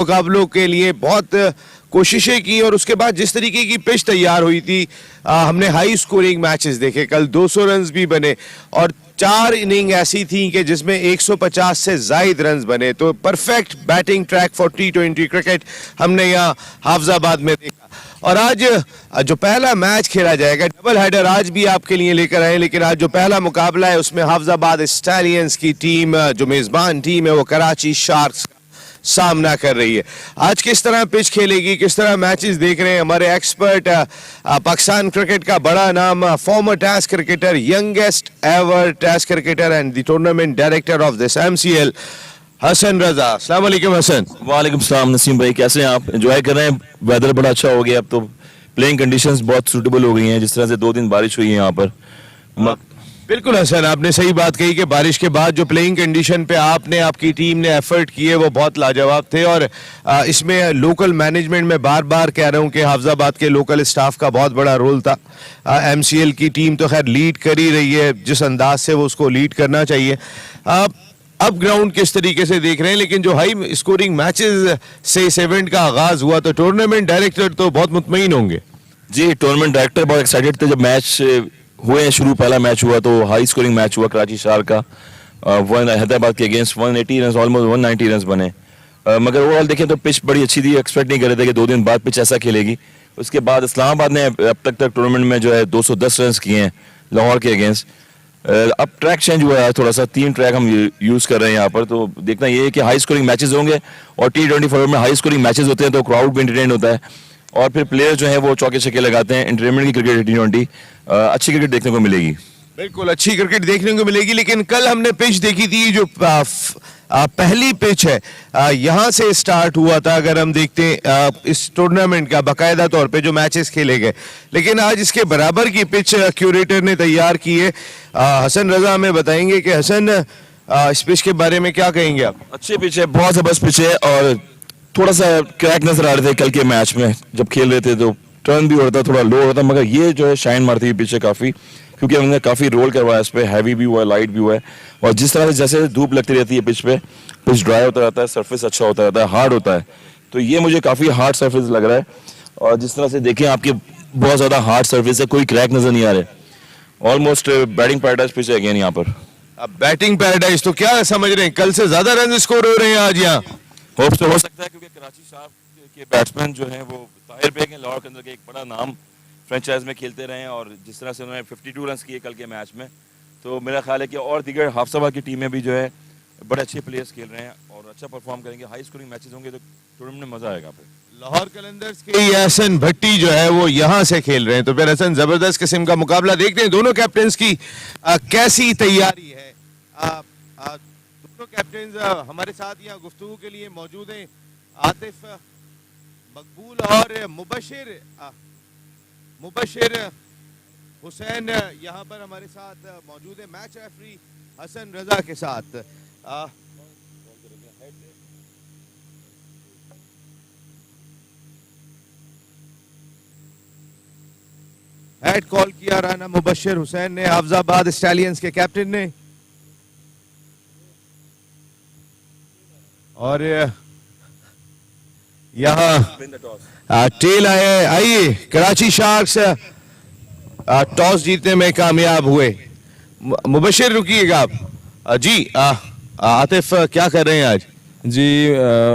मुकाबलों के लिए बहुत कोशिशें की और उसके बाद जिस तरीके की पिच तैयार हुई थी, हमने हाई स्कोरिंग मैचेस देखे। कल 200 रन्स भी बने और 4 इनिंग ऐसी थी कि जिसमें 150 से जायद रन्स बने। तो perfect batting track for T20 cricket हमने यहाँ हाफिजाबाद में देखा। और आज जो पहला मैच खेला जाएगा, डबल हेडर आज भी आपके लिए लेकर आए, लेकिन आज जो पहला मुकाबला है उसमें हाफिजाबाद स्टैलियंस की टीम, जो मेजबान टीम है, वो कराची शार्क्स सामना कर रही है। आज किस तरह पिच खेलेगी, किस तरह मैचेस देख रहे हैं हमारे एक्सपर्ट, पाकिस्तान क्रिकेट का बड़ा नाम, former test cricketer, youngest ever test cricketer and the tournament director of this MCL, Hasan Raza. अस्सलाम वालेकुम हसन। वालेकुम सलाम नसीम भाई, कैसे हैं आप? एंजॉय कर रहे हैं? वेदर बड़ा अच्छा हो गया, अब तो प्लेइंग कंडीशंस बहुत सूटेबल हो गई हैं, जिस तरह से 2 दिन बारिश हुई है यहाँ पर। बिल्कुल हसन, आपने सही बात कही कि बारिश के बाद जो प्लेइंग कंडीशन पे आपने, आपकी टीम ने एफर्ट किए वो बहुत लाजवाब थे। और इसमें लोकल मैनेजमेंट में बार बार कह रहा हूँ कि हाफिजाबाद के लोकल स्टाफ का बहुत बड़ा रोल था। MCL की टीम तो खैर लीड कर ही रही है, जिस अंदाज से वो उसको लीड करना चाहिए। अब ग्राउंड किस तरीके से देख रहे हैं, लेकिन जो हाई स्कोरिंग मैचेस से इस इवेंट का आगाज हुआ तो टूर्नामेंट डायरेक्टर तो बहुत मुतमईन होंगे। जी, टूर्नामेंट डायरेक्टर बहुत एक्साइटेड थे जब मैच हुए हैं शुरू। पहला मैच हुआ तो हाई स्कोरिंग मैच हुआ कराची शार का, हैदराबाद के अगेंस्ट 180 रन, ऑलमोस्ट 190 रन बने। मगर ओवरऑल देखें तो पिच बड़ी अच्छी थी, एक्सपेक्ट नहीं कर रहे थे कि 2 दिन बाद पिच ऐसा खेलेगी। उसके बाद इस्लामाबाद ने अब तक टूर्नामेंट में जो है 210 रन किए हैं लाहौर के अगेंस्ट। अब ट्रैक चेंज हुआ है थोड़ा सा, 3 ट्रैक हम यूज़ कर रहे हैं यहाँ पर। तो देखना ये है कि हाई स्कोरिंग मैचेस होंगे, और T20 फॉर्मेट में हाई स्कोरिंग मैचेस होते हैं तो क्राउड भी एंटरटेन होता है, और फिर प्लेयर जो है वो चौके छक्के लगाते हैं। एंटरटेनमेंट की क्रिकेट T20 अच्छी क्रिकेट देखने को मिलेगी। बिल्कुल अच्छी क्रिकेट देखने को मिलेगी। लेकिन कल हमने पिच देखी थी, जो पहली पिच है यहाँ से स्टार्ट हुआ था। अगर हम देखते हैं इस टूर्नामेंट का बाकायदा तौर पे जो मैचेस खेले गए, लेकिन आज इसके बराबर की पिच क्यूरेटर ने तैयार की है। हसन रजा हमें बताएंगे कि हसन इस पिच के बारे में क्या कहेंगे आप? अच्छी पिच है, बहुत ज़बरदस्त पिच है, और थोड़ा सा क्रैक नजर आ रहे थे कल के मैच में जब खेल रहे थे, तो टर्न भी हो रहा था, थोड़ा लो हो रहा था। मगर ये जो है शाइन मारती हुई पिच है काफ़ी, क्योंकि हमने काफ़ी रोल करवाया इस पर, हैवी भी हुआ है, लाइट भी हुआ है। और जिस तरह से जैसे धूप लगती रहती है पिच पे, पिच ड्राई होता रहता है, सरफेस अच्छा होता रहता है, हार्ड होता है। तो ये मुझे काफ़ी हार्ड सरफेस लग रहा है, और जिस तरह से देखें आपके बहुत ज़्यादा हार्ड सरफेस है, कोई क्रैक नजर नहीं आ रहे। ऑलमोस्ट बैटिंग पैराडाइज पिच है अगेन यहाँ पर। अब बैटिंग पैराडाइज तो क्या समझ रहे हैं, कल से ज्यादा रन स्कोर हो रहे हैं आज यहाँ? होप्स तो हो सकता है, क्योंकि कराची शार्क के बैट्समैन जो हैं वो ताहिर बेग हैं, लाहौर के अंदर के एक बड़ा नाम, फ्रेंचाइज में खेलते रहे हैं, और जिस तरह से उन्होंने 52 रन किए कल के मैच में, तो मेरा ख्याल है कि और दीगर हाफिजाबाद की टीमें भी जो है बड़े अच्छे प्लेयर्स खेल रहे हैं और अच्छा परफॉर्म करेंगे। हाई स्कोरिंग मैचेस होंगे तो टूर्नामेंट में मजा आएगा। फिर लाहौर कलंदर्स के हसन भट्टी जो है वो यहाँ से खेल रहे हैं, तो फिर हसन जबरदस्त किस्म का मुकाबला देखते हैं। दोनों कैप्टन की कैसी तैयारी है। दोनों कैप्टन हमारे साथ यहाँ गुफ्तगू के लिए मौजूद हैं। आतिफ मकबूल और मुबशिर हुसैन यहाँ पर हमारे साथ मौजूद है, मैच रेफरी हसन रजा के साथ। हेड कॉल किया राना मुबशिर हुसैन ने, हाफिजाबाद स्टैलियंस के कैप्टन ने। और यहाँ टेल आइए, कराची शार्क्स टॉस जीतने में कामयाब हुए। मुबशिर रुकिएगा आप। जी आतिफ क्या कर रहे हैं आज? जी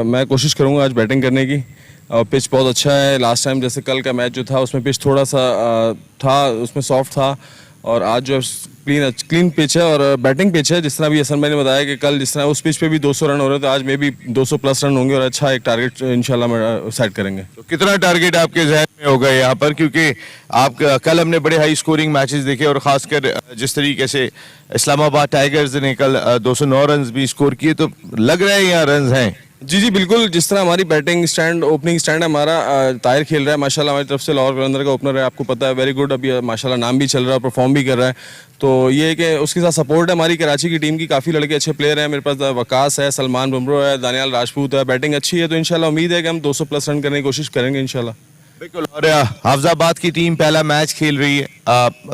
मैं कोशिश करूंगा आज बैटिंग करने की, और पिच बहुत अच्छा है। लास्ट टाइम जैसे कल का मैच जो था उसमें पिच थोड़ा सा था, उसमें सॉफ्ट था, और आज जो क्लीन पिच है और बैटिंग पिच है। जिस तरह भी हसन भाई ने बताया कि कल जिस तरह उस पिच पे भी 200 रन हो रहे थे, आज में भी 200 प्लस रन होंगे, और अच्छा एक टारगेट इंशाल्लाह सेट करेंगे। तो कितना टारगेट आपके जहन में होगा यहाँ पर, क्योंकि आप कल हमने बड़े हाई स्कोरिंग मैचेस देखे, और खासकर जिस तरीके से इस्लामाबाद टाइगर्स ने कल 209 रन भी स्कोर किए, तो लग रहा है यहाँ रन हैं? जी बिल्कुल, जिस तरह हमारी बैटिंग स्टैंड, ओपनिंग स्टैंड है हमारा, ताहिर खेल रहा है माशाल्लाह, हमारी तरफ से लाहौर कलंदर का ओपनर है, आपको पता है, वेरी गुड। अभी माशाल्लाह नाम भी चल रहा है, परफॉर्म भी कर रहा है। तो ये है कि उसके साथ सपोर्ट है हमारी कराची की टीम की, काफ़ी लड़के अच्छे प्लेयर हैं। मेरे पास वकास है, सलमान बुमरो है, दानियाल राजपूत है, बैटिंग अच्छी है। तो इंशाल्लाह उम्मीद है कि हम 200 प्लस रन करने की कोशिश करेंगे इंशाल्लाह। बिल्कुल। और हाफिजाबाद की टीम पहला मैच खेल रही है,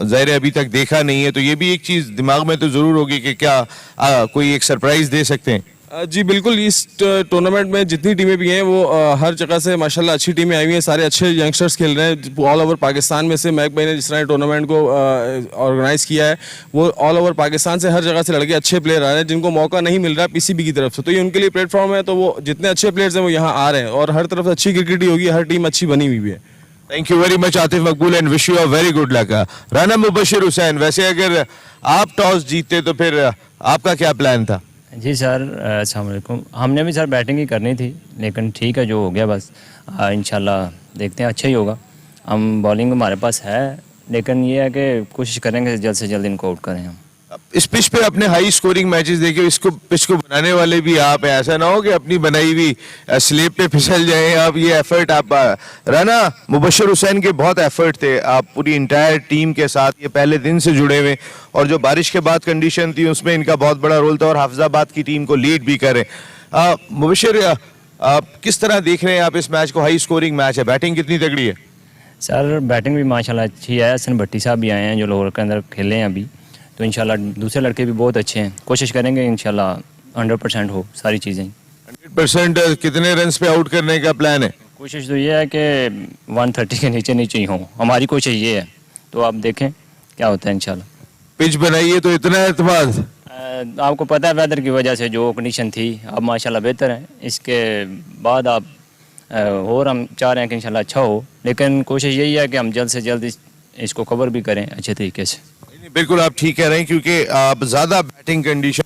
ज़ाहिर है अभी तक देखा नहीं है, तो ये भी एक चीज़ दिमाग में तो ज़रूर होगी कि क्या कोई एक सरप्राइज़ दे सकते हैं? जी बिल्कुल, इस टूर्नामेंट में जितनी टीमें भी हैं वो हर जगह से माशाल्लाह अच्छी टीमें आई हुई हैं, सारे अच्छे यंगस्टर्स खेल रहे हैं ऑल ओवर पाकिस्तान में से। मैक भाई ने जिस तरह टूर्नामेंट को ऑर्गेनाइज किया है, वो ऑल ओवर पाकिस्तान से हर जगह से लड़के अच्छे प्लेयर आ रहे हैं जिनको मौका नहीं मिल रहा है पीसीबी की तरफ से, तो ये उनके लिए प्लेटफॉर्म है। तो वो जितने अच्छे प्लेयर्स हैं वो यहाँ आ रहे हैं और हर तरफ अच्छी क्रिकेट ही होगी, हर टीम अच्छी बनी हुई भी है। Thank you very much Atif Maqbool and wish you a very good luck. Rana Mubashir Hussain, वैसे अगर आप टॉस जीतते तो फिर आपका क्या प्लान था? जी सर, अस्सलाम वालेकुम। हमने भी सर बैटिंग ही करनी थी, लेकिन ठीक है जो हो गया बस। इंशाल्लाह देखते हैं अच्छा ही होगा। हम बॉलिंग हमारे पास है, लेकिन ये है कि कोशिश करेंगे जल्द से जल्द इनको आउट करें हम। इस पिच पे अपने हाई स्कोरिंग मैचेस देखे, इसको पिच को बनाने वाले भी आप हैं, ऐसा ना हो कि अपनी बनाई हुई स्लेब पे फिसल जाएं आप। ये एफर्ट आप राना मुबशिर हुसैन के बहुत एफर्ट थे, आप पूरी इंटायर टीम के साथ ये पहले दिन से जुड़े हुए, और जो बारिश के बाद कंडीशन थी उसमें इनका बहुत बड़ा रोल था और हाफिजाबाद की टीम को लीड भी करें। मुबशिर, किस तरह देख रहे हैं आप इस मैच को? हाई स्कोरिंग मैच है, बैटिंग कितनी तगड़ी है? सर बैटिंग भी माशाल्लाह अच्छी है, हसन भट्टी साहब भी आए हैं जो लोअर के अंदर खेले हैं अभी, तो इंशाल्लाह दूसरे लड़के भी बहुत अच्छे हैं। कोशिश करेंगे इंशाल्लाह 100% हो सारी चीज़ें। 100% कितने रन पे आउट करने का प्लान है? कोशिश तो ये है कि 130 के नीचे नीचे ही हो, हमारी कोशिश ये है, तो आप देखें क्या होता है इंशाल्लाह। पिच बनाइए तो इतना एतमाद। आपको पता है वेदर की वजह से जो कंडीशन थी, अब माशाल्लाह बेहतर है। इसके बाद आप और हम चाह रहे हैं कि इंशाल्लाह अच्छा हो, लेकिन कोशिश यही है कि हम जल्द से जल्द इसको कवर भी करें अच्छे तरीके से। बिल्कुल आप ठीक कह रहे हैं, क्योंकि आप ज्यादा बैटिंग कंडीशन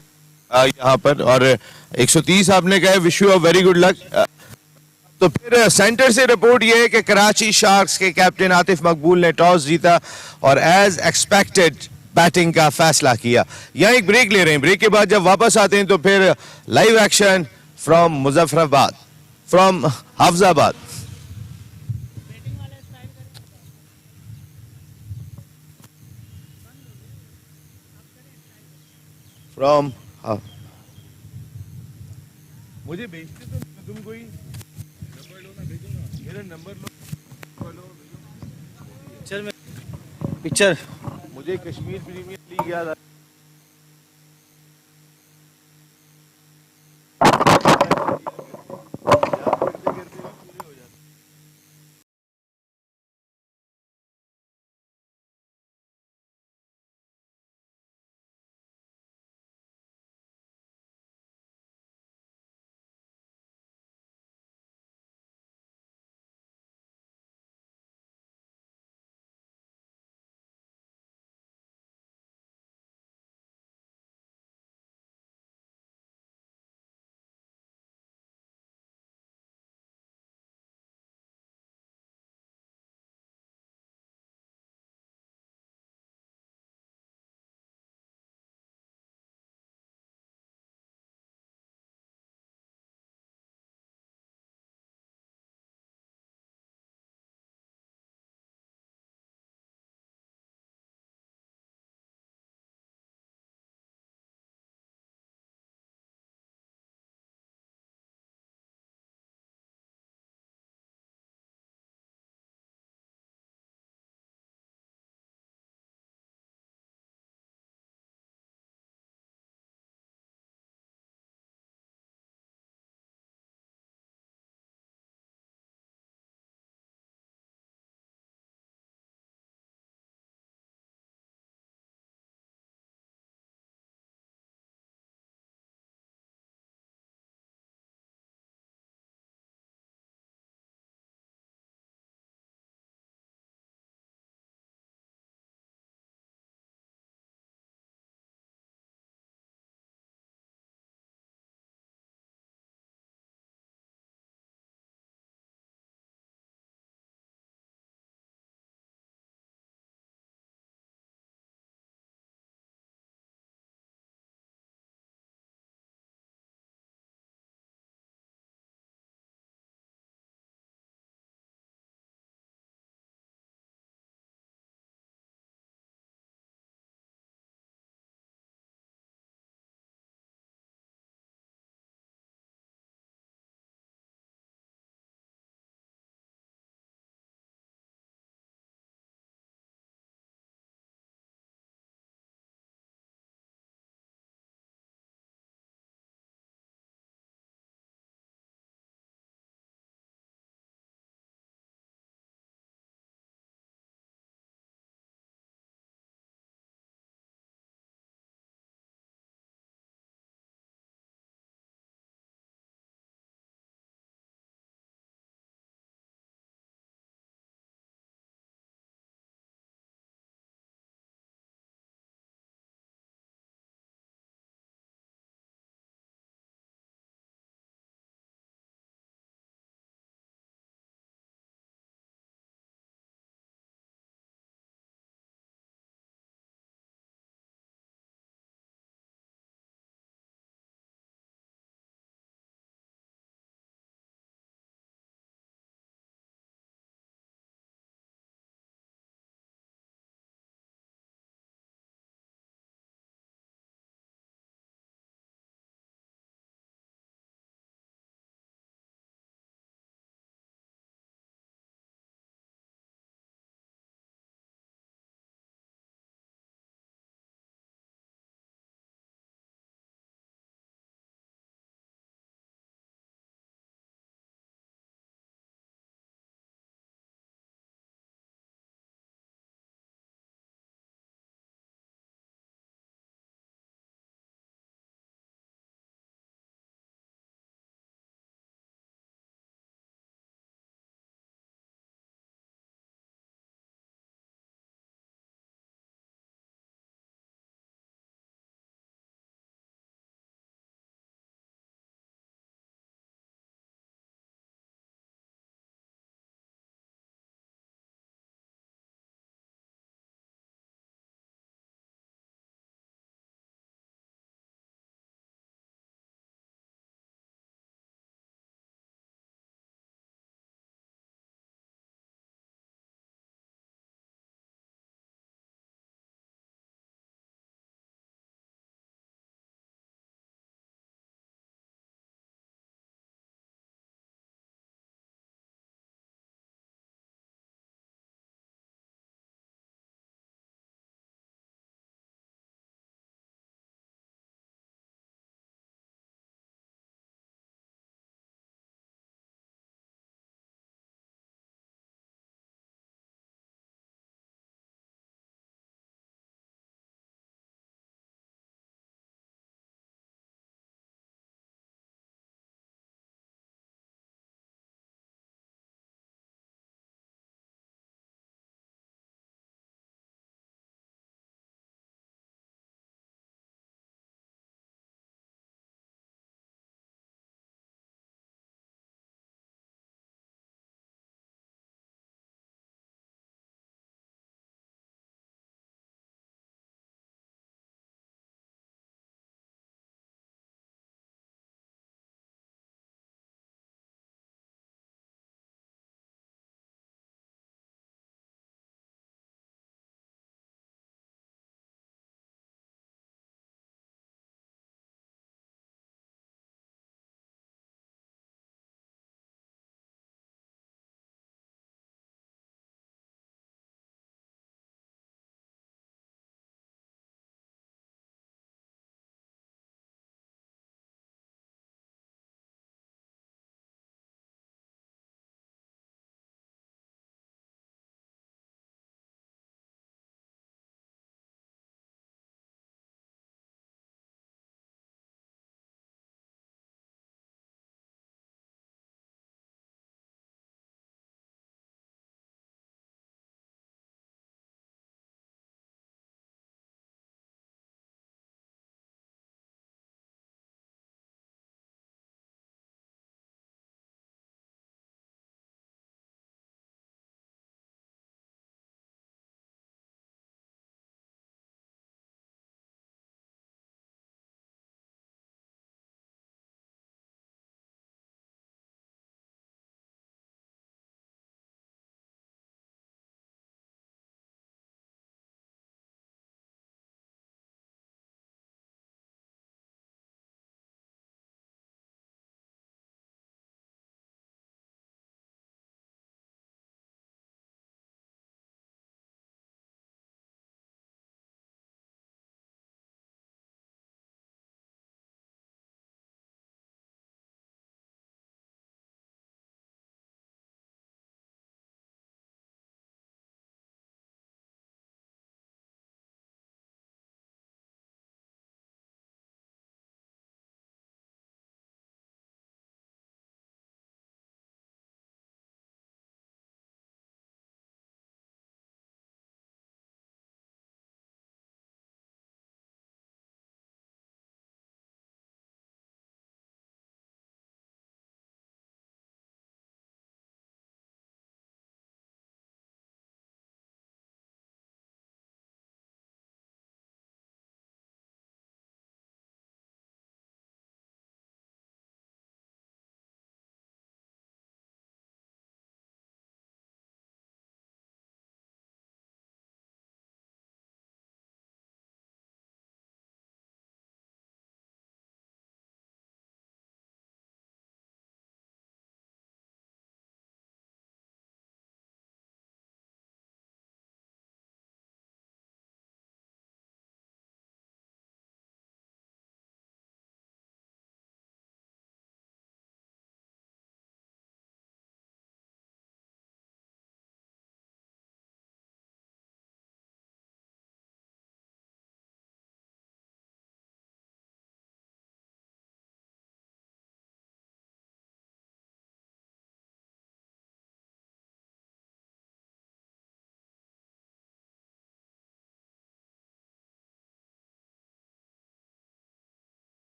यहाँ पर, और 130 आपने कहा, wish you a very good luck. तो फिर सेंटर से रिपोर्ट ये है कि कराची शार्क्स के कैप्टन आतिफ मकबूल ने टॉस जीता और एज एक्सपेक्टेड बैटिंग का फैसला किया। यहाँ एक ब्रेक ले रहे हैं, ब्रेक के बाद जब वापस आते हैं तो फिर live action from Muzaffarabad, from Hafizabad. From मुझे भेजते तो तुम कोई नंबर लो ना, भेजो ना मेरा नंबर लो, पिक्चर मुझे कश्मीर प्रीमियर लीग याद आ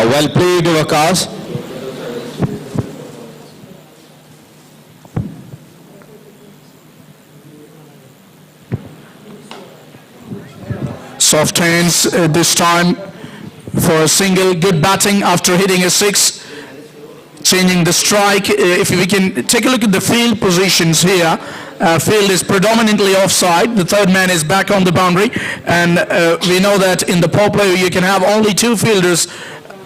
Well played, Waqas. Soft hands this time for a single. Good batting after hitting a six. Changing the strike. If we can take a look at the field positions here. Field is predominantly offside. The third man is back on the boundary. And we know that in the Powerplay you can have only two fielders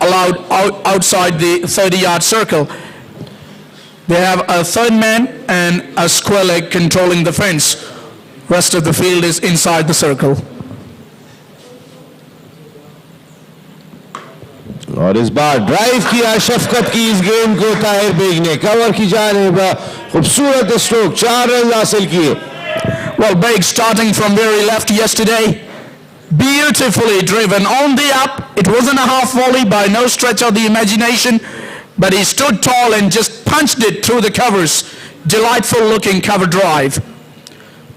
allowed outside the 30-yard circle. They have a third man and a square leg controlling the fence. Rest of the field is inside the circle. और इस बार drive किया शफकत की इस गेंद को Tahir bag ने cover की जानिब खूबसूरत स्ट्रोक 4 रन हासिल किए. Well, Beg starting from very left yesterday, beautifully driven on the up. It wasn't a half volley by no stretch of the imagination, but he stood tall and just punched it through the covers. Delightful looking cover drive.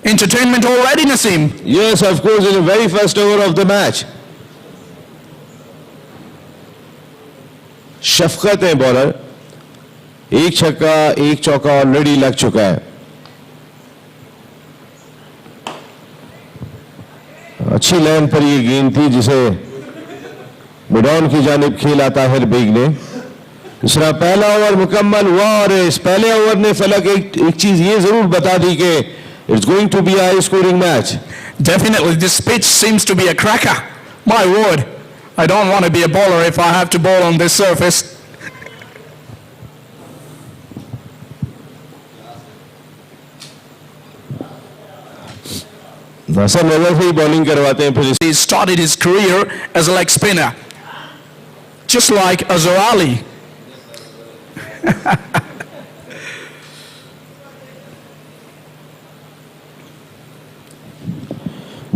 Entertainment already, Naseem. Yes, of course, in the very first over of the match. शफकत है bowler. एक छक्का एक चौका already लग चुका है. अच्छी line पर ये गेंद थी जिसे मिड ऑन की जानिब खेला ताहिर बेग ने. दूसरा पहला ओवर मुकम्मल हुआ और इस पहले ओवर ने फलक एक चीज ये जरूर बता दी कि it's going to be a high scoring match. Definitely, this pitch seems to be a cracker. My word, I don't want to be a bowler if I have to bowl on this surface. सब नजर से ही bowling करवाते हैं फिर. He started his career as a leg spinner, just like Azhar Ali.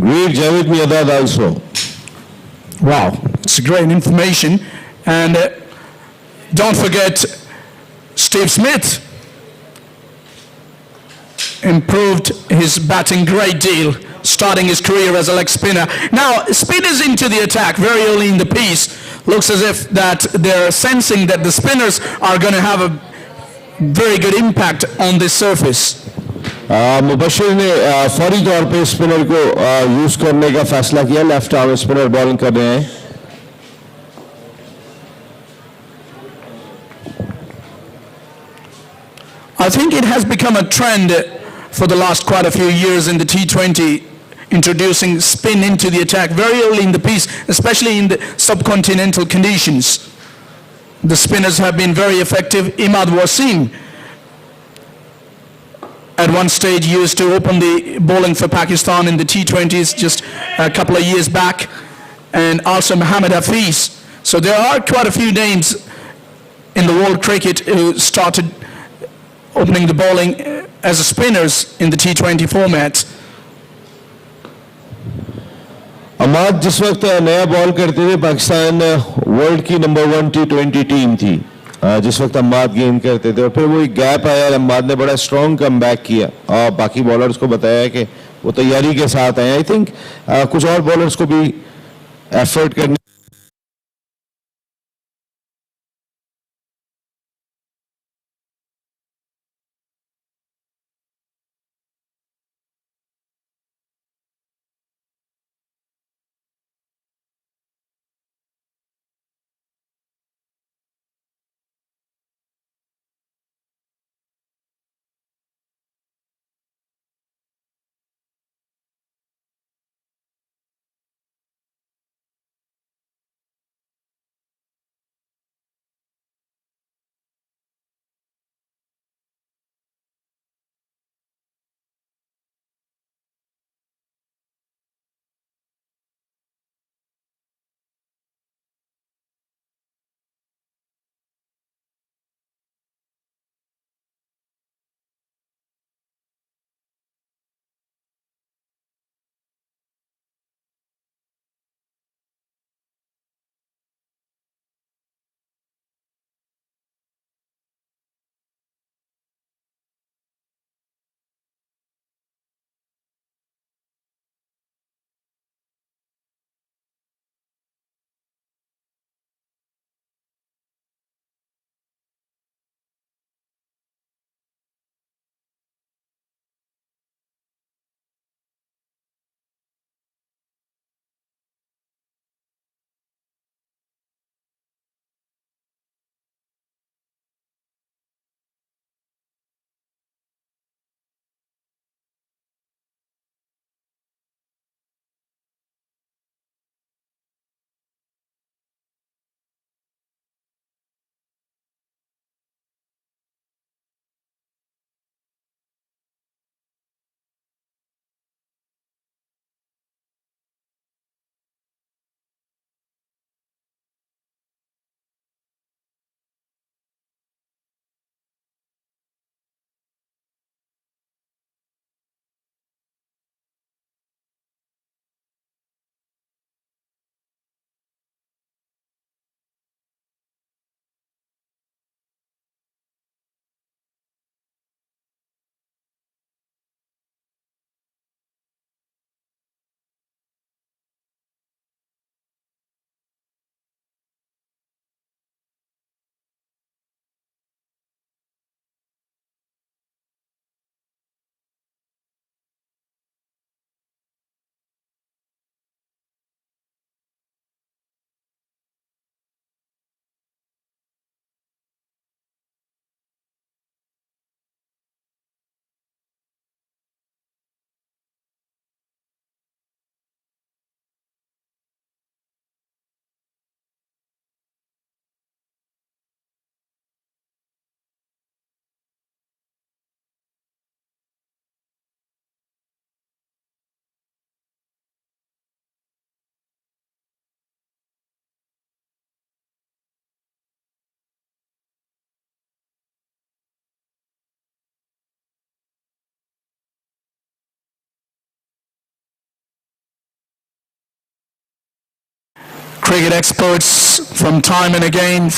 Great Javed Miadad also. Wow, it's great information. And don't forget Steve Smith improved his batting great deal, starting his career as a leg spinner. Now, spinners into the attack very early in the piece. Looks as if that they're sensing that the spinners are going to have a very good impact on this surface. Mubashir ने फौरी तौर पे spinner को use करने का फैसला किया. Left arm spinner bowling कर रहे हैं. I think it has become a trend for the last quite a few years in the T20, introducing spin into the attack very early in the piece, especially in the subcontinental conditions. The spinners have been very effective. Imad Wasim at one stage used to open the bowling for Pakistan in the T20s just a couple of years back, and also Mohammad Hafiz. So there are quite a few names in the world cricket who started opening the bowling as spinners in the T20 format. अमाद जिस वक्त नया ball करते थे Pakistan world की number 1 T20 team थी जिस वक्त अमाद गेंद करते थे और फिर वो एक गैप आया और अमाद ने बड़ा स्ट्रॉन्ग कमबैक किया और बाकी बॉलर्स को बताया कि वो तैयारी के साथ आए. आई थिंक कुछ और बॉलर्स को भी एफर्ट करने cricket experts from time and again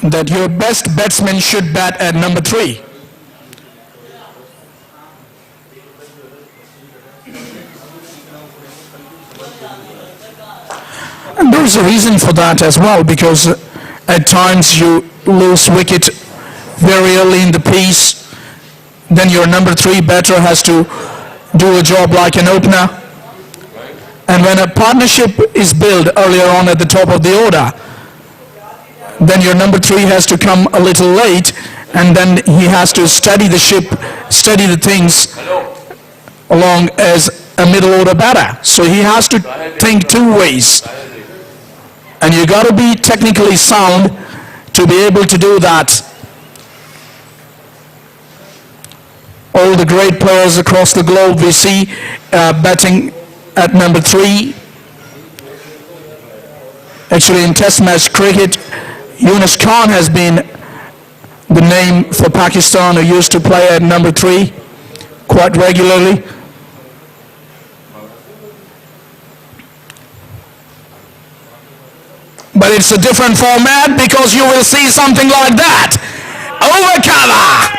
that your best batsman should bat at number 3. And there's a reason for that as well, because at times you lose wicket very early in the piece, then your number 3 batter has to do a job like an opener. And when a partnership is built earlier on at the top of the order, then your number 3 has to come a little late, and then he has to steady the ship, steady the things along as a middle order batter. So he has to think 2 ways. And you got to be technically sound to be able to do that. All the great players across the globe we see batting at number 3. Actually, in Test match cricket, Yunus Khan has been the name for Pakistan, who used to play at number 3 quite regularly. But it's a different format, because you will see something like that. Over cover.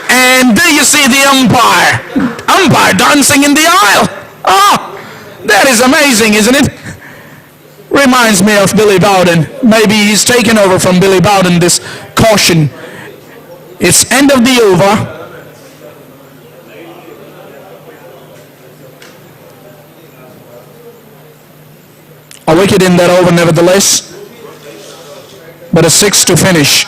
And there you see the umpire dancing in the aisle. Oh, that is amazing, isn't it? Reminds me of Billy Bowden. Maybe he's taken over from Billy Bowden, this caution. It's end of the over. A wicket in that over nevertheless, but a 6 to finish.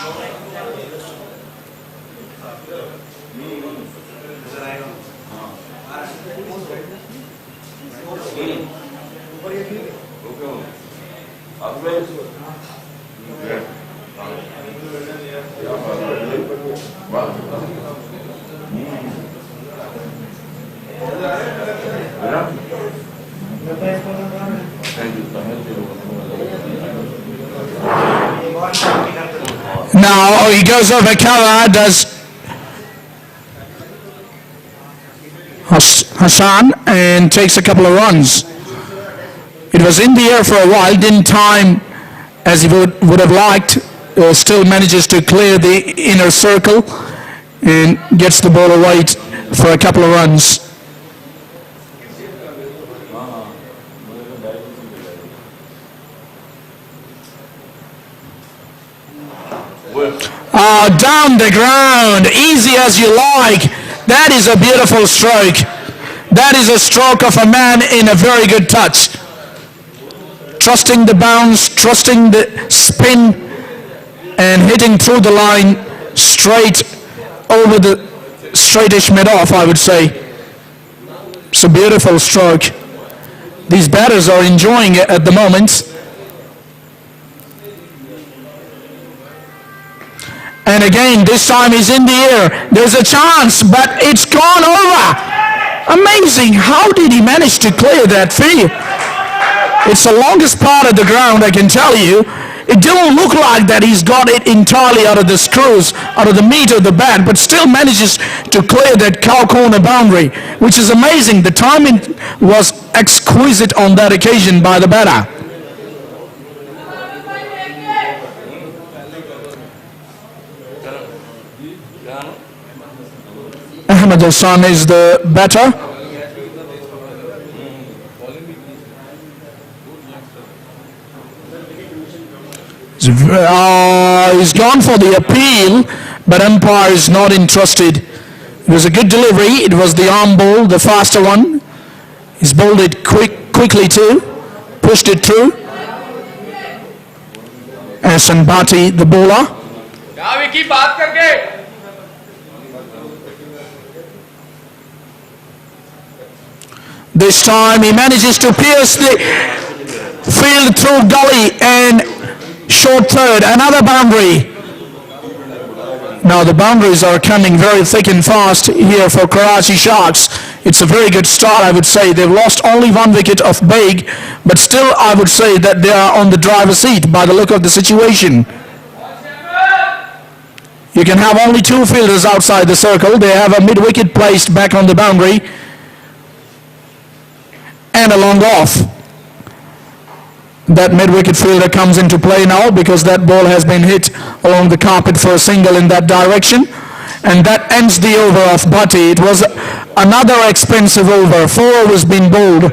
Now he goes over cover, does Hassan, and takes a couple of runs. It was in the air for a while, didn't time as he would have liked, still manages to clear the inner circle and gets the ball away for a couple of runs. Down the ground, easy as you like. That is a beautiful stroke. That is a stroke of a man in a very good touch. Trusting the bounce, trusting the spin, and hitting through the line straight over the straightish mid-off, I would say. It's a beautiful stroke. These batters are enjoying it at the moment. And again, this time he's in the air. There's a chance, but it's gone over. Amazing. How did he manage to clear that field? It's the longest part of the ground, I can tell you. It didn't look like that he's got it entirely out of the screws, out of the meat of the bat, but still manages to clear that cow corner boundary, which is amazing. The timing was exquisite on that occasion by the batter. Ahmed Hassan is the batter. He's gone for the appeal, but umpire is not interested. It was a good delivery. It was the arm ball, the faster one. He's bowled it quickly too, pushed it through. Ahsan Bhatti, the bowler. This time he manages to pierce the field through gully and short third, another boundary. Now the boundaries are coming very thick and fast here for Karachi Sharks. It's a very good start, I would say. They've lost only 1 wicket of Baig, but still I would say that they are on the driver's seat by the look of the situation. You can have only 2 fielders outside the circle. They have a mid-wicket placed back on the boundary and a long off. That mid-wicket fielder comes into play now because that ball has been hit along the carpet for a single in that direction. And that ends the over of Bhatti. It was another expensive over. 4 overs been bowled.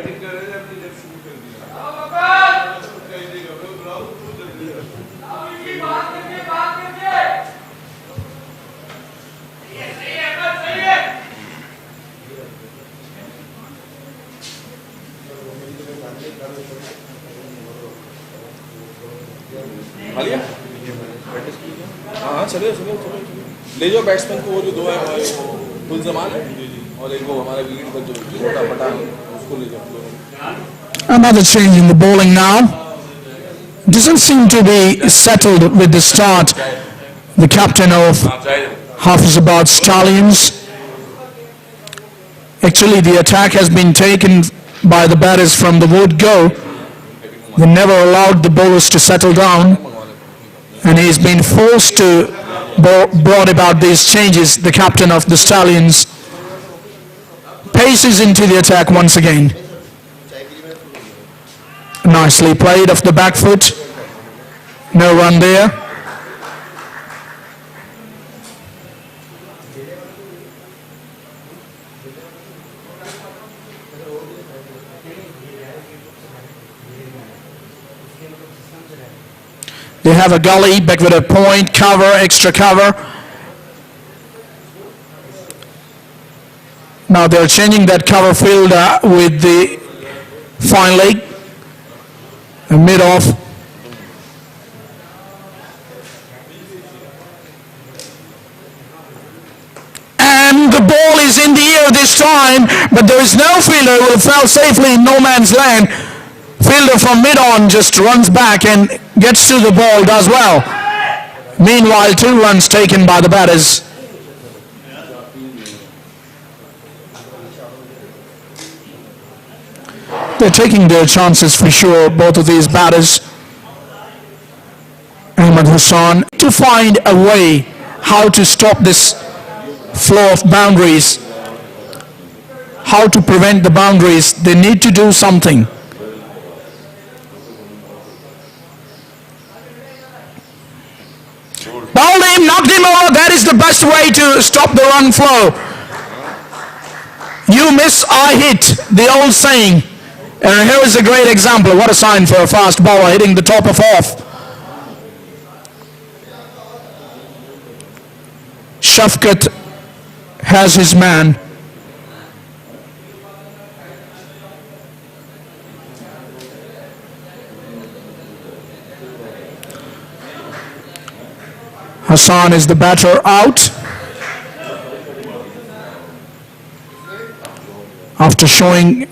हाँ चलो ले जाओ batsman को, वो जो 2 है full Zaman है और एक वो हमारा विकेट पर जो छोटा पटा उसको ले जाओ। Another change in the bowling now. Doesn't seem to be settled with the start. The captain of Hafizabad Stallions. Actually, the attack has been taken by the batters from the word go. They never allowed the bowlers to settle down, and he's been forced to brought about these changes. The captain of the Stallions paces into the attack once again. Nicely played off the back foot. No run there. They have a gully, back with a point, cover, extra cover. Now they're changing that cover fielder with the fine leg, a mid-off. And the ball is in the air this time, but there is no fielder who fell safely in no man's land. Fielder from mid-on just runs back and gets to the ball, does well. Meanwhile, 2 runs taken by the batters. They're taking their chances for sure, both of these batters. Ahmed Hassan, to find a way how to stop this flow of boundaries, how to prevent the boundaries. They need to do something. Bowled him, knocked him over. That is the best way to stop the run flow. You miss, I hit, the old saying. And here is a great example. What a sign for a fast bowler hitting the top of off. Shafkat has his man. Hassan is the batter out. After showing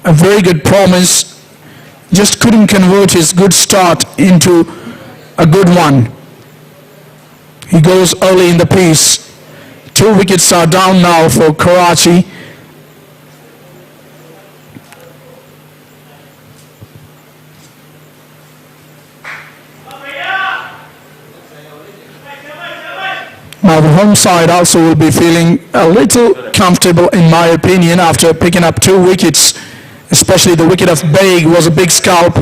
a very good promise, just couldn't convert his good start into a good one. He goes early in the piece. 2 wickets are down now for Karachi. Now the home side also will be feeling a little comfortable, in my opinion, after picking up 2 wickets, especially the wicket of Baig was a big scalp.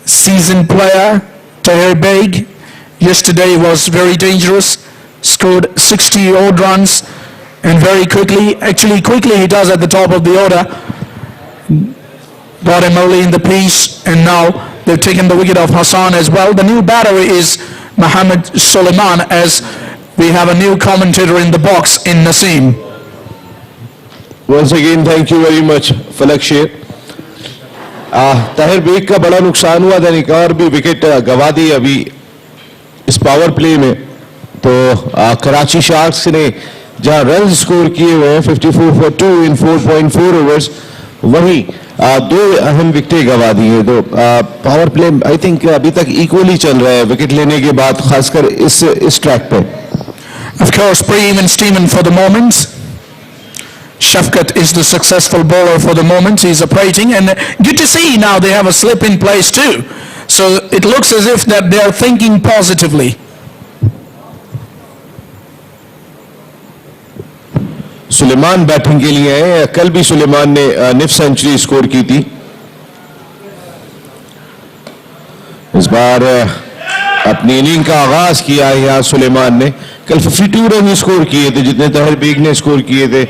Seasoned player, Tahir Baig, yesterday was very dangerous, scored 60 odd runs, and very quickly, actually quickly he does at the top of the order. Got him early in the piece, and now they've taken the wicket of Hassan as well. The new batter is Mohammad Suleiman, as we have a new commentator in the box in Naseem. Once again, thank you very much, Falak Sheikh. Tahir Baig का बड़ा नुकसान हुआ था, एक और भी wicket गवा दी अभी इस पावर प्ले में। तो कराची शार्क्स ने जहां रन स्कोर किए हुए हैं 54 for 2 in 4.4 ओवर्स, वहीं 2 अहम विकेटें गवा दी हैं। तो पावर प्ले आई थिंक अभी तक इक्वली चल रहा है विकेट लेने के बाद, खासकर इस ट्रैक पे। Of course, pre-even steaming for the moment. Shafkat is the successful bowler for the moment. He's operating, and good to see now they have a slip in place too. So it looks as if that they are thinking positively. Suleman batting के लिए आए। कल भी सुलेमान ने nif century score की थी। इस बार अपनी इनिंग का आगाज किया है यहाँ सुलेमान ने। कल 52 रन स्कोर किए थे जितने ताहिर बेग ने स्कोर किए थे,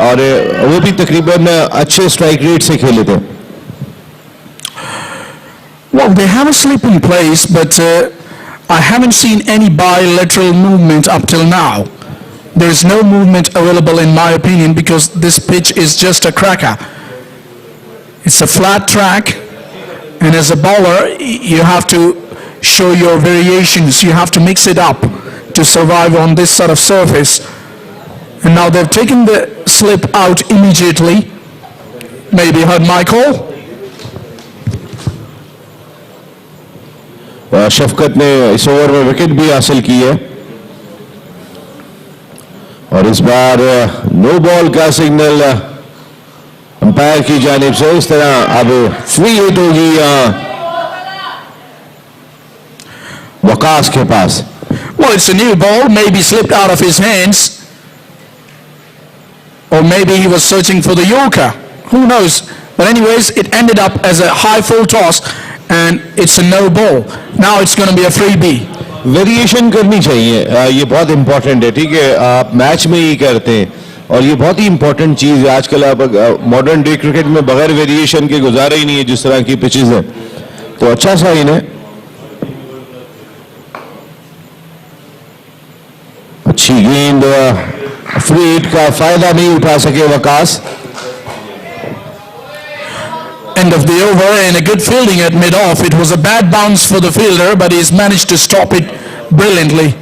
और वो भी तकरीबन अच्छे स्ट्राइक रेट से खेले थे। Well, they have a slip in place, but I haven't seen any bilateral movement up till now. There is no movement available in my opinion because this pitch is just a cracker. It's a flat track, and as a bowler, you have to show your variations. You have to mix it up to survive on this sort of surface. And now they've taken the slip out immediately. Maybe heard my call. शफकत ने इस over में wicket भी हासिल की है, और इस बार no ball का सिग्नल अंपायर की जानिब से। इस तरह अब फ्री हिट होगी वकास के पास। Well, it's a new ball, maybe slipped out of his hands, or maybe he was searching for the Yorker. Who knows? But anyways, it ended up as a high full toss, and it's a no ball. Now it's going to be a freebie. Variation करनी चाहिए, ये बहुत important है। ठीक है, आप match में ही करते हैं, और ये बहुत ही इंपॉर्टेंट चीज है। आजकल आप मॉडर्न डे क्रिकेट में बगैर वेरिएशन के गुजारा ही नहीं है जिस तरह की पिचेस है। तो अच्छा साइन है, अच्छी गेंद, फ्री हिट का फायदा नहीं उठा सके Waqas. End of the over, and a good fielding at mid-off. It was a bad bounce for the fielder, but he's managed to stop it brilliantly.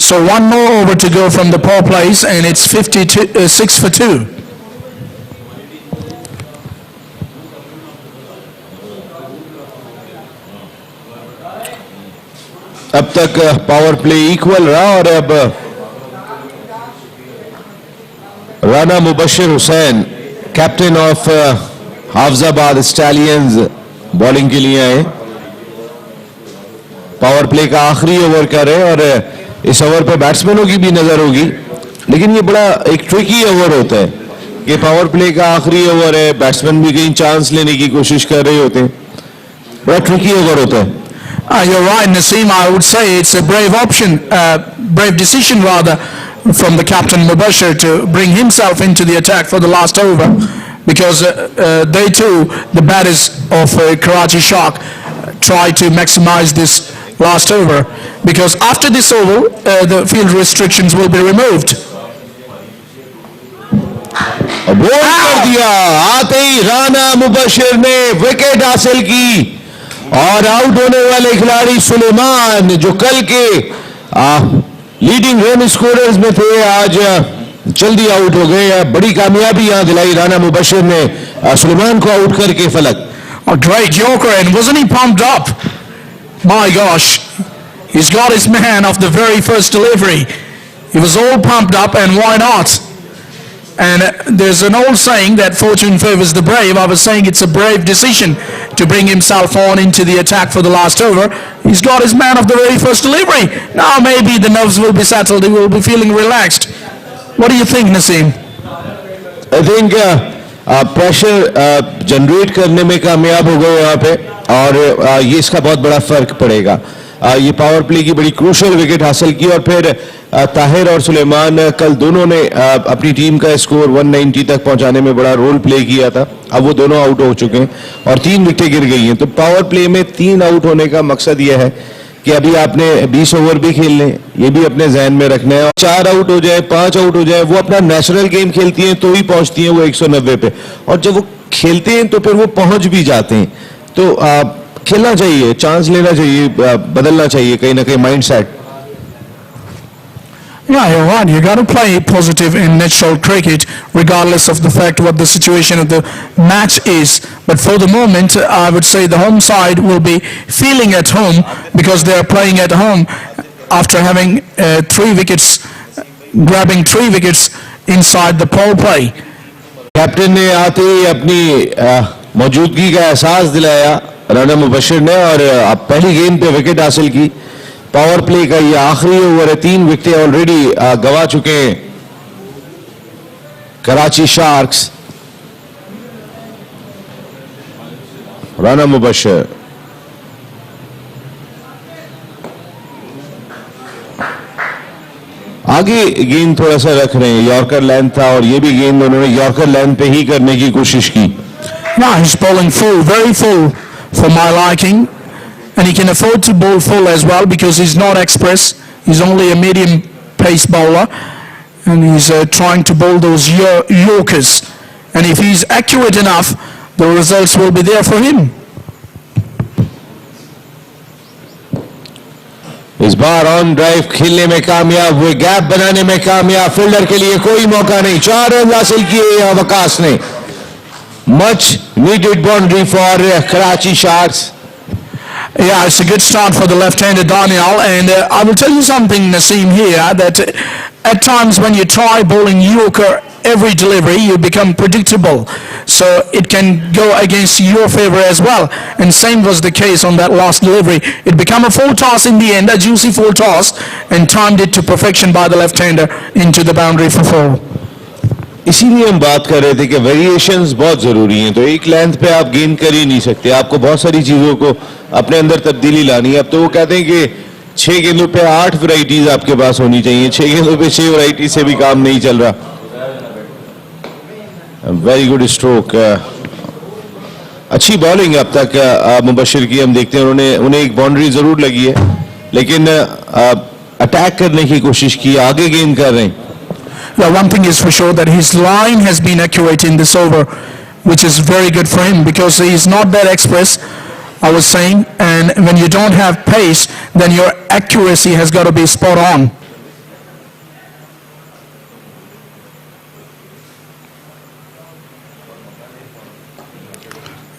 So one more over to go from the power plays, and it's 6 for 2. अब तक power play equal रहा, और अब Rana Mubashir Hussain captain of Hafizabad stallions bowling के लिए आए। Power play का आखिरी ओवर कर रहे हैं, और इस ओवर पे बैट्समैनों की भी नजर होगी। लेकिन ये बड़ा एक ट्रिकी ओवर होता है कि पावर प्ले का आखिरी ओवर है, बैट्समैन भी कहीं चांस लेने की कोशिश कर रहे होते हैं। बड़ा ट्रिकी ओवर होता है। You're right, Naseem. I would say it's a brave option, brave decision rather, from the captain Mubashir to bring himself into the attack for the last over, because they too, the batters of Karachi Shark, try to maximize this last over, because after this over, the field restrictions will be removed. बोल कर दिया, आते ही राना मुबशिर ने wicket हासिल की, और out होने वाले खिलाड़ी सुलेमान जो कल के लीडिंग रन स्कोरर्स में थे, आज जल्दी आउट हो गए। बड़ी कामयाबी यहां दिलाई राना मुबशिर ने सुलेमान को आउट करके फलक। A great Yorker, and wasn't he pumped up? My gosh, he's got his man off the very first delivery. He was all pumped up, and why not? And there's an old saying that fortune favors the brave. I was saying it's a brave decision to bring himself on into the attack for the last over. He's got his man off the very first delivery. Now maybe the nerves will be settled. He will be feeling relaxed. What do you think, Naseem? I think pressure generate करने में कामयाब हो गए यहाँ पे, और ये इसका बहुत बड़ा फर्क पड़ेगा। ये पावर प्ले की बड़ी क्रूशल विकेट हासिल की, और फिर ताहिर और सुलेमान कल दोनों ने अपनी टीम का स्कोर 190 तक पहुंचाने में बड़ा रोल प्ले किया था। अब वो दोनों आउट हो चुके हैं और 3 विकेटें गिर गई हैं। तो पावर प्ले में 3 आउट होने का मकसद यह है कि अभी आपने 20 ओवर भी खेलने, ये भी अपने जहन में रखना है। 4 आउट हो जाए, 5 आउट हो जाए, वो अपना नेचुरल गेम खेलती हैं तो ही पहुंचती हैं वो 190 पे, और जब वो खेलते हैं तो फिर वो पहुंच भी जाते हैं। तो खेलना चाहिए, चांस लेना चाहिए, बदलना चाहिए कहीं ना कहीं mind set. Yeah, you're right. You got to play positive in natural cricket, regardless of the fact what the situation of the match is. But for the moment, I would say the home side will be feeling at home because they are playing at home after having 3 wickets, grabbing 3 wickets inside the power play. Captain ने आते ही अपनी मौजूदगी का एहसास दिलाया राना मुबशिर ने, और पहली गेंद पे विकेट हासिल की। पावर प्ले का ये आखिरी ओवर है, 3 विकेटें ऑलरेडी गवा चुके हैं कराची शार्क्स। राना मुबशर आगे गेंद थोड़ा सा रख रहे हैं, यॉर्कर लेंथ था और ये भी गेंद उन्होंने यॉर्कर लेंथ पे ही करने की कोशिश की। Now he's bowling full, very full for my liking, and he can afford to bowl full as well because he's not express. He's only a medium pace bowler, and he's trying to bowl those Yorkers. And if he's accurate enough, the results will be there for him. इस बार on drive खेलने में कामयाब हुए, gap बनाने में कामयाब, fielder के लिए कोई मौका नहीं, 4 रन हासिल किए अवकाश ने। Much needed boundary for Karachi sharks. Yeah, it's a good start for the left-hander Daniel, and I will tell you something, Naseem, here, that at times when you try bowling Yorker every delivery, you become predictable. So it can go against your favor as well. And same was the case on that last delivery. It became a full toss in the end, a juicy full toss, and timed it to perfection by the left-hander into the boundary for 4. इसीलिए हम बात कर रहे थे कि variations बहुत जरूरी हैं। तो एक लेंथ पे आप गेंद कर ही नहीं सकते, आपको बहुत सारी चीजों को अपने अंदर तब्दीली लानी है। अब तो वो कहते हैं कि 6 गेंदों पे 8 वैरायटीज आपके पास होनी चाहिए, 6 गेंदों पे 6 वैरायटी से भी काम नहीं चल रहा। वेरी गुड स्ट्रोक, अच्छी बॉलिंग अब तक मुबशिर की हम देखते हैं। उन्हें एक बाउंड्री जरूर लगी है, लेकिन अटैक करने की कोशिश की, आगे गेंद कर रहे हैं। Yeah, one thing is for sure that his line has been accurate in this over, which is very good for him because he is not that express, I was saying, and when you don't have pace, then your accuracy has got to be spot on.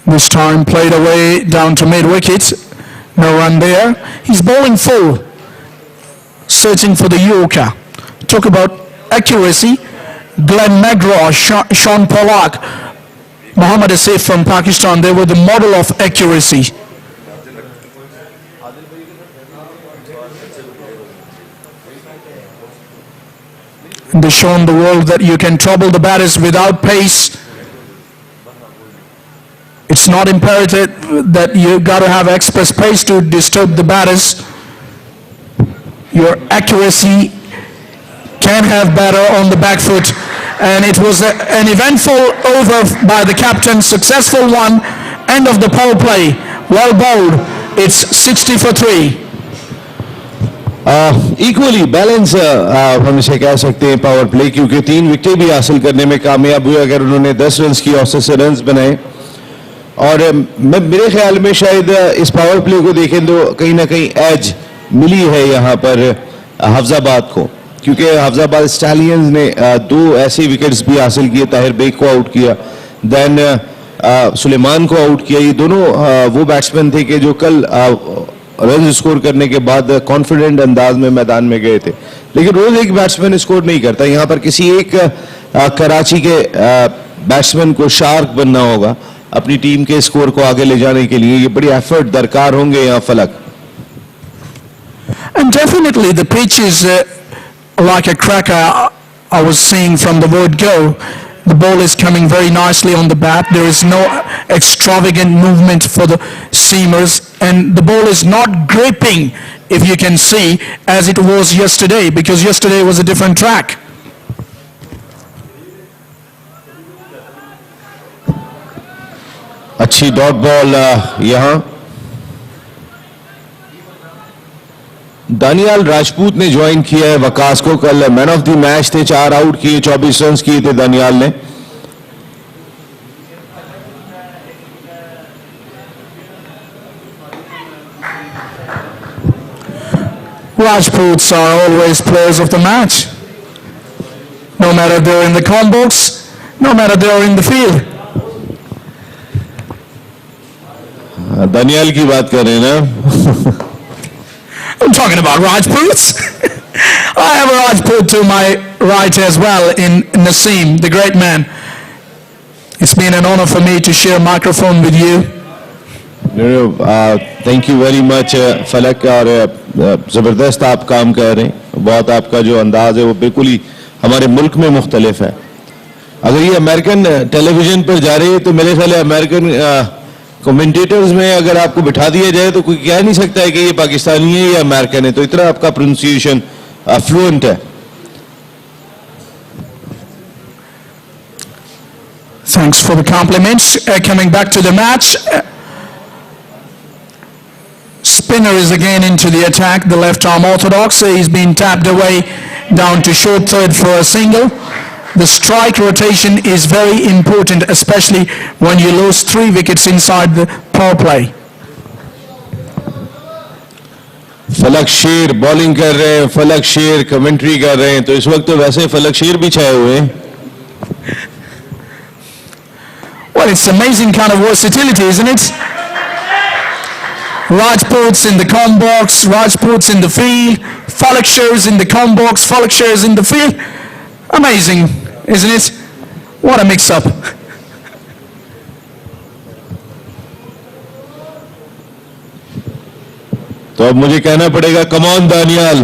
This time played away down to mid-wicket, no run there. He's bowling full, searching for the Yorker. Talk about accuracy. Glenn McGraw, Sean Pollack, Mohammad Asif from Pakistan, they were the model of accuracy. And they've shown the world that you can trouble the batters without pace. It's not imperative that you got to have express pace to disturb the batters. Your accuracy can have better on the back foot, and it was an eventful over by the captain, successful one, end of the power play, well bowled, it's 60 for 3. Equally balance हम इसे कह सकते हैं power play, क्योंकि 3 wicket भी हासिल करने में कामयाब हुए अगर उन्होंने 10 रन की औसत से रन बनाए। और मेरे ख्याल में शायद इस पावर प्ले को देखें तो कहीं ना कहीं एज मिली है यहाँ पर हफ्जाबाद को, क्योंकि हफ्जाबाद स्टैलियंस ने 2 ऐसे विकेट्स भी हासिल किए, ताहिर बेग को आउट किया, देन सुलेमान को आउट किया। ये दोनों वो बैट्समैन थे कि जो कल रन स्कोर करने के बाद कॉन्फिडेंट अंदाज में मैदान में गए थे। लेकिन रोज एक बैट्समैन स्कोर नहीं करता, यहाँ पर किसी एक कराची के बैट्समैन को शार्क बनना होगा अपनी टीम के स्कोर को आगे ले जाने के लिए। ये बड़ी एफर्ट दरकार होंगे यहाँ फलक। And definitely the pitch is like a cracker. I was seeing from the word go, the ball is coming very nicely on the bat. There is no extravagant movement for the seamers, and the ball is not gripping, if you can see, as it was yesterday, because yesterday was a different track. अच्छी dot ball यहाँ दानियाल राजपूत ने join किया है वकास को। कल man of the match थे, 4 out किए, 24 run किए थे दानियाल ने। Rajputs are always players of the match, no matter they're in the combos, no matter they're in the field. Daniyal की बात कर रहे हैं ना? I'm talking about Rajputs. I have a Rajput to my right as well in Naseem, the great man. It's been an honor for me to share a microphone with you. Thank you very much फलक, और ज़बरदस्त आप काम कर रहे हैं। बहुत आपका जो अंदाज है वो बिल्कुल ही हमारे मुल्क में मुख्तलिफ है। अगर ये अमेरिकन टेलीविजन पर जा रही है तो मेरे ख्याल है अमेरिकन कमेंटेटर्स में अगर आपको बिठा दिया जाए तो कोई कह नहीं सकता है कि ये पाकिस्तानी है या अमेरिकन है, तो इतना आपका प्रोनाउंसिएशन फ्लुएंट है। Thanks for the compliments. Coming back to the match. Spinner is again into the attack. The left arm orthodox. He's been tapped away down to short third for a single. The strike rotation is very important, especially when you lose 3 wickets inside the power play. फलक शेर bowling कर रहे हैं, फलक शेर commentary कर रहे हैं, तो इस वक्त तो वैसे फलक शेर भी छाए हुए हैं। Well, it's amazing kind of versatility, isn't it? Rajputs in the com box, Rajputs in the field, Falak Shairs in the com box, Falak Shairs in the field. Amazing, isn't it? What a mix-up. तो अब मुझे कहना पड़ेगा come on Daniyal.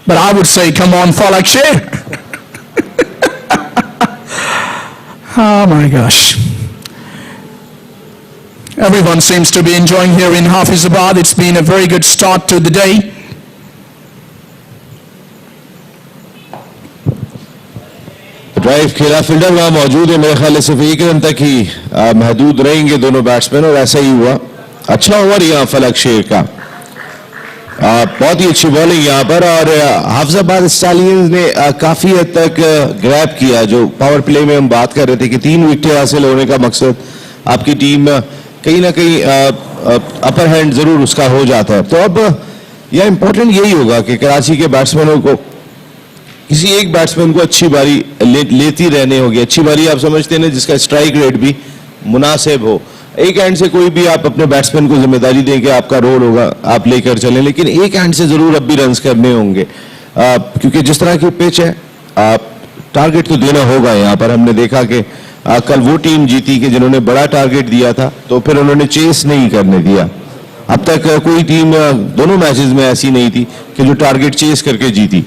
But I would say, come on, Falak Shair. Oh my gosh. Everyone seems to be enjoying here in Hafizabad. It's been a very good start to the day. Drive खेला, fielder वहां मौजूद है, मेरे ख्याल से सिर्फ 1 run तक ही महदूद रहेंगे दोनों बैट्समैन, और ऐसा ही हुआ। अच्छा ओवर यहाँ फलक शेर का, बहुत ही अच्छी बॉलिंग यहाँ पर, और हाफिजाबाद स्टालियंस ने काफी हद तक ग्रैब किया। जो पावर प्ले में हम बात कर रहे थे कि 3 विकेट हासिल होने का मकसद आपकी टीम कहीं ना कहीं अपर हैंड जरूर उसका हो जाता है। तो अब यह इंपॉर्टेंट यही होगा कि कराची के बैट्समैनों को किसी एक बैट्समैन को अच्छी बारी लेती रहनी होगी। अच्छी बारी आप समझते हैं ना, जिसका स्ट्राइक रेट भी मुनासिब हो। एक हैंड से कोई भी आप अपने बैट्समैन को जिम्मेदारी दें कि आपका रोल होगा, आप लेकर चलें, लेकिन एक हैंड से जरूर अब भी रन्स करने होंगे, क्योंकि जिस तरह की पिच है टारगेट तो देना होगा। यहाँ पर हमने देखा कि कल वो टीम जीती कि जिन्होंने बड़ा टारगेट दिया था, तो फिर उन्होंने चेस नहीं करने दिया। अब तक कोई टीम दोनों मैचेस में ऐसी नहीं थी कि जो टारगेट चेस करके जीती।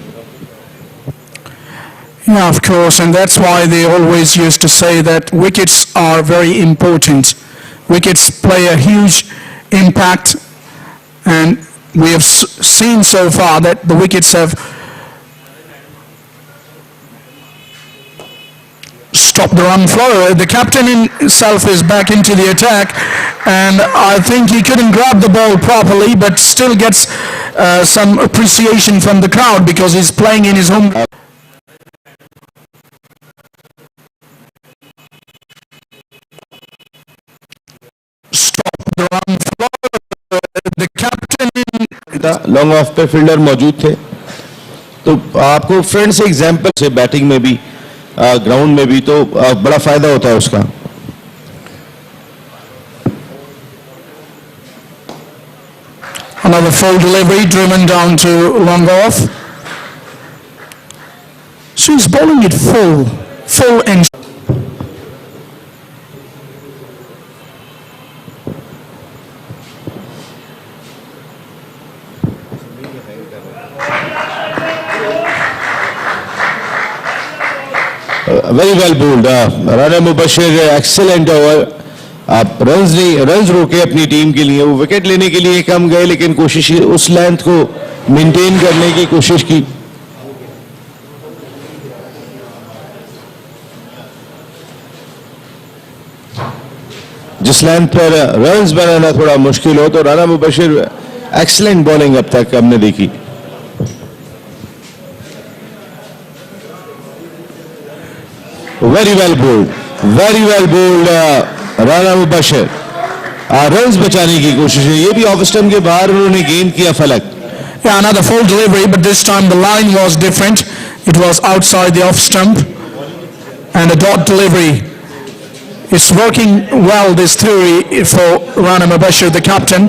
Yeah, of course, and that's why they always used to say that wickets are very important. Wickets play a huge impact, and we have seen so far that the wickets have stopped the run flow. The captain himself is back into the attack, and I think he couldn't grab the ball properly, but still gets some appreciation from the crowd because he's playing in his home. The captain long off पे fielder मौजूद थे, तो आपको friend से example से batting में भी ground में भी तो बड़ा फायदा होता है उसका। Another full delivery driven down to long off. So he's bowling it full and very well bowled Rana Mubashir, excellent over. आप रन्स रोके अपनी टीम के लिए, वो विकेट लेने के लिए कम गए लेकिन कोशिश उस लेंथ को मेंटेन करने की कोशिश की। जिस लेंथ पर रन्स बनाना थोड़ा मुश्किल हो, तो राना मुबशिर एक्सेलेंट बॉलिंग अब तक हमने देखी। Very well bowled Rana Mubashir. Runs बचाने की कोशिश है, ये भी ऑफ स्टंप के बाहर उन्होंने गेंद किया फलक। yeah, another full delivery, but this time the line was different. It was outside the off stump, and a dot delivery. It's working well, this theory for Rana Mubashir, the captain.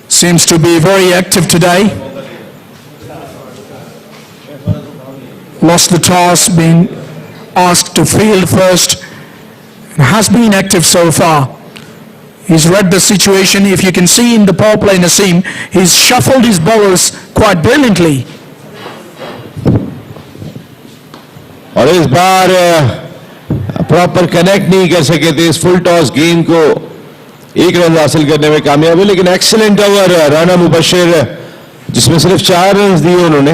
Seems to be very active today. Lost the toss, been asked to field first and has been active so far. He's read the situation. If you can see in the power play, Naseem, he's shuffled his bowlers quite brilliantly. और इस बार proper connect नहीं कर सके थे इस full toss गेंद को एक रन हासिल करने में कामयाब हुए, लेकिन एक्सीलेंट ओवर राना मुबशिर जिसमें सिर्फ 4 रन दिए उन्होंने,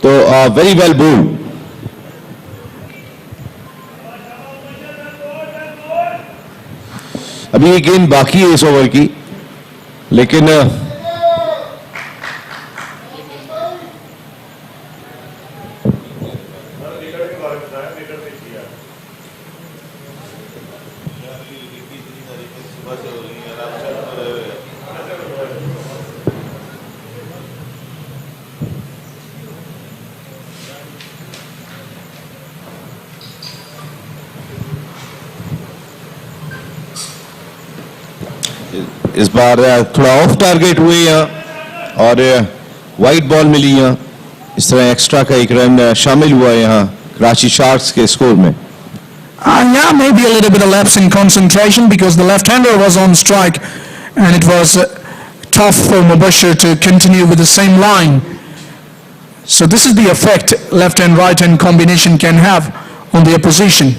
तो वेरी वेल बोल्ड. अभी ये गेंद बाकी है इस ओवर की, लेकिन इस बार थोड़ा ऑफ टारगेट हुए यहाँ और वाइट बॉल मिली यहाँ. इस तरह एक्स्ट्रा का एक रन शामिल हुआ यहाँ कराची शार्क्स के स्कोर में. Yeah, maybe a little bit of lapse in concentration because the left-hander was on strike and it was tough for Mubashir to continue with the same line. So this is the effect left and right hand combination can have on the opposition.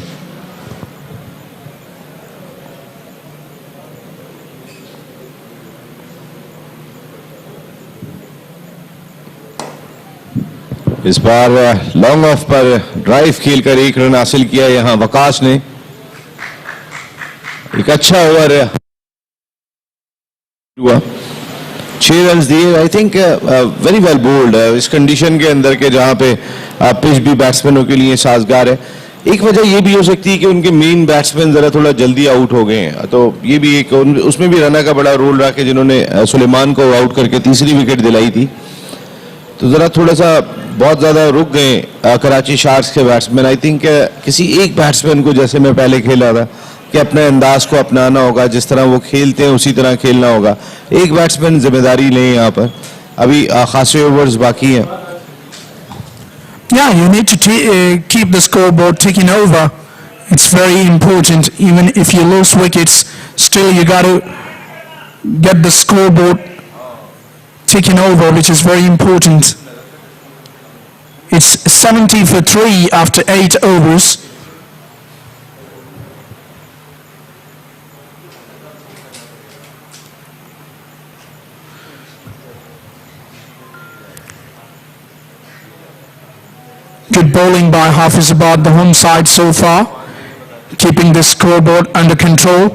इस बार long off पर drive खेलकर 1 run हासिल किया यहां वकाश ने. एक अच्छा over हुआ, 6 रन दिए. I think very well bowled इस कंडीशन के अंदर के जहां पे पिच भी बैट्समैनों के लिए साजगार है. एक वजह यह भी हो सकती है कि उनके मेन बैट्समैन जरा थोड़ा जल्दी आउट हो गए हैं, तो ये भी एक उसमें भी राना का बड़ा रोल रहा कि जिन्होंने सुलेमान को आउट करके तीसरी विकेट दिलाई थी. तो जरा थोड़ा सा बहुत ज्यादा रुक गए कराची शार्क्स के बैट्समैन. आई थिंक किसी एक बैट्समैन को, जैसे मैं पहले खेला था, कि अपने अंदाज को अपनाना होगा, जिस तरह वो खेलते हैं उसी तरह खेलना होगा. एक बैट्समैन जिम्मेदारी लें यहाँ पर. अभी खासे ओवर्स बाकी हैं. Yeah, you need to keep the scoreboard ticking over. It's very important. Even if you lose wickets, still you got to get the scoreboard ticking over, which is very important. It's 70 for 3 after 8 overs. Good bowling by Hafizabad, the home side so far, keeping the scoreboard under control.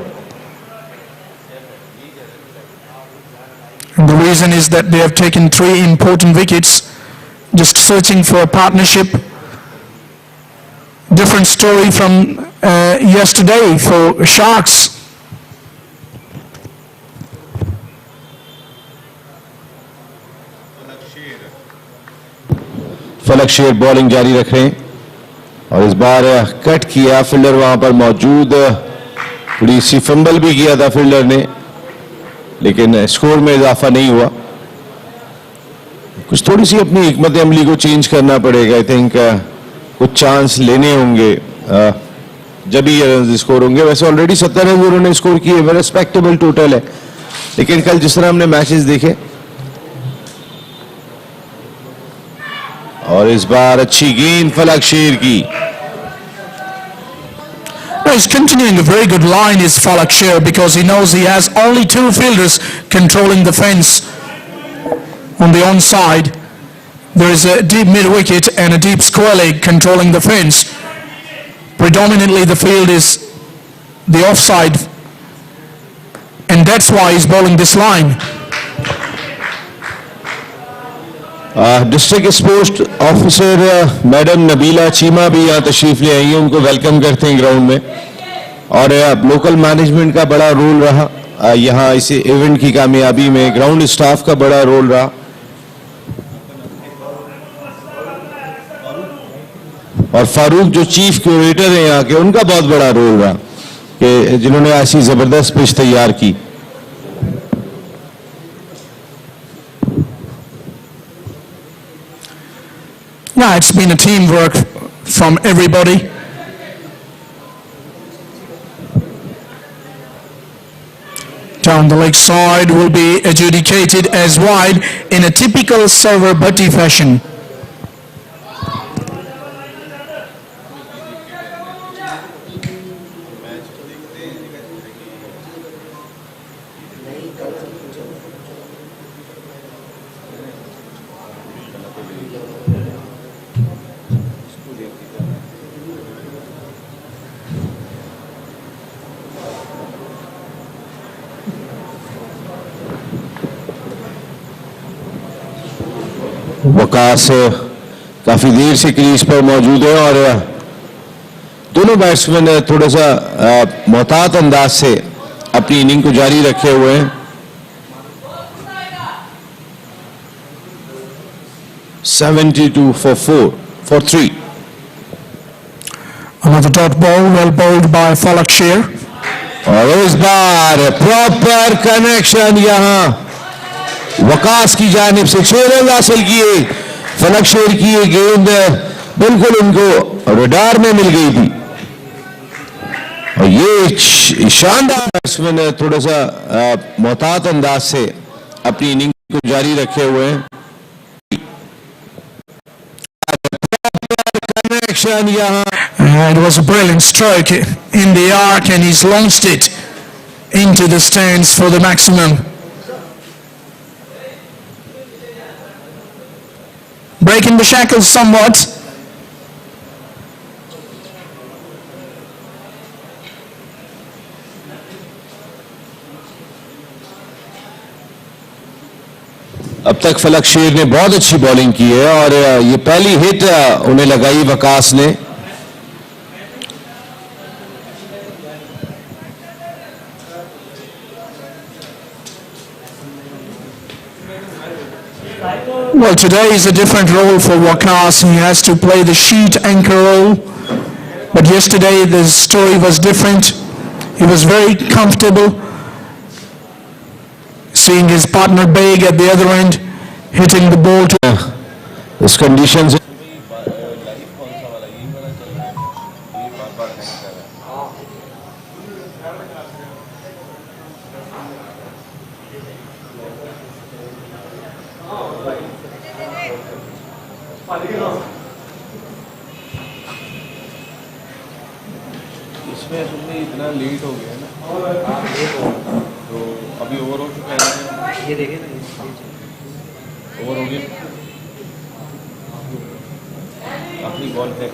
And the reason is that they have taken 3 important wickets, just searching for a partnership. Different story from yesterday for Sharks. फलक शेर bowling जारी रख रहे हैं और इस बार cut किया fielder वहां पर मौजूद. थोड़ी सी फंबल भी किया था फील्डर ने, लेकिन स्कोर में इजाफा नहीं हुआ. कुछ थोड़ी सी अपनी हिकमत अमली को चेंज करना पड़ेगा. आई थिंक कुछ चांस लेने होंगे जब ही रन स्कोर होंगे. वैसे ऑलरेडी 70 रन उन्होंने स्कोर किए, रेस्पेक्टेबल टोटल है, लेकिन कल जिस तरह हमने मैचेस देखे और इस बार अच्छी गेंद फलक शेर की. He's continuing a very good line is Falak Sher because he knows he has only 2 fielders controlling the fence on the onside. There is a deep mid wicket and a deep square leg controlling the fence. Predominantly the field is the offside and that's why he's bowling this line. District sports officer madam Nabila Cheema भी यहाँ तशरीफ ले आई हैं. उनको welcome करते हैं ground में. और लोकल मैनेजमेंट का बड़ा रोल रहा यहाँ इस इवेंट की कामयाबी में. ग्राउंड स्टाफ का बड़ा रोल रहा और फारूक जो चीफ क्यूरेटर हैं यहाँ के, उनका बहुत बड़ा रोल रहा कि जिन्होंने ऐसी जबरदस्त पिच तैयार की. Yeah, it's been a teamwork from everybody. down the leg side will be adjudicated as wide in a typical server butty fashion. Waqas काफी देर से क्रीज पर मौजूद है और दोनों बैट्समैन थोड़ा सा मोहतात अंदाज से अपनी इनिंग को जारी रखे हुए हैं. 72 for 3. Another dot ball, well bowled by Falak Sher. और इस बार प्रॉपर कनेक्शन यहां वकास की जानिब से 6 रन हासिल किए. फलक शेर की ये गेंद बिल्कुल उनको रडार में मिल गई थी और ये शानदार बैट्समैन थोड़ा सा मोहतात अंदाज से अपनी इनिंग को जारी रखे हुए हैं. कनेक्शन यहां It was a brilliant stroke in the arc and he's launched it into the stands for the maximum. Breaking the shackles somewhat. अब तक फलक शेर ने बहुत अच्छी बॉलिंग की है और ये पहली हिट उन्हें लगाई वकास ने. Well, today is a different role for Waqas. He has to play the sheet anchor role. But yesterday the story was different. He was very comfortable seeing his partner Beg at the other end, hitting the ball to इस condition से इसमें तुमने इतना late हो गया ना तो अभी ओवर हो चुका है. ये देखे ना ओवर हो गया. अपनी बॉल पे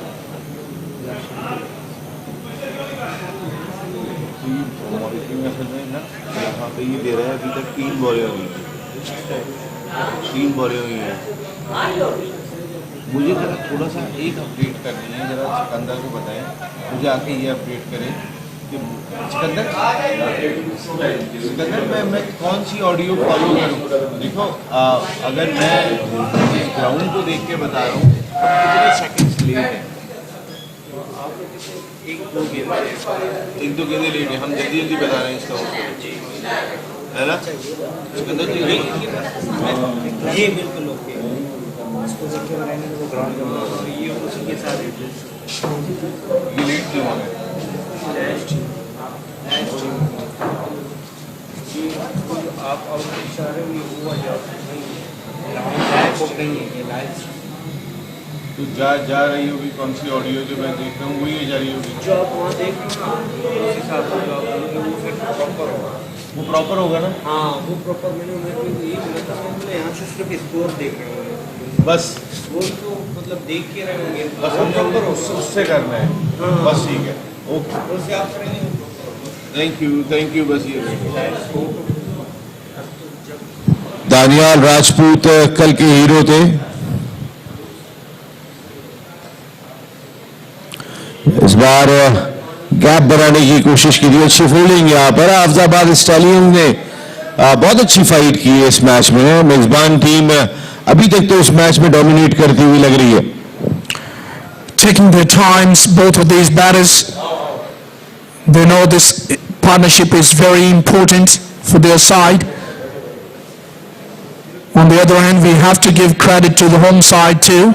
मॉनिटरिंग असल में ना यहाँ पे ये दे रहा है. अभी तक 3 बॉलें हुई हैं. 3 बॉलें हुई हैं. मुझे जरा थोड़ा सा एक अपडेट करनी है. जरा सिकंदर को बताएं मुझे आके ये अपडेट करें कि सिकंदर मैं कौन सी ऑडियो फॉलो करूँ. देखो अगर मैं ग्राउंड को देख के बता रहा हूँ कितने सेकंड्स लेट है. एक दो गेंदें लेट है. हम जल्दी जल्दी बता रहे हैं इसका है ना. सिकंदर जी ये बिल्कुल ओके. इसको देख के बनाएंगे तो वो ग्राउंड का ये उसी के साथ ये लेट क्यों हो गए. आप और इशारे में हुआ तो जा रही होगी. कौन सी ऑडियो जो मैं देख रहा हूँ वही जा रही होगी जो आप वहाँ देख रहे हो ना. उस हिसाब से जो आप बोलोगे वो फिर प्रॉपर होगा. वो प्रॉपर होगा ना. हाँ वो प्रॉपर. मैंने उन्हें यही बोला था. मैंने यहाँ से सिर्फ स्कोर देख रहे होंगे बस. स्कोर तो मतलब देख के रहे होंगे बस. हम प्रॉपर उससे करना है. हाँ बस ठीक है. ओके उससे आप करेंगे. Thank you. बस ये दानियाल राजपूत कल के हीरो थे. इस बार गैप बनाने की कोशिश की थी. अच्छी फील्डिंग यहाँ पर. हाफिजाबाद स्टैलियंस ने बहुत अच्छी फाइट की है इस मैच में. मेजबान टीम अभी तक तो इस मैच में डोमिनेट करती हुई लग रही है. taking their times, both of these batters. They know this partnership is very important for their side. On the other hand, we have to give credit to the home side too.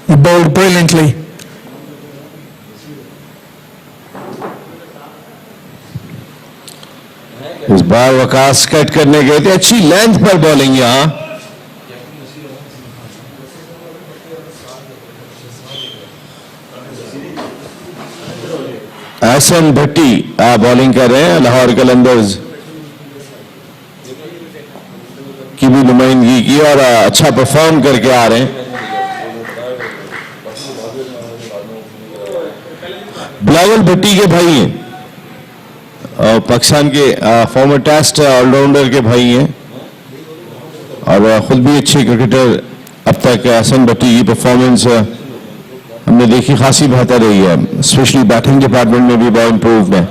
They bowled brilliantly. इस बार Waqas cut करने गए थे, अच्छी length पर bowling यहां। Ehsan Bhatti bowling कर रहे हैं, लाहौर कलंदर्स की भी नुमाइंदगी की और अच्छा परफॉर्म करके आ रहे हैं। बिलावल भट्टी के भाई हैं, पाकिस्तान के फॉर्मर टेस्ट ऑलराउंडर के भाई हैं और खुद भी अच्छे क्रिकेटर। अब तक एहसन भट्टी की परफॉर्मेंस हमने देखी खासी बेहतर रही है, स्पेशली बैटिंग डिपार्टमेंट में भी बहुत इम्प्रूव है।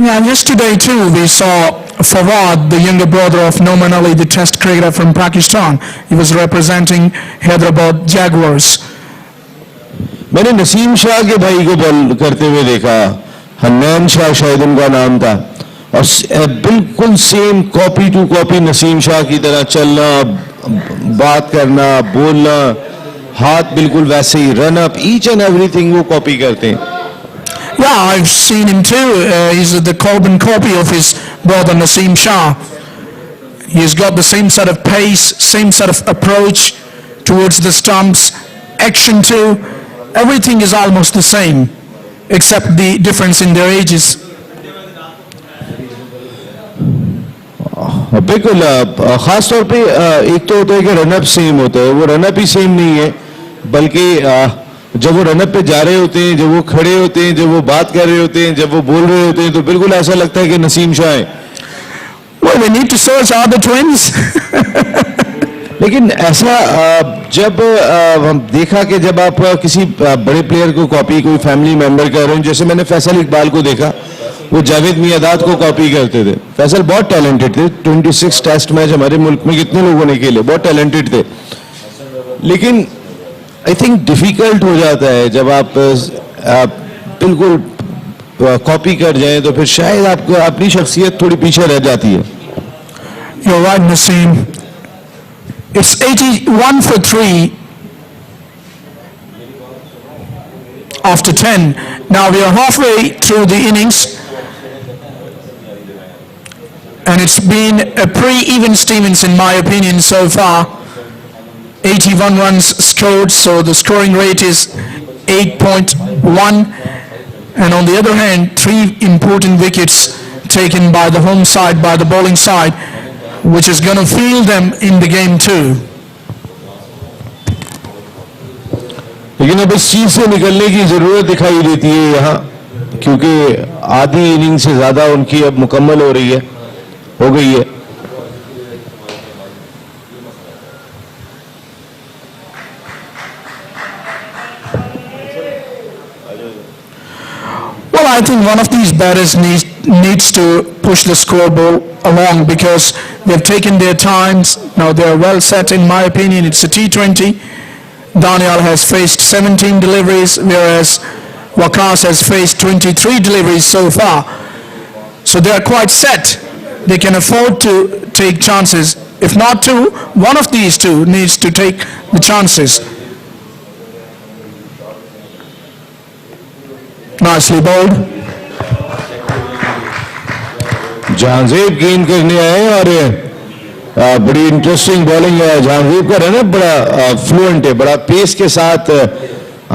Yeah, yesterday too we saw Fawad, the younger brother of Noman Ali, the test cricketer from Pakistan. He was representing Hyderabad Jaguars. मैंने नसीम शाह के भाई को बॉल करते हुए देखा, हन्नान शाह शायद उनका नाम था, और बिल्कुल same copy to copy Naseem Shah की तरह चलना, बात करना, बोलना, हाथ बिल्कुल वैसे ही, run up, each and everything वो कॉपी करते हैं। Yeah, I've seen him too. He's the carbon copy of his brother Naseem Shah. He's got the same sort of pace, same sort of approach towards the stumps, action too. Everything is almost the same, except the difference in their ages. बिल्कुल, खास तौर पे एक तो होता है कि run up same होता है, वो रनअप ही सेम नहीं है, बल्कि जब वो रनअप पे जा रहे होते हैं, जब वो खड़े होते हैं, जब वो बात कर रहे होते हैं, जब वो बोल रहे होते हैं, तो बिल्कुल ऐसा लगता है कि नसीम शाह है। Well, we need to search other twins. लेकिन ऐसा जब हम देखा कि जब आप किसी बड़े प्लेयर को कॉपी, कोई फैमिली मेंबर कर रहे हैं, जैसे मैंने फैसल इकबाल को देखा, वो जावेद मियादाद को कॉपी करते थे। फैसल बहुत टैलेंटेड थे, 26 टेस्ट मैच हमारे मुल्क में कितने लोगों ने खेले, बहुत टैलेंटेड थे, लेकिन आई थिंक डिफिकल्ट हो जाता है जब आप बिल्कुल कॉपी कर जाएं, तो फिर शायद आपको अपनी शख्सियत थोड़ी पीछे रह जाती है। You're right, Naseem. It's 81 for 3 after 10. Now we are halfway through the innings, and it's been a pretty even Stevens in my opinion so far. 81 runs scored, so the scoring rate is 8.1, and on the other hand 3 important wickets taken by the home side, by the bowling side, which is going to feel them in the game too. लेकिन अब इस चीज से निकलने की जरूरत दिखाई देती है यहाँ, क्योंकि आधी इनिंग से ज्यादा उनकी अब मुकम्मल हो रही है, हो गई है। Well, I think one of these batters needs to push the scoreboard along, because they've taken their times. Now they're well set in my opinion. It's a T20. Daniel has faced 17 deliveries, whereas Waqas has faced 23 deliveries so far. So they are quite set. They can afford to take chances. If not two, one of these two needs to take the chances. Nicely bowled. Jahangir गेंद करने आए और बड़ी interesting bowling है। जहांगीर का run बड़ा fluent है, बड़ा पेस के साथ।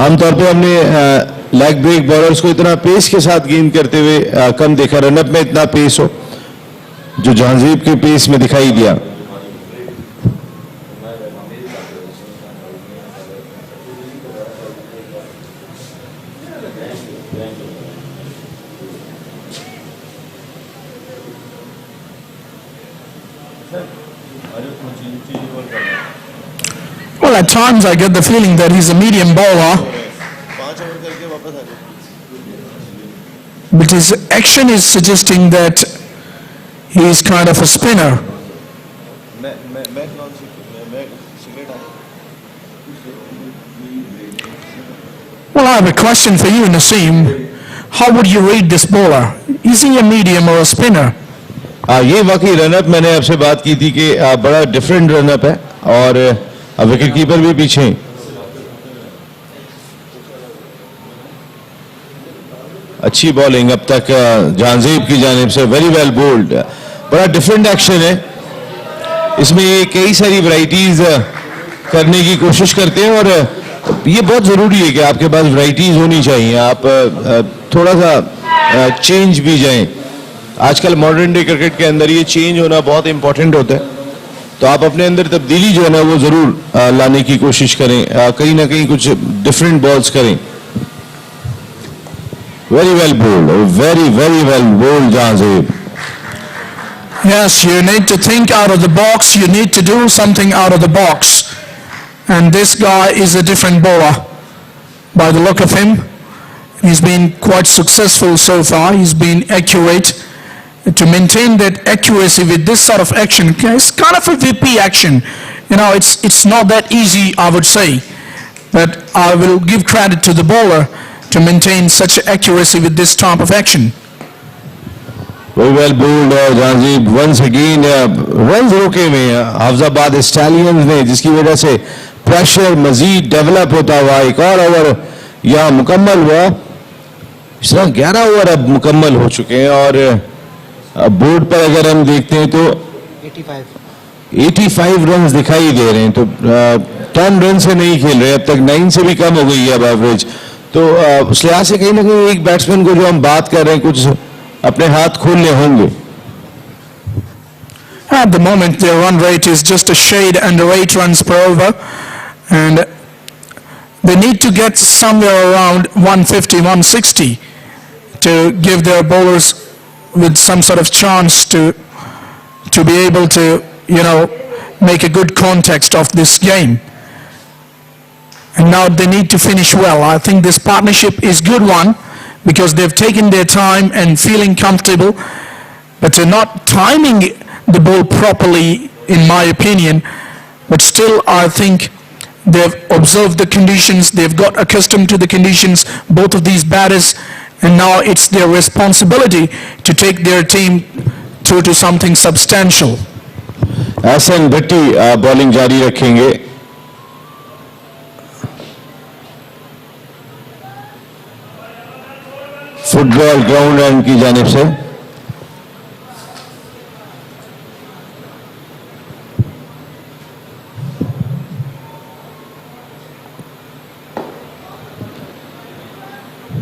आमतौर पे हमने लेग ब्रेक बॉलर्स को इतना पेस के साथ गेंद करते हुए कम देखा, रनअप में इतना पेस हो जो जहांगीर के पेस में दिखाई दिया। Well, at times I get the feeling that he's a medium bowler, but his action is suggesting that he is kind of a spinner. Well, I have a question for you, Naseem. How would you rate this bowler? Is he a medium or a spinner? ये वाकई run up, मैंने आपसे बात की थी कि बड़ा different run up है और विकेट कीपर भी पीछे हैं। अच्छी बॉलिंग अब तक जहांजीब की जानिब से, वेरी वेल बोल्ड। बड़ा डिफरेंट एक्शन है इसमें, ये कई सारी वैरायटीज करने की कोशिश करते हैं और ये बहुत ज़रूरी है कि आपके पास वैरायटीज होनी चाहिए, आप थोड़ा सा चेंज भी जाएं। आजकल मॉडर्न डे क्रिकेट के अंदर ये चेंज होना बहुत इंपॉर्टेंट होता है, तो आप अपने अंदर तब्दीली जो है ना वो ज़रूर लाने की कोशिश करें, कहीं ना कहीं कुछ डिफरेंट बॉल्स करें। Very well bowled, very well bowled Jahanzeb. Yes, you need to think out of the box. You need to do something out of the box. And this guy is a different bowler. By the look of him, he's been quite successful so far. He's been accurate. To maintain that accuracy with this sort of action, it's kind of a VP action. You know, it's not that easy, I would say. But I will give credit to the bowler to maintain such accuracy with this type of action. Very well bowled जहांजीब। once again run रोके हुए हैं Hafizabad stallions ने, जिसकी वजह से pressure मजीद develop होता हुआ एक और ओवर यहाँ मुकम्मल हुआ। इस तरह 11 ओवर अब मुकम्मल हो चुके हैं और बोर्ड पर अगर हम देखते हैं तो 85 रन दिखाई दे रहे हैं, तो 10 रन से नहीं खेल रहे अब तक, 9 से भी कम हो गई है अब एवरेज। तो उस लिहाज से कहीं ना कहीं एक बैट्समैन को जो हम बात कर रहे हैं कुछ अपने हाथ खोलने होंगे। At the moment, their run rate is just a shade under 8 runs per over, and they need to get somewhere around 150, 160 to give their bowlers with some sort of chance to be able to, you know, make a good context of this game. And now they need to finish well. I think this partnership is good one because they've taken their time and feeling comfortable, but they're not timing the ball properly, in my opinion. But still, I think they've observed the conditions, they've got accustomed to the conditions, both of these batters, and now it's their responsibility to take their team through to something substantial. Ehsan Bhatti bowling जारी रखेंगे। Football ground and की जानिब से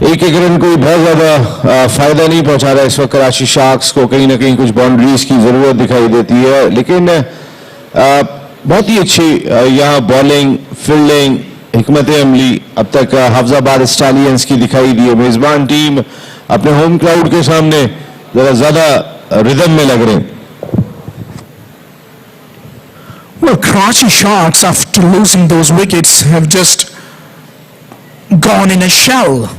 एक run कोई बहुत ज्यादा फायदा नहीं पहुंचा रहा इस वक्त कराची शार्क्स को, कहीं ना कहीं कुछ बाउंड्रीज की जरूरत दिखाई देती है, लेकिन बहुत ही अच्छी यहाँ बॉलिंग फील्डिंग हिकमत अमली अब तक हाफिजाबाद स्टालियंस की दिखाई दी है। मेजबान टीम अपने होम क्राउड के सामने जरा ज्यादा रिदम में लग रहे हैं। Well, Karachi Sharks, after losing those wickets, have just gone in a shell.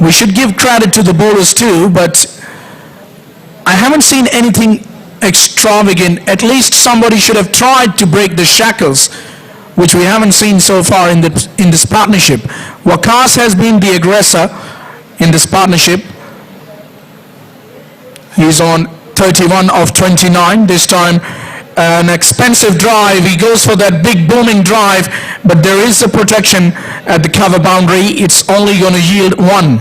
We should give credit to the bowlers too, but I haven't seen anything extravagant. At least somebody should have tried to break the shackles, which we haven't seen so far in this partnership. Waqas has been the aggressor in this partnership. He's on 31 of 29 this time. An expensive drive, he goes for that big booming drive, but there is a protection at the cover boundary. It's only going to yield one.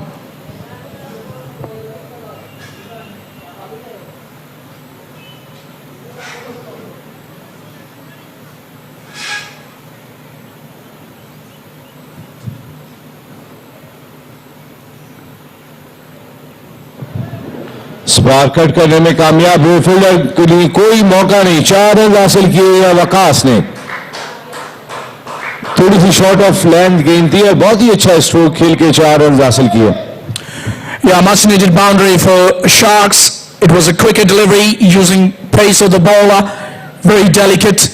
Spark cut करने में कामयाब हुए fielder के लिए कोई मौका नहीं, 4 run हासिल किए वकास ने। थोड़ी सी शॉर्ट ऑफ लेंथ गेंद थी और बहुत ही अच्छा स्ट्रोक खेल के 4 रन हासिल किए। Yeah, much needed boundary for Sharks. It was a quicker delivery using pace of the bowler, very delicate.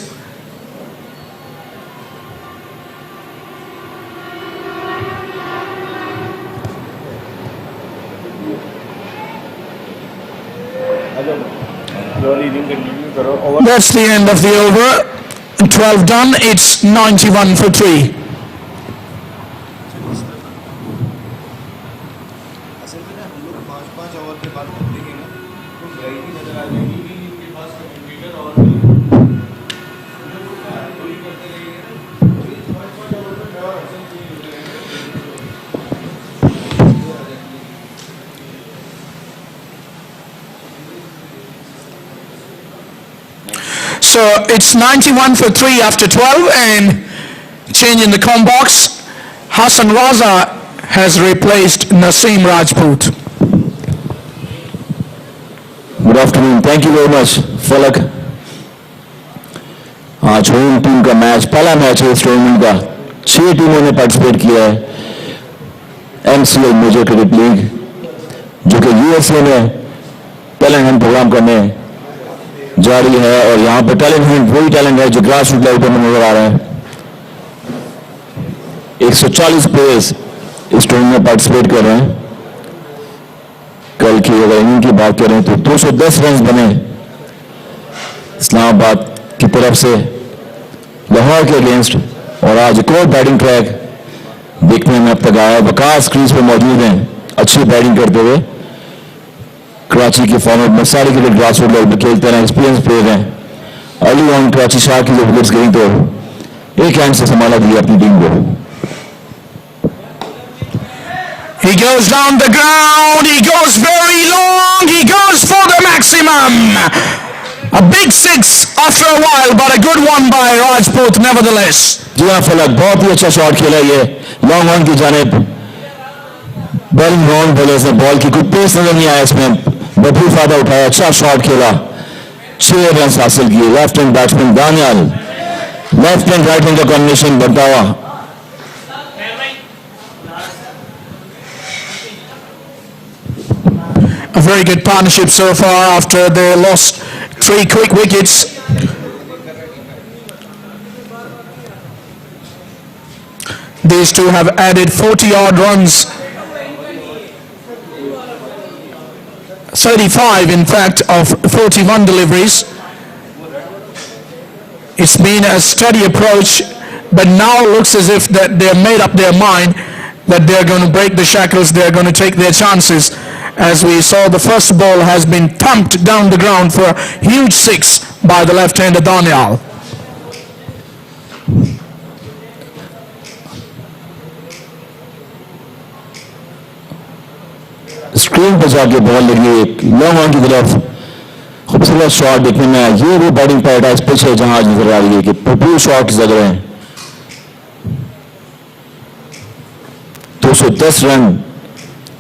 That's the end of the over. 12 done. It's 91 for 3. So it's 91 for 3 after 12, and change in the com box. Hassan Raza has replaced Naseem Rajput. Good afternoon, thank you very much फलक। आज home team का match, पहला match है इस tournament का। 6 टीमों ने participate किया है MCL मेजर क्रिकेट लीग, जो कि USA में टैलेंट हंट प्रोग्राम करने जारी है। और यहाँ पर टैलेंट हंट वही टैलेंट है जो ग्रास रूट लेवल पर नजर आ रहा है। 140 प्लेयर्स इस टूर्नामेंट में पार्टिसिपेट कर रहे हैं। कल की अगर इनिंग की बात करें तो 210 रन बने इस्लामाबाद की तरफ से लाहौर के अगेंस्ट। और आज एक और बैटिंग ट्रैक देखने में अब तक आया। वकास क्रीज पर मौजूद हैं अच्छी बैटिंग करते हुए। कराची के फॉर्मेट में सारे क्रिकेट ग्रास रूट लेवल पर खेलते हैं, एक्सपीरियंस प्लेयर हैं। अर्ली ऑन कराची शाह की जब विकेट्स गिरी तो एक हैंड से संभाला दिया अपनी टीम को। He goes down the ground, he goes very long, he goes for the maximum. A big 6 after a while, but a good one by Rajput nevertheless. जी हाँ फलक, बहुत ही अच्छा शॉट खेला ये लॉन्ग ऑन की जानिब। बॉलिंग राउंड बॉलर्स ने बॉल की कोई पेस नजर नहीं आया इसमें, भरपूर फायदा उठाया, अच्छा शॉट खेला, 6 रन हासिल किए। Left hand batsman Daniyal, left hand right hand का कॉम्बिनेशन बनता हुआ। A very good partnership so far after they lost 3 quick wickets. These two have added 40-odd runs. 35, in fact, of 41 deliveries. It's been a steady approach, but now looks as if that they've made up their mind that they're going to break the shackles, they're going to take their chances. As we saw, the first ball has been thumped down the ground for a huge 6 by the left-hander Danial. Screen पर जाके ball लगी एक long on की तरफ, खूबसूरत shot देखने में आया। ये वो बैटिंग पैराडाइज पिच है जहां आज नजर आ रही है कि भरपूर शॉट लग रहे हैं। 210 रन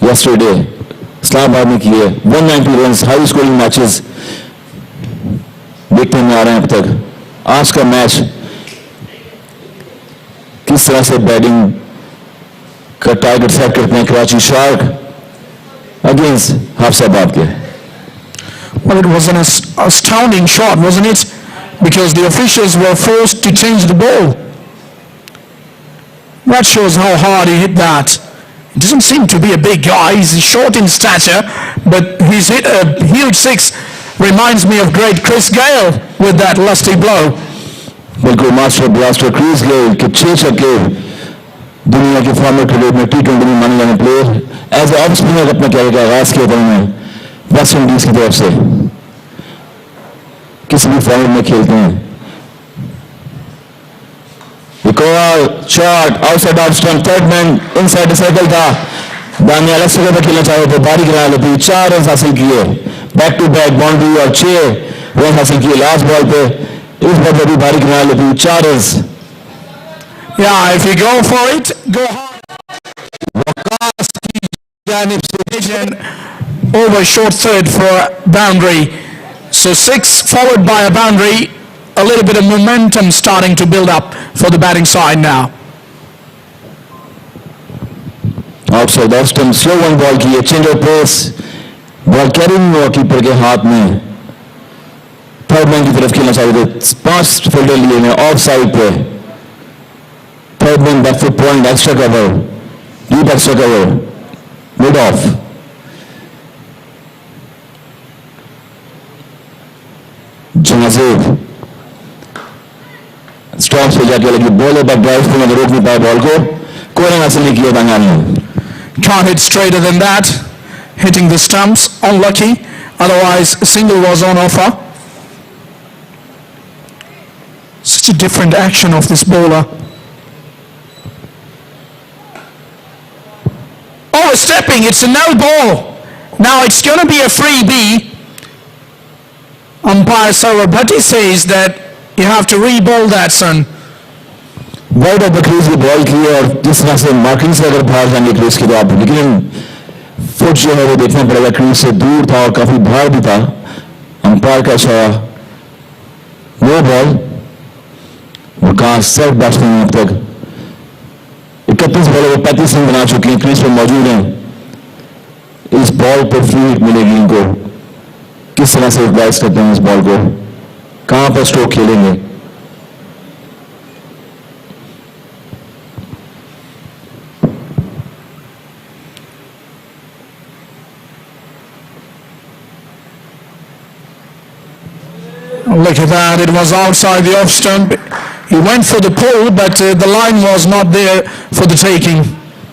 यस्टरडे इस्लामाबाद ने किए, 190 रन हाई स्कोरिंग मैचेस देखने में आ रहे हैं अब तक। आज का मैच किस तरह से बैटिंग का टारगेट सेट करते हैं कराची शार्क अगेंस्ट हाफिजाबाद के। Well, it was an astounding shot, wasn't it? Because the officials were forced to change the ball. That shows how hard he hit that. He doesn't seem to be a big guy. He's short in stature, but he's hit a huge 6. Reminds me of great Chris Gale with that lusty blow. बिल्कुल master blaster Chris Gayle के 6 छक्के दुनिया के format cricket में T20 में माने जाने player as a off spinner अपने कैरियर का आगाज किया था उन्होंने वेस्ट इंडीज की तरफ से। किसी भी फॉर्मेट में खेलते हैं। एक और shot outside off stump, third man inside circle था। दानियाल अलग जगह पर खेलना चाहे थे, बारी गिरा लेती, 4 रन हासिल किए, बैक टू बैक बाउंड्री और 6 रन हासिल किए लास्ट बॉल पे। इस बार भी बारी गिरा लेती, 4 run. Yeah, if you go for it, go hard. Waqas की जानिब से Over short third for a boundary. So 6 followed by a boundary. A little bit of momentum starting to build up for the batting side now. Outside off stump slow one ball की, change of pace, ball carrying और keeper के हाथ में। Third man की तरफ खेलना चाहिए थे, 5 फील्डर लिए हैं ऑफ साइड पे। Third man back foot point, extra cover, deep extra cover, mid off. Jahanzeb stump से जाके लगी बॉल, बैक ड्राइव पे रोक नहीं पाया बॉल को, कोई रन हासिल नहीं किया दानियाल ने। Can't hit straighter than that. Hitting the stumps, unlucky. Otherwise, a single was on offer. Such a different action of this bowler. Overstepping, it's a no ball. Now it's going to be a freebie. Umpire Sarabhati says that You have to re-bowl that, son. Wide of the crease की ball की और जिस तरह से marking से अगर बाहर जाएंगे क्रीज की तो आप, लेकिन फुट जो है वो देखना पड़ेगा, क्रीज से दूर था और काफी बाहर भी था। अंपायर का इशारा, no ball. Waqas set batsman अब तक 31 बॉलों में 35 रन बना चुके हैं, क्रीज पे मौजूद हैं। इस बॉल पर फ्री हिट मिलेगी इनको, किस तरह से यूटिलाइज करते हैं इस बॉल को, कहां पर स्ट्रोक खेलेंगे। Look at that, it was outside the off stump. He went for the pull, but the line was not there for the taking.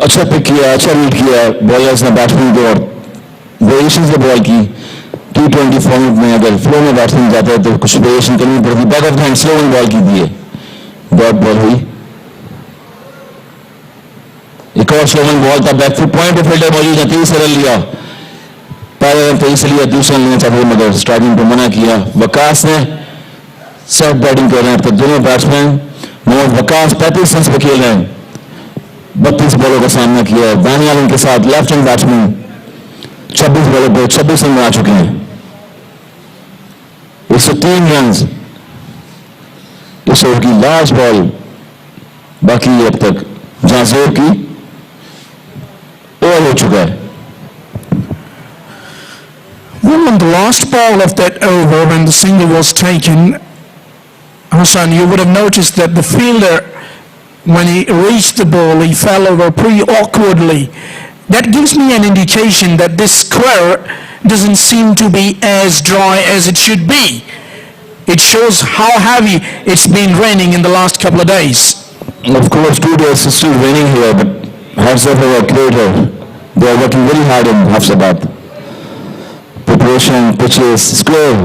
अच्छा पिक किया, अच्छा रीड किया बॉलर्स ने बैट्समैन को, और वेरिएशन से बॉल की। T20 फॉर्मेट में अगर फ्लो में बैट्समैन जाता है तो कुछ वेरिएशन करनी पड़ती। Back of hand slow ball की दी है, डॉट बॉल हुई। एक और स्लो बॉल था, बैक फुट पॉइंट पे फील्डर मौजूद है, 23 रन लिया। पहले रन 23 लिया, दूसरा लेना चाहते मगर स्ट्राइकिंग पे मना किया। वकास ने सब बैटिंग कर रहे हैं अब तक दोनों बैट्समैन। मोहम्मद वकास 35 रन पे खेल रहे हैं, 32 बॉलों का सामना किया है। दानियाल इनके साथ लेफ्ट हैंड बैट्समैन 26 बॉलों पर 26 रन बना चुके हैं। 103 रन इस ओवर की लास्ट बॉल बाकी है अब तक, जहां जोर की ओवर हो चुका है। Well, on the last ball of that over, when the single was taken, Hassan, you would have noticed that the fielder, when he reached the ball, he fell over pretty awkwardly. That gives me an indication that this square doesn't seem to be as dry as it should be. It shows how heavy it's been raining in the last couple of days. Of course, 2 days it's still raining here, but Hafizabad are creator. They are working very hard in Hafizabad. Preparation, pitches, square,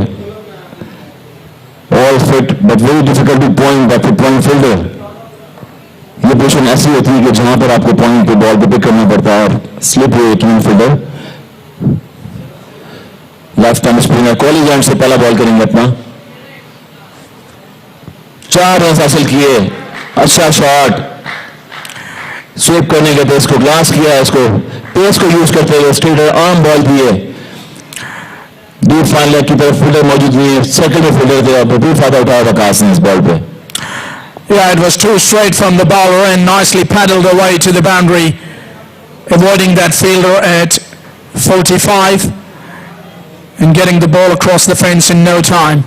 all fit, but very difficult to point back to point fielder. ये position ऐसी होती है कि जहां पर आपको point पे ball पे पिक करना पड़ता है और स्लिप हुए टून fielder. Left arm spinner college end से पहला बॉल करेंगे अपना। 4 रन हासिल किए, अच्छा शॉट, स्वीप करने के पेस को ग्लास किया, इसको पेस को यूज करते हुए स्ट्रेटर आर्म बॉल दिए। डीप फाइन लेग की तरफ फील्डर मौजूद नहीं है, सर्कल में फील्डर थे और भरपूर फायदा उठाया वकास ने इस बॉल पे। Yeah, it was too straight from the bowler and nicely paddled away to the boundary, avoiding that fielder at 45 and getting the ball across the fence in no time.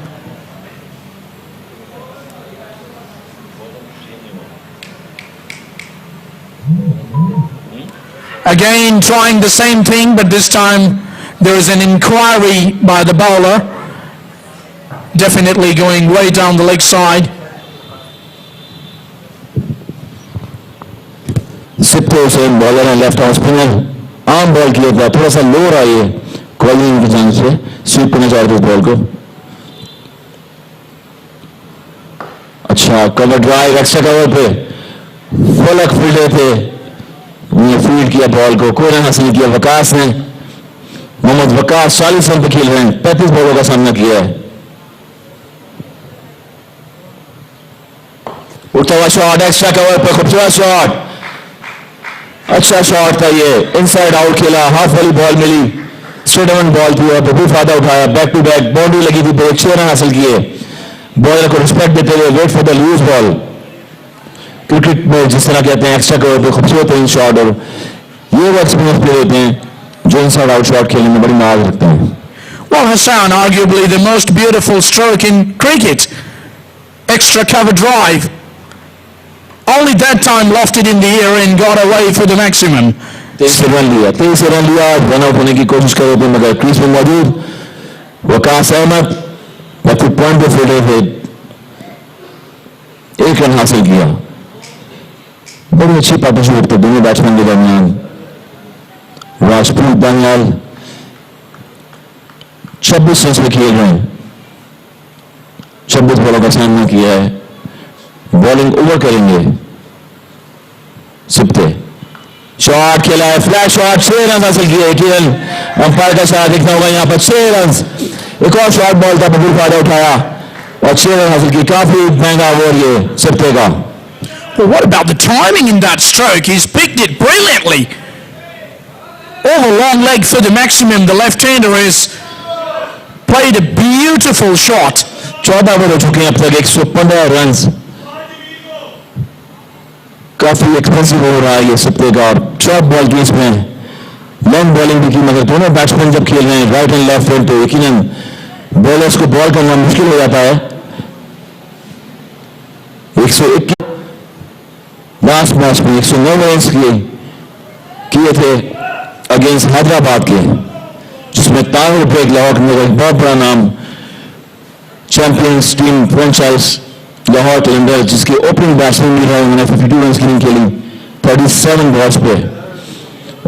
Again trying the same thing, but this time there is an inquiry by the bowler, definitely going way down the leg side. सिप्पो से bowler है, left arm spinner, arm ball किया था, थोड़ा सा लो रहा है calling की जान से, स्वीप करना चाहते इस बॉल को। अच्छा कवर ड्राइव, एक्स्ट्रा कवर पे फलक फील्डर थे, उन्हें फील्ड किया बॉल को, कोई रन हासिल किया वकास ने। मोहम्मद वकास 40 रन पे खेल रहे हैं, 35 बॉलों का सामना किया है। उठता हुआ शॉट, एक्स्ट्रा कवर पे खूबसूरत शॉट, अच्छा शॉट था ये, इनसाइड आउट खेला, हाफ वाली बॉल मिली, स्ट्रेट ऑन बॉल थी और बहुत फायदा उठाया। बैक टू बैक बाउंड्री लगी थी, 6 रन हासिल किए। बॉलर को रिस्पेक्ट देते हुए wait for the loose ball. Cricket में जिस तरह कहते हैं एक्स्ट्रा कवर पे खूबसूरत इन शॉट, और ये वो एक्सपीरियंस प्लेयर होते हैं जो इनसाइड आउट शॉट खेलने में बड़ी महारत रखते हैं। Well, Hassan, arguably the most beautiful stroke in cricket, extra cover drive. Only that time lofted in the air and got away for the maximum. 23 run लिया, रन आउट होने की कोशिश कर रहे थे मगर क्रीज में मौजूद वकास अहमद बाकी पॉइंट पे फील्डर थे, 1 रन हासिल किया। बड़ी अच्छी पार्टनरशिप थी दोनों बैट्समैन के दरमियान। राजपूत दानियाल 26 रन पे खेल रहे हैं, 26 बॉलों का सामना किया है। बॉलिंग ओवर करेंगे सिप्ते, शॉट खेला है, फ्लैश शॉट, 6 रन हासिल किए। एक रन अंपायर का साथ देखना होगा यहाँ पर, 6 रन। एक और शॉट बॉल था, बहुत फायदा उठाया, और 6 रन हासिल की। काफी महंगा ओवर ये सिप्ते का। Well, what about the timing in that stroke? He's picked it brilliantly. Over long leg for the maximum. The left-hander has played a beautiful shot. 14 over हो चुके हैं अब तक, 115 रन। काफी एक्सपेंसिव हो रहा है ये सिप्ते का। और टॉप बॉल की इसमें लॉन्ग बॉलिंग भी की, मगर दोनों बैट्समैन जब खेल रहे हैं राइट एंड लेफ्ट हैंड, तो यकीनन बॉलर्स को बॉल करना मुश्किल हो जाता है। 121 लास्ट मैच में 109 रन किए थे अगेंस्ट हैदराबाद के, जिसमें ताहिर ब्रेक लाहौर में एक बहुत बड़ा नाम, champions team franchise Lahore calendar, जिसके ओपनिंग बैट्समैन भी रहे। उन्होंने 52 रन की इनिंग खेली 37 बॉल्स पे।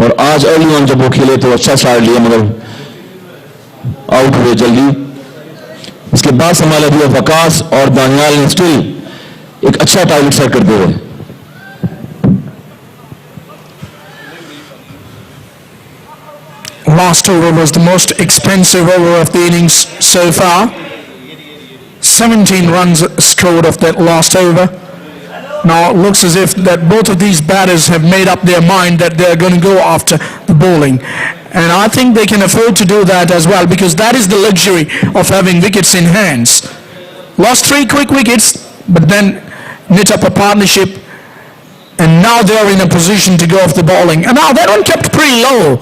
और आज अर्ली ऑन जब वो खेले तो अच्छा स्टार्ट लिया, मगर आउट हुए जल्दी। इसके बाद संभाला दिया वकास और दानियाल ने स्टिल एक अच्छा टारगेट सेट करते हुए। Last over was the most expensive over of the innings so far. 17 runs scored of that last over. Now it looks as if that both of these batters have made up their mind that they're going to go after the bowling. And I think they can afford to do that as well, because that is the luxury of having wickets in hands. Lost 3 quick wickets, but then knit up a partnership, and now they're in a position to go off the bowling. And now that one kept pretty low.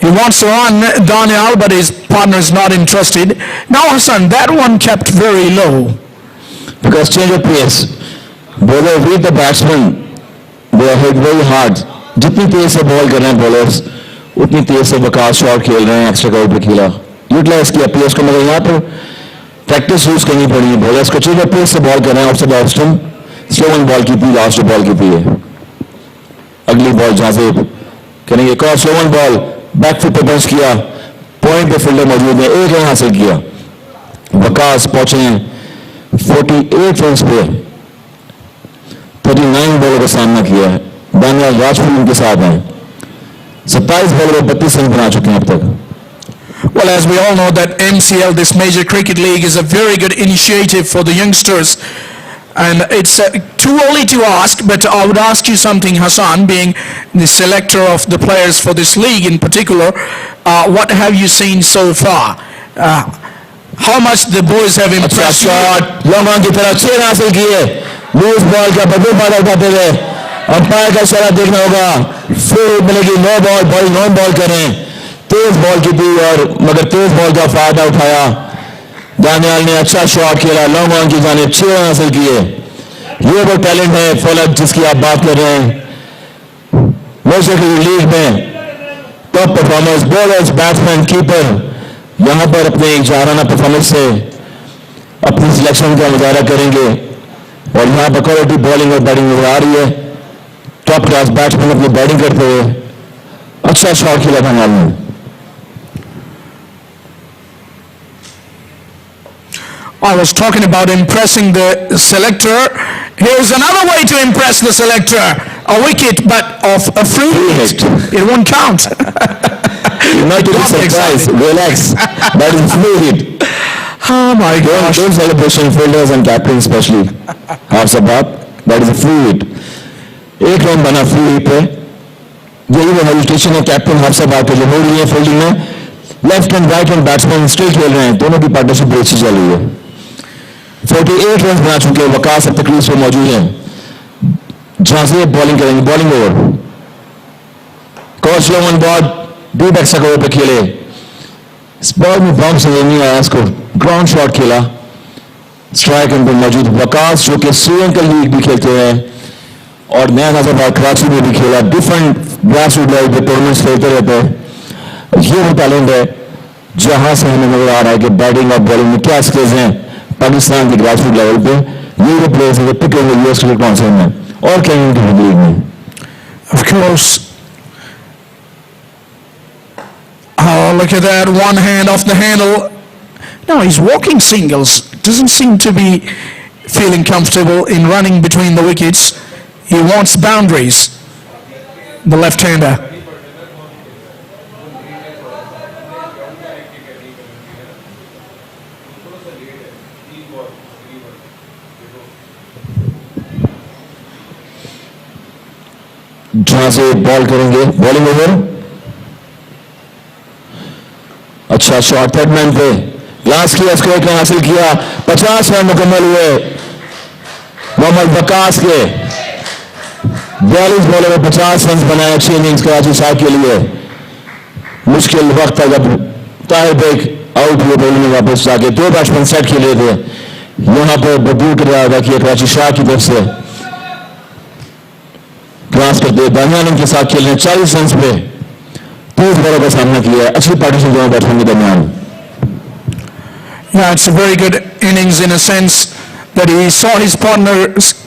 He wants to run Daniel, but his partner is not interested. Now Hassan, that one kept very low. Because change of pace. Bowler read the batsman. They are hit very hard. जितनी तेज से ball कर रहे हैं bowlers, उतनी तेज से Waqas shot खेल रहे हैं। एक्स्ट्रा कवर पे खेला, यूटिलाइज किया पेस को, मगर यहाँ पर प्रैक्टिस यूज करनी पड़ी है। बॉलर्स को चेंज ऑफ पेस से बॉल कर रहे हैं। Offside of stump, slow one ball की थी, लास्ट बॉल की थी। अगली बॉल जहां से करेंगे एक और slow one ball, back foot पे पंच किया, पॉइंट पे फील्डर मौजूद है, 1 रन हासिल किया। वकास पहुंचे हैं 48 रन पे, 39 बॉलों का सामना किया है। दानियाल राजपूत उनके साथ हैं, 27 बॉलों में 32 रन बना चुके हैं अब तक। Well, as we all know that MCL, this major cricket league, is a very good initiative for the youngsters. And it's too early to ask, but I would ask you something, Hassan, being the selector of the players for this league in particular. What have you seen so far? How much the boys have impressed you? Shot long on की तरफ 6 run हासिल किए, loose ball का बदले बाल उठाते हुए। Umpire का इशारा देखना होगा, फिर मिलेगी no ball, ball no ball करें। तेज बॉल की थी, और मगर तेज बॉल का फायदा उठाया दानियाल ने। अच्छा शॉट खेला लॉन्ग ऑन की जानिब, 6 रन हासिल किए। ये वो टैलेंट है फौलाद जिसकी आप बात कर रहे हैं। USAcricket लीग में top performance, bowlers, batsman, keeper यहां पर अपने एक जाराना परफॉर्मेंस से अपनी सिलेक्शन का मुजाहरा करेंगे। और यहां पर क्वालिटी बॉलिंग और बैटिंग नजर आ रही है। टॉप क्लास बैट्समैन अपनी बैटिंग करते हुए अच्छा शॉट खेला दानियाल ने। I was talking about impressing the selector. Here's another way to impress the selector. A wicket, but of a free hit. It won't count. Not to be surprised, relax. That is free hit. Oh my gosh. Don't celebration fielders and captains especially. Hafizabad, that is a free hit. 1 run बना free hit पे। यही वो hesitation है captain Hafizabad के, जो हो रही है फील्डिंग में। Left and right hand batsman still खेल रहे हैं, दोनों की पार्टनरशिप बहुत अच्छी चल रही है। 48 रन बना चुके हैं, वकास अब तक क्रीज पे मौजूद हैं। जहां से बॉलिंग करेंगे, bowling over, coach Loman ball deep extra cover पे खेले। इस बॉल में बाउंस नहीं आया, इसको ग्राउंड शॉट खेला। स्ट्राइक एंड पे मौजूद वकास, जो कि श्रीलंका लीग भी खेलते हैं और नया हफीजाबाद कराची में भी खेला। डिफरेंट ग्रास रूट लेवल पे टूर्नामेंट्स खेलते रहते हैं। ये वो टैलेंट है जहां से हमें नजर आ रहा है कि बैटिंग और बॉलिंग में क्या स्किल्स हैं पाकिस्तान के ग्रास रूट लेवल पे। ये वो प्लेयर्स हैं जो पिक हुए USAcricket काउंसिल में और क्या इनकी लीग में। Of course. Oh, look at that. One hand off the handle. No, he's walking singles. Doesn't seem to be feeling comfortable in running between the wickets. He wants boundaries. The left-hander. जहां से ball करेंगे, bowling over. अच्छा shot, third man पे glass किया, score का हासिल किया, 50 run मुकम्मल हुए मोहम्मद वकास के। 42 बॉलों में 50 रन बनाए, अच्छी इनिंग्स कराची साहब के लिए। मुश्किल वक्त था जब ताहिर बेग आउट हुए, बॉलिंग में वापस जाके 2 बैट्समैन सेट खेले थे। यहां पर डेब्यू कर रहा था कराची शाह की तरफ से ग्लास करते दानियाल के साथ खेलने 40 रन पे 30 बॉलों का सामना किया। अच्छी पार्टनरशिप दोनों बैट्समैन के दरमियान। Yeah, it's a very good innings in a sense that he saw his partner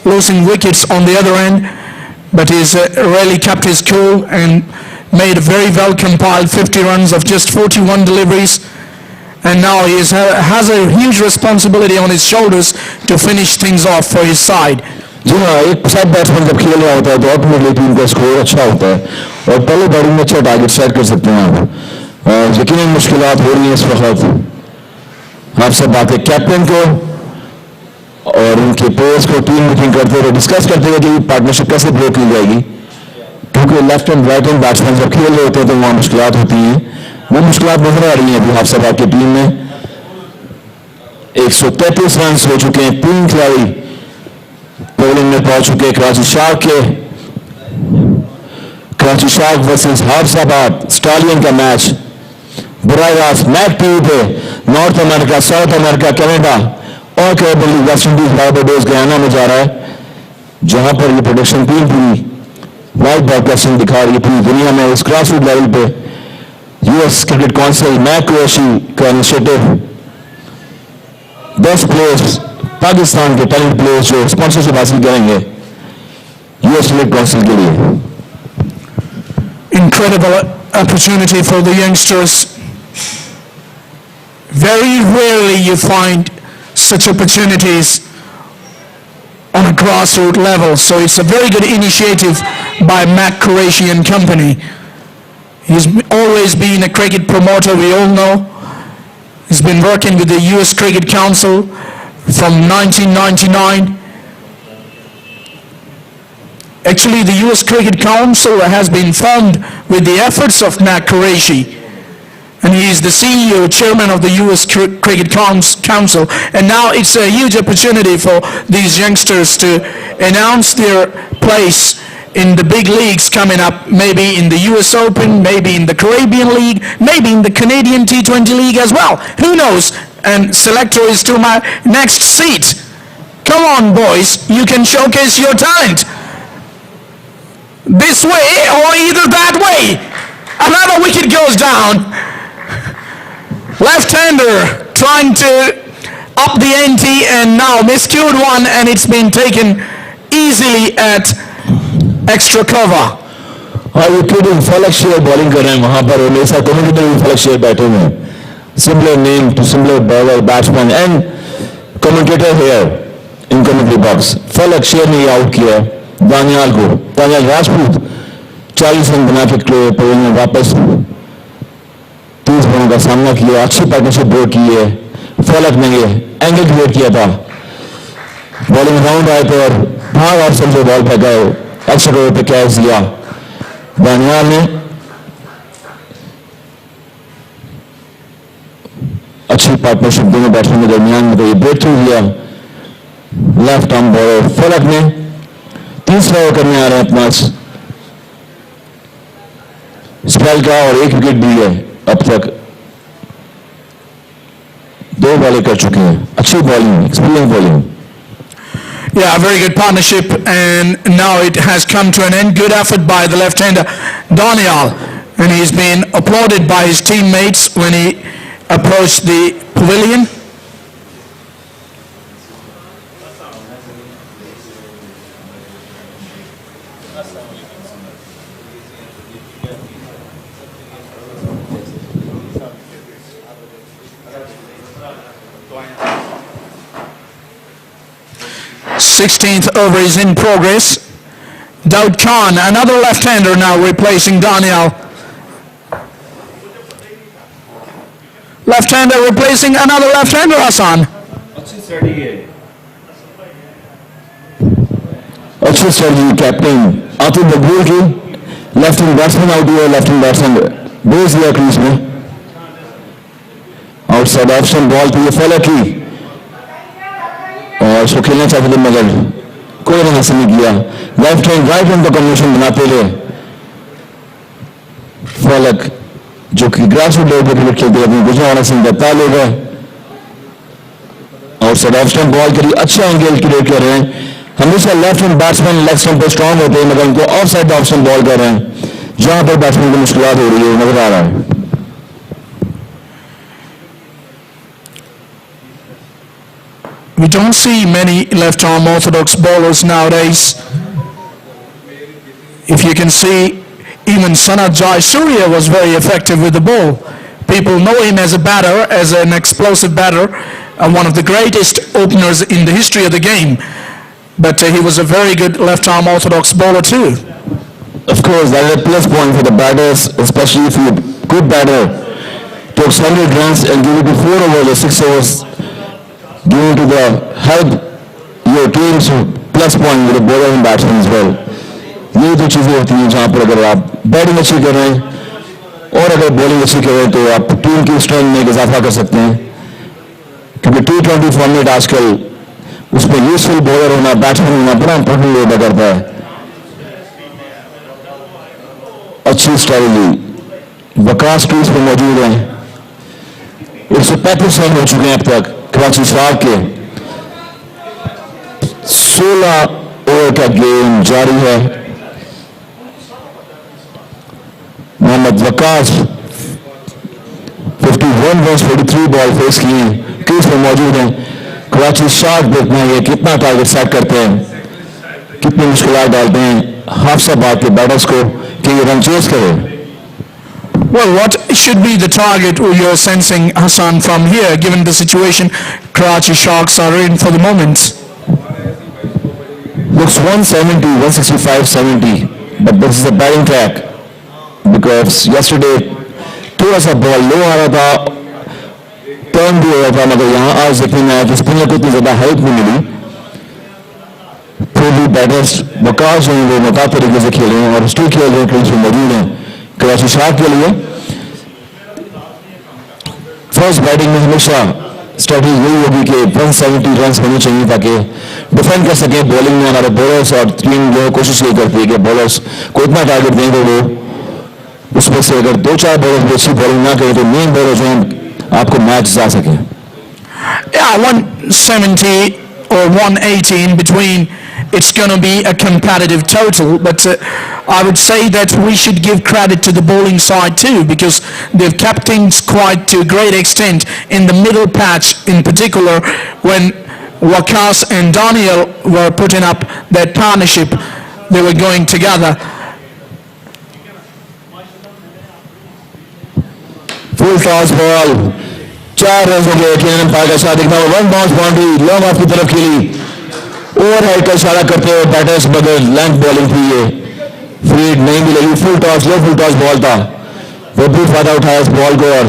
losing wickets on the other end, but he's really kept his cool and made a very well compiled 50 runs of just 41 deliveries, and now he has a huge responsibility on his shoulders to finish things off for his side. जी हाँ, एक साथ batsman जब खेल रहा होता है तो automatically team का स्कोर अच्छा होता है और पहले बैटिंग में अच्छा टारगेट सेट कर सकते हैं आप। यकीनन मुश्किलात हो रही हैं इस वक्त। आपसे बात है कैप्टन को और उनके प्लेयर्स को टीम मीटिंग करते हुए डिस्कस करते हुए कि पार्टनरशिप कैसे ब्रेक की जाएगी, क्योंकि left and right hand batsman जब खेल रहे होते हैं तो वहाँ मुश्किलात होती हैं। वो मुश्किलात नजर आ रही हैं अभी हाफिजाबाद की टीम में। 133 रन हो चुके हैं, 3 खिलाड़ी बॉलिंग में पहुंच चुके हैं कराची शार्क के। Karachi shark versus Hafizabad stallion का मैच बराह रास्त मैक टीवी पे North America, South America, Canada और Caribbean, West Indies, Barbados, Guyana में जा रहा है, जहां पर ये प्रोडक्शन टीम पूरी लाइव ब्रॉडकास्टिंग दिखा रही है पूरी दुनिया में। इस ग्रास रूट लेवल पे यूएस क्रिकेट काउंसिल मैक का इनिशिएटिव 10 प्लेयर्स पाकिस्तान के टैलेंट प्लेयर्स जो स्पॉन्सरशिप हासिल करेंगे यूएस क्रिकेट काउंसिल के लिए। Incredible opportunity for the youngsters. Very rarely you find such opportunities on a grassroots level, so it's a very good initiative by MAQ Karachi and company. He's always been a cricket promoter, we all know. He's been working with the US Cricket Council from 1999. Actually, the US Cricket Council has been formed with the efforts of MAQ Karachi, and he is the CEO, chairman of the US Cricket Council, and now it's a huge opportunity for these youngsters to announce their place in the big leagues coming up, maybe in the US Open, maybe in the Caribbean League, maybe in the Canadian T20 League as well. Who knows? And selector is to my next seat. Come on, boys, you can showcase your talent. This way or either that way. Another wicket goes down. Left-hander trying to up the ante and now miscued one, and it's been taken easily at extra cover. हाँ, ये cricket फलक share bowling कर रहे हैं वहां पर, और मेरे साथ कमेंटेटर भी फलक शेयर बैठे हुए हैं। Similar name to similar bowler, batsman and commentator here in commentary box. फलक शेयर ने आउट किया दानियाल को। दानियाल राजपूत 40 रन बना के पवेलियन में वापस 30 रनों का सामना किया। अच्छी पार्टनरशिप ब्रेक की है। फलक ने ये एंगल क्रिएट किया था, बॉलिंग राउंड आए थे और भाग और समझे बॉल फेंका, एक्स्ट्रा कवर पे कैच दिया दानियाल ने। अच्छी पार्टनरशिप दोनों बैट्समैन के दरमियान में, तो ये ब्रेक थ्रू दिया लेफ्ट आर्म बॉलर फलक ने। 3रा ओवर करने आ रहे हैं अपना स्पेल का, और 1 विकेट भी है अब तक। 2 बॉलें कर चुके हैं। अच्छी bowling, experience bowling. Yeah, a very good partnership, and now it has come to an end. Good effort by the left-hander Daniel, and he's been applauded by his teammates when he approached the pavilion. Sixteenth over is in progress. Daud Khan, another left-hander now replacing Daniel. Left-hander replacing another left-hander, Hassan. अच्छी strategy captain Atif मकबूल की। Left hand batsman out हुआ, left hand batsman base दिया crease में, outside option ball थी फलक की और उसको खेलना चाहते थे मगर कोई रन हासिल नहीं किया। लेफ्ट हैंड राइट हैंड का कॉम्बिनेशन बनाते हुए फलक जो कि ग्रास रूट लेवल पर क्रिकेट खेलते हैं अपने गुजरावाला सिंह दत्ता लोग है, आउटसाइड ऑफ स्टंप बॉल करी, अच्छा एंगल क्रिएट कर रहे हैं। हमेशा left hand batsman leg stump पर स्ट्रांग होते हैं मगर उनको of side off stump ball कर रहे हैं जहां पर बैट्समैन को मुश्किलात हो रही है नजर आ रहा है। We don't see many left-arm orthodox bowlers nowadays. If you can see, even Sanat Jayasuriya was very effective with the ball. People know him as a batter, as an explosive batter, and one of the greatest openers in the history of the game. But he was a very good left-arm orthodox bowler too. Of course, that is a plus point for the batters, especially if you're a good batter. Takes 100 runs and give it to 4 overs or 6 overs. Due to the help your teams plus point with the bowler and batsman as well. ये दो चीजें होती हैं जहां पर अगर आप batting अच्छी कर रहे हैं और अगर बॉलिंग अच्छी कर रहे हैं तो आप टीम की स्ट्रेंथ में इजाफा कर सकते हैं क्योंकि T20 फॉर्मेट आजकल उसमें यूजफुल बॉलर होना बैट्समैन होना बड़ा इंपॉर्टेंट रोल अदा करता है। अच्छी स्ट्रैटेजी वकास क्रीज पर मौजूद हैं, 135 रन हो चुके हैं अब तक कराची शार्क के। 16 ओवर का गेम जारी है। Mohammad Waqas 51 run 43 ball face किए हैं, क्रीज पर मौजूद हैं। कराची शार्क देखना है कितना टारगेट सेट करते हैं, कितनी मुश्किलात डालते हैं हाफिजाबाद के बैटर्स को कि ये रन चेस करें। Well, what should be the target you're sensing, Hassan, from here, given the situation Karachi Sharks are in for the moment? Looks 170, 165, 70, but this is a batting track because yesterday थोड़ा सा ball लो आ रहा था, turn भी हो रहा था मगर यहाँ आज देखने में आया कि स्पिनर को इतनी ज़्यादा हेल्प नहीं मिली। फिर भी बैटर्स वकास जो हैं वो मुताबिक तरीके से खेल रहे हैं और स्टिल खेल रहे हैं, क्रीज में मौजूद हैं कराची शार्क के लिए। फर्स्ट बैटिंग में हमेशा स्ट्रैटेजी यही होगी कि 170 रन होने चाहिए ताकि डिफेंड कर सकें बॉलिंग में। हमारे बॉलर्स और टीम जो कोशिश यही करती है कि बॉलर्स को इतना टारगेट दें तो वो उसमें से अगर 2-4 बॉलर्स भी अच्छी बॉलिंग ना करें तो मेन बॉलर जो हैं आपको मैच जा सकें। Yeah, 170 or 180 in between, it's going to be a competitive total, but I would say that we should give credit to the bowling side too because they've kept things quite to a great extent in the middle patch in particular when Waqas and Daniel were putting up their partnership, they were going together. Full toss ball 4 run हो गए, KN पार का shot देखना, one bounce boundary long off की तरफ खेली, overhead का इशारा करते हुए बैटर्स बगैर लेंथ बॉलिंग थी, ये फील्ड नहीं भी लगी, फुल टॉस लो फुल टॉस बॉल था, वो भी फायदा उठाया इस बॉल को और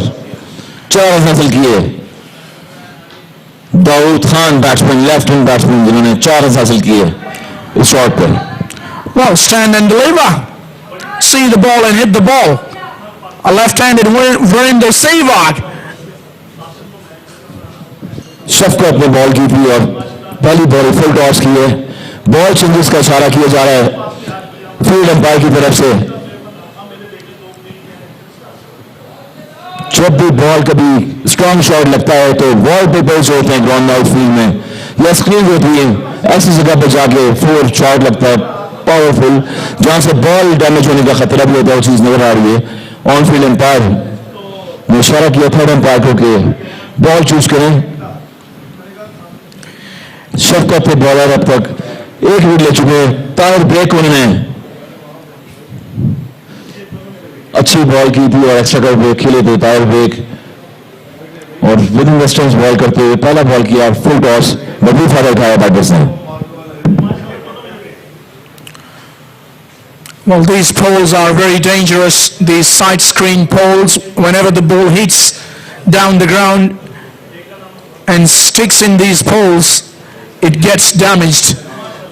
4 रन हासिल किए। Daud Khan batsman, left hand batsman जिन्होंने 4 रन हासिल किए इस शॉट पर। Well, stand and deliver. See the ball and hit the ball. A left-handed Virender Sehwag. शफकत ने बॉल की थी और पहली बॉल फुल टॉस की है, बॉल चेंजेस का इशारा किया जा रहा है फील्ड अंपायर की तरफ से। जब भी बॉल कभी स्ट्रॉन्ग शॉट लगता है तो वॉल पेपर्स होते हैं ग्राउंड आउट फील्ड में या स्क्रीन होती है, ऐसी जगह पर जाके 4 शॉट लगता है पावरफुल जहां से बॉल डैमेज होने का खतरा भी होता है, वो चीज नजर आ रही है। ऑन फील्ड अंपायर ने इशारा किया थर्ड अंपायर को कि बॉल चूज करें। शफकत के बॉलर अब तक 1 विकेट ले चुके हैं, ताहिर ब्रेक उन्होंने अच्छी बॉल की थी और एक्स्ट्रा कर ब्रेक खेले थे ताहिर ब्रेक और विद इन डिस्टेंस बॉल करते हुए पहला बॉल किया फुल टॉस, बड़ी फायदा उठाया बैटर्स ने। Well, these poles are very dangerous, these side screen poles. Whenever the ball hits down the ground and sticks in these poles, it gets damaged.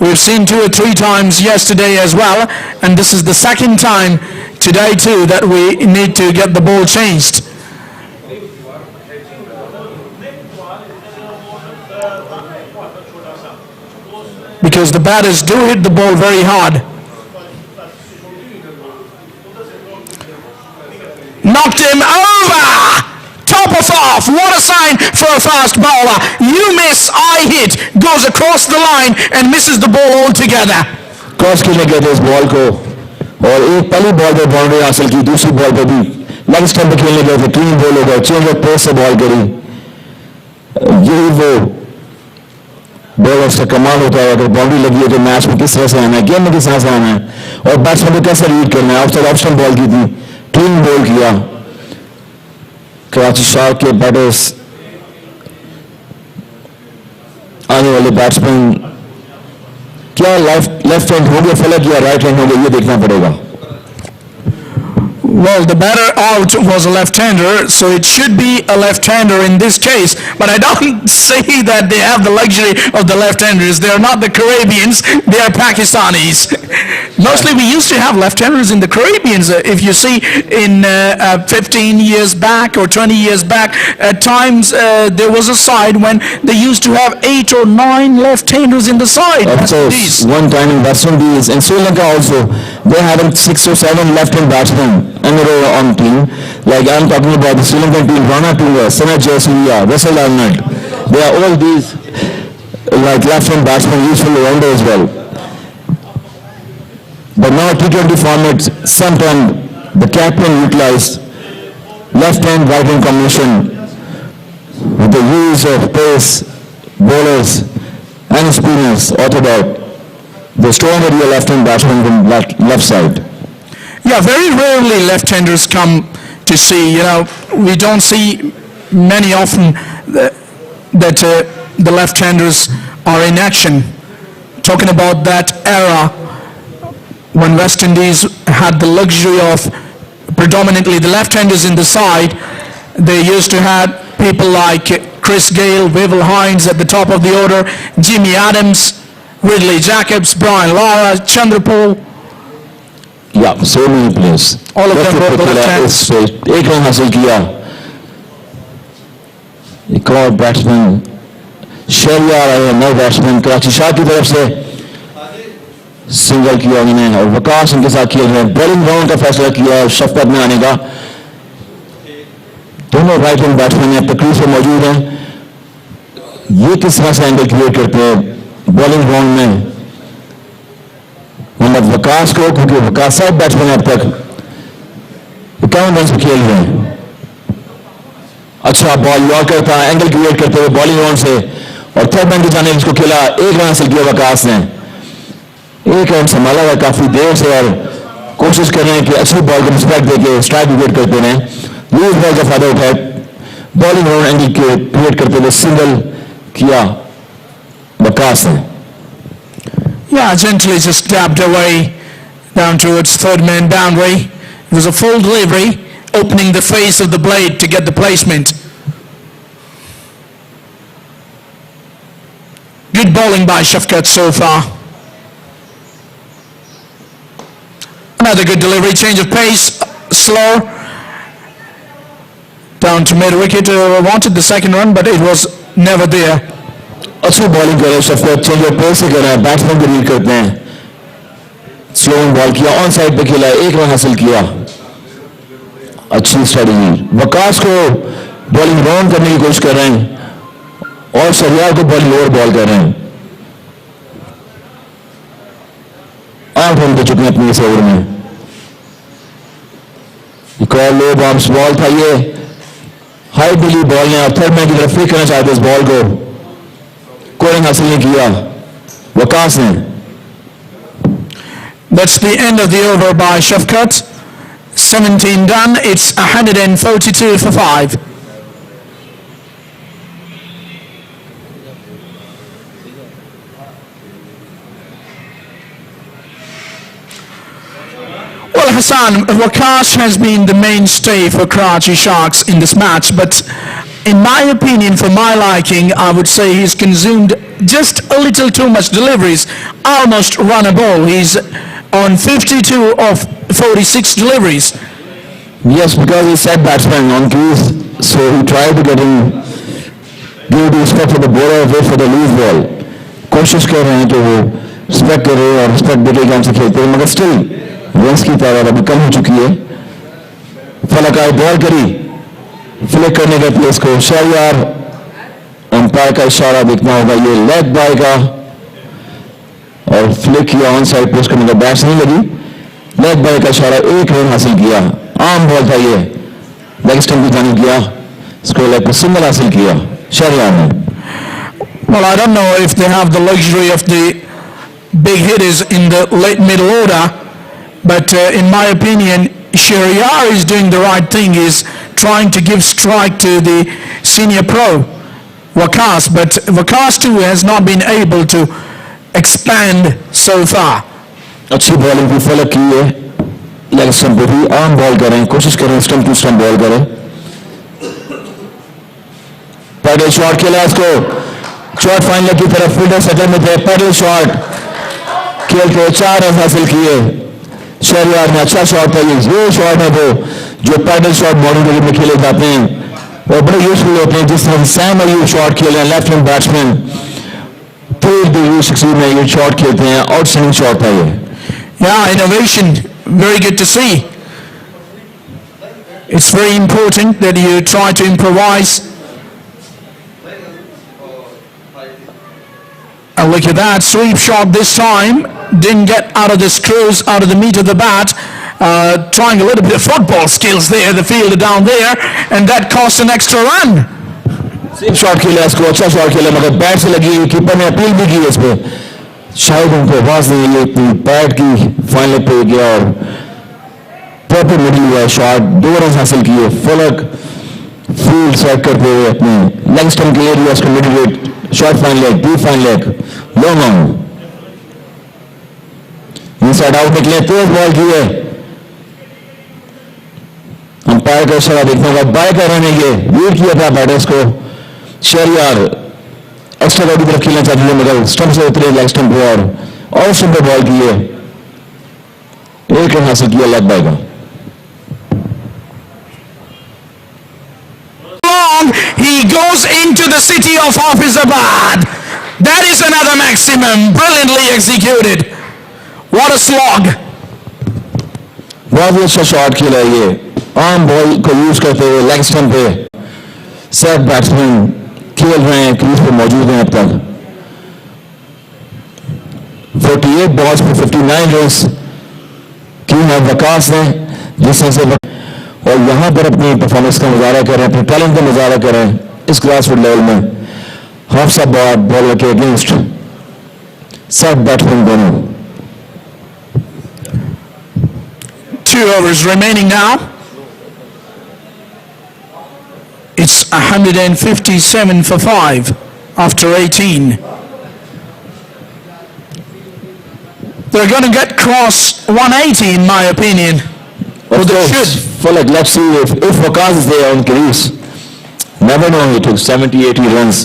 We've seen 2 or 3 times yesterday as well, and this is the second time today too that we need to get the ball changed. Because the batters do hit the ball very hard. Knocked him over! Top of off! What a sign for a fast bowler. You miss, I hit, goes across the line and misses the ball altogether. Cross खेलने गए थे इस ball को और एक पहली ball पर boundary हासिल की, दूसरी बॉल पर भी लेग स्टंप पे खेलने गए थे, 3 बॉल हो गए, चेंज ऑफ पेस से बॉल करी. यही वो बॉलर्स का कमाल होता है. अगर बाउंड्री लगी है तो मैच में किस तरह से आना है, गेम में किस तरह से आना है और बैट्समैन को कैसे रीड करना है. ऑफ ऑप्शन बॉल की थी, 3 बॉल किया. कराची शार्क के बैटर्स आने वाले बैट्समैन क्या लेफ्ट हैंड होंगे फलक या राइट हैंड होंगे, ये देखना पड़ेगा. Well, the batter out was a left-hander, so it should be a left-hander in this case. But I don't say that they have the luxury of the left-handers. They are not the Caribbeans, they are Pakistanis. Mostly we used to have left-handers in the Caribbeans. If you see in 15 years back or 20 years back, at times there was a side when they used to have 8 or 9 left-handers in the side. Of course, one time in West Indies and Sri Lanka also, they having 6 or 7 left-hand batsmen in a row on team. Like I'm talking about the Sri Lankan team, Rana Tuga, Sana Jayasuriya, Russell Arnold. They are all these like left-hand batsmen useful around as well. But now T20 format, sometimes the captain utilized left-hand, right-hand combination with the use of pace, bowlers and spinners orthodox. The stronger your left-hand batsman from left side. Yeah, very rarely left-handers come to see. We don't see many often that the left-handers are in action. Talking about that era when West Indies had the luxury of predominantly the left-handers in the side, they used to have people like Chris Gale, Wavell Hines at the top of the order, Jimmy Adams, Ridley Jacobs, Brian Lara, Chandrapal. Yeah, so many players. All of them were left hands. एक run हासिल किया. एक और batsman शरिया रहे हैं, नए batsman Karachi shark की तरफ से सिंगल किया उन्होंने और वकास उनके साथ किया है. बॉलिंग राउंड का फैसला किया शफकत में आने का. दोनों राइट हैंड बैट्समैन तकरीब से मौजूद हैं. ये किस तरह से एंगल क्रिएट करते हैं बॉलिंग राउंड में. मोहम्मद वकास को, क्योंकि वकास साहब बैट्समैन अब तक 51 रन खेल रहे हैं. अच्छा बॉल लॉक करता है, एंगल क्रिएट करते हुए बॉलिंग राउंड से और थर्ड मैन की जाने इसको खेला. 1 रन हासिल किया वकास ने. 1 रन संभाला हुआ काफी देर से और कोशिश कर रहे हैं कि अच्छी बॉल को रिस्पेक्ट देके स्ट्राइक विकेट करते रहें. लूज बॉल का फायदा उठाए, बॉलिंग राउंड एंगल क्रिएट करते हुए सिंगल किया वकास ने. Yeah, gently just dabbed away down towards third man boundary. It was a full delivery, opening the face of the blade to get the placement. Good bowling by Shafkat so far. Another good delivery, change of pace, slow. Down to mid-wicket, wanted the second run, but it was never there. अच्छी bowling कर रहे हैं शफकत, change of pace से कर रहे हैं, batsman को read करते हैं. स्लो बॉल किया, ऑन साइड पे खेला, 1 रन हासिल किया. अच्छी स्ट्रेटजी. वकास को बॉलिंग राउंड करने की कोशिश कर रहे हैं और शरियार को बॉलिंग ओवर बॉल कर रहे हैं. 8 रन दे चुके हैं अपने इस ओवर में. एक और लो बाउंस बॉल था ये. हाई बिली बॉल ने और थर्ड मैन की तरफ फ्लिक करना चाहते इस बॉल को. कोई रन हासिल नहीं किया वकास ने. That's the end of the over by Shafkat. 17 done. It's 142 for 5. Well, Hassan, Waqas has been the mainstay for Karachi Sharks in this match, but in my opinion, for my liking, I would say he's consumed just a little too much deliveries, almost run a ball. He's on 52 of 46 deliveries. Yes, because he set batsman on crease, so he tried to get him, give the respect for the bowler, wait for the loose ball. कोशिश कर रहे हैं कि वो respect करे और respect देके game से खेलते हैं, मगर still runs की तादाद अभी कम हो चुकी है. फलक आई बॉल करी, फ्लिक करने के प्लेस को शहरयार, अंपायर का इशारा देखना होगा, ये लेग बाय का और फ्लिक या ऑन साइड पोस्ट करने का बैट्स नहीं लगी, लेग बाय का इशारा, एक रन हासिल किया. आम बॉल था ये, लेग स्टंप की जाने किया, स्कोर लेग पर सिंगल हासिल किया शहरयार ने. Well, I don't know if they have the luxury of the big hitters in the late middle order, but in my opinion, Shahriyar is doing the right thing. He's trying to give strike to the senior pro, Waqas, but Waqas too has not been able to expand so far. अच्छी bowling भी फलक की है, leg stump पे भी आम ball करें, कोशिश करें स्टंप टू स्टंप बॉल करें. पैडल शॉट खेला इसको, शॉट फाइनल की तरफ, फील्डर सेटल में थे, पैडल शॉट खेल के 4 रन हासिल किए शहरयार ने. अच्छा शॉट था ये शॉट है वो जो पैडल शॉट मॉडर्न क्रिकेट में खेले जाते हैं और बड़े यूजफुल होते हैं. जिस तरह सैम अयूब शॉट खेल रहे हैं, लेफ्ट हैंड बैट्समैन, फिर में ये शॉट खेलते हैं, आउटस्टैंडिंग शॉट था ये. Yeah, innovation, very good to see. It's very important that you try to improvise. And look at that, sweep shot this time, didn't get out of the screws, out of the meat of the bat, trying a little bit of football skills there, the fielder down there, and that cost an extra run. Same shot खेला इसको, अच्छा shot खेला, मगर bat से लगी, keeper ने appeal भी की इस पे, शायद उनको आवाज नहीं आई, बैट की फाइनल पे गया और प्रॉपर मिडिल हुआ शॉट, 2 रन हासिल किए. फलक फील्ड सेट करते हुए अपने लेग स्टंप के एरिया उसको middle weight, short fine leg, deep fine leg, long on, inside out निकले, तेज बॉल की है. अंपायर का इशारा देखने का, बाय का रन है ये, लीड किया था बैटर्स को. शहरयार एक्स्ट्रा बॉडी तरफ खेलना चाहते थे, मगर स्टंप से उतरे लेग स्टंप पे और स्टंप पे बॉल की है, 1 रन हासिल किया लेग बाय का. He goes into the city of Hafizabad. That is another maximum, brilliantly executed. What a slog. बहुत ही अच्छा शॉट खेला है ये, आम बॉल को यूज करते हुए लेग स्टंप पे. सेट बैट्समैन खेल रहे हैं, क्रीज पे मौजूद हैं अब तक. 48 बॉल्स पे 59 रन की है वकास ने, जिस तरह से और यहाँ पर अपनी परफॉर्मेंस का मुजाहरा कर रहे हैं, अपने टैलेंट का मुजाहरा कर रहे हैं इस ग्रासरूट लेवल में. हाफिजाबाद बॉलर के अगेंस्ट सब बैट्समैन दोनों. 2 overs remaining now. It's 157 for 5 after 18. They're going to get cross 180 in my opinion. Or they should. For like, let's see if Waqas is there on crease. Never know, he took 70-80 runs.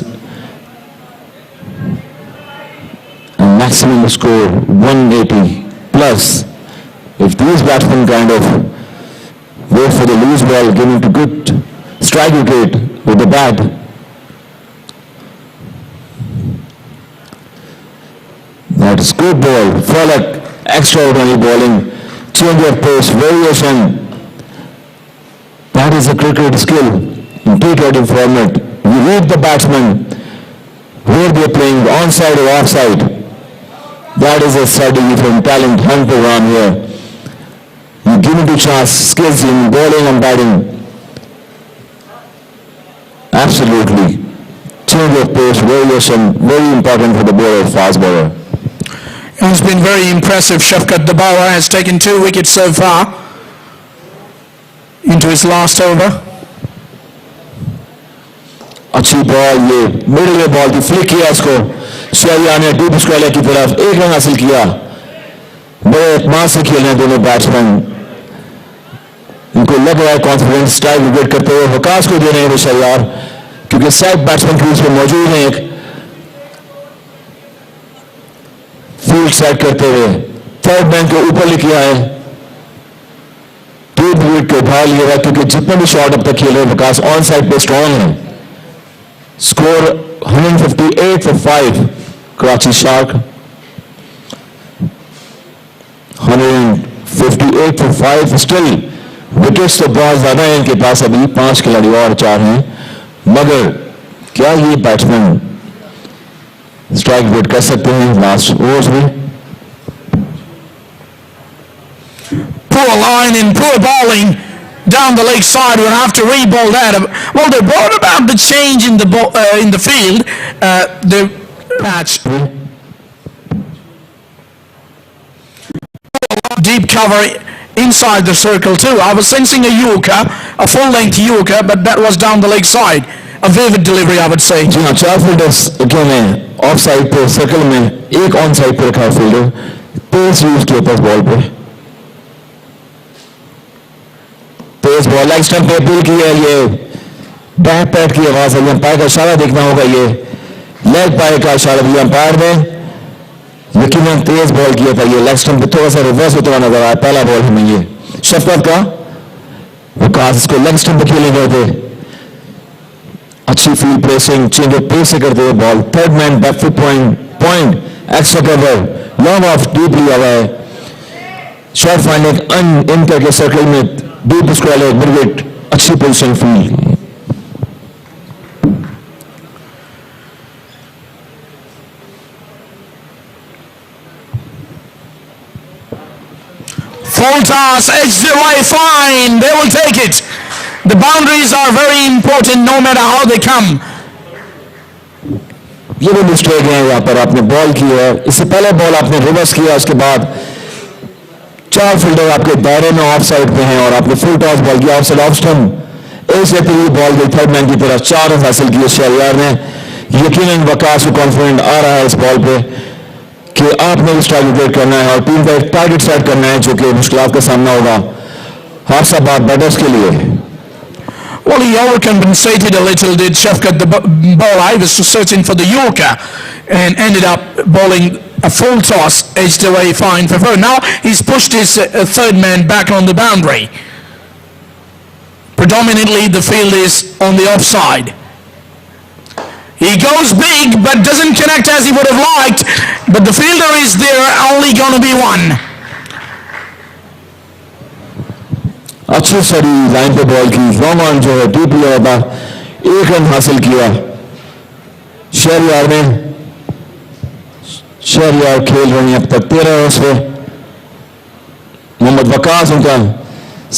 And maximum score 180 plus. If these batsmen kind of wait for the loose ball, give him to good strike wicket with the bat. That is good ball. For like extraordinary bowling. Change of pace, variation. That is a cricket skill in T20 format. You read the batsman, where they are playing, onside or offside. That is a study from talent hunt program here. You give it a chance, skills in bowling and batting. Absolutely. Change of pace, variation, very important for the bowler, fast bowler. It's been very impressive. Shafkat Dabawa has taken 2 wickets so far into his last over. अच्छी ball, ये middle में ball थी, flick किया इसको, शहरयार ने deep square की तरफ 1 run हासिल किया. बड़े एतमाद से खेल रहे हैं दोनों बैट्समैन, इनको लग रहा है कॉन्फिडेंस, स्ट्राइक विकेट करते हुए वकास को दे रहे हैं शहरयार, क्योंकि साइड बैट्समैन क्रीज पे मौजूद हैं. एक फील्ड सेट करते हुए थर्ड मैन को ऊपर लेके आए, 2 विकेट को उठा लिया क्योंकि जितने भी शॉट अब तक खेले विकास ऑन साइड पे स्ट्रॉन्ग है। Score 158 for 5 Karachi shark, 158 for 5। Still wickets तो बहुत ज्यादा है इनके पास, अभी 5 खिलाड़ी और 4 हैं, मगर क्या ये बैट्समैन स्ट्राइक रेट कर सकते हैं लास्ट ओवर्स में? Poor line and poor bowling down the leg side. We'll have to re-bowl that. Well, they brought about the change in the field. The patch. Deep cover inside the circle too. I was sensing a Yorker, a full-length Yorker, but that was down the leg side. A vivid delivery, I would say. जी हाँ, 4 fielders क्यों हैं off side पे circle में, एक on side पे रखा है fielder, pace use किया था बॉल पे, पेस बॉल लेग स्टंप पे अपील की है, ये बैक पैड की आवाज है, अंपायर का इशारा देखना होगा, ये लेग पाए का इशारा दिया अंपायर ने, यकीनन तेज बॉल किया था, ये लेग स्टंप पे थोड़ा सा रिवर्स होता हुआ नजर आया, पहला बॉल हमें ये शफकत का, विकास इसको लेग स्टंप पे खेले गए थे, अच्छी field placing, change of pace से करते हुए ball, third man back foot point extra cover, long off deep लिया हुआ है, शॉट फाइंडिंग इन करके सर्कल में डीप स्क्वायर मिड विकेट, अच्छी position field. Full toss, edge the way, fine. They will take it. The boundaries are very important no matter how they come. ये भी mistake है, यहाँ पर आपने ball की है, इससे पहले बॉल आपने रिवर्स किया, उसके बाद 4 फील्डर आपके दायरे में ऑफ साइड पे हैं और आपने फुल टॉस बॉल किया, ऑफ साइड ऑफ स्टंप, एक से तीन बॉल गई थर्ड मैन की तरफ, 4 रन हासिल किए शहरयार ने। यकीनन वकास को कॉन्फिडेंट आ रहा है इस बॉल पे कि आपने भी स्ट्राइक विकेट करना है और टीम का एक टारगेट सेट करना है जो कि मुश्किलात का सामना होगा हाफिजाबाद बैटर्स के लिए। Well, he overcompensated a little, did Shafkat, the bowler. He was searching for the Yorker and ended up bowling a full toss, edged away fine for four. Now he's pushed his third man back on the boundary. Predominantly the field is on the offside. He goes big but doesn't connect as he would have liked, but the fielder is there, only going to be one. अच्छी सड़ी line पे ball की, long on जो है deep लिया था, 1 run हासिल किया शहरयार ने। शहरयार खेल रहे हैं अब तक 13 रन पे, मोहम्मद वकास उनका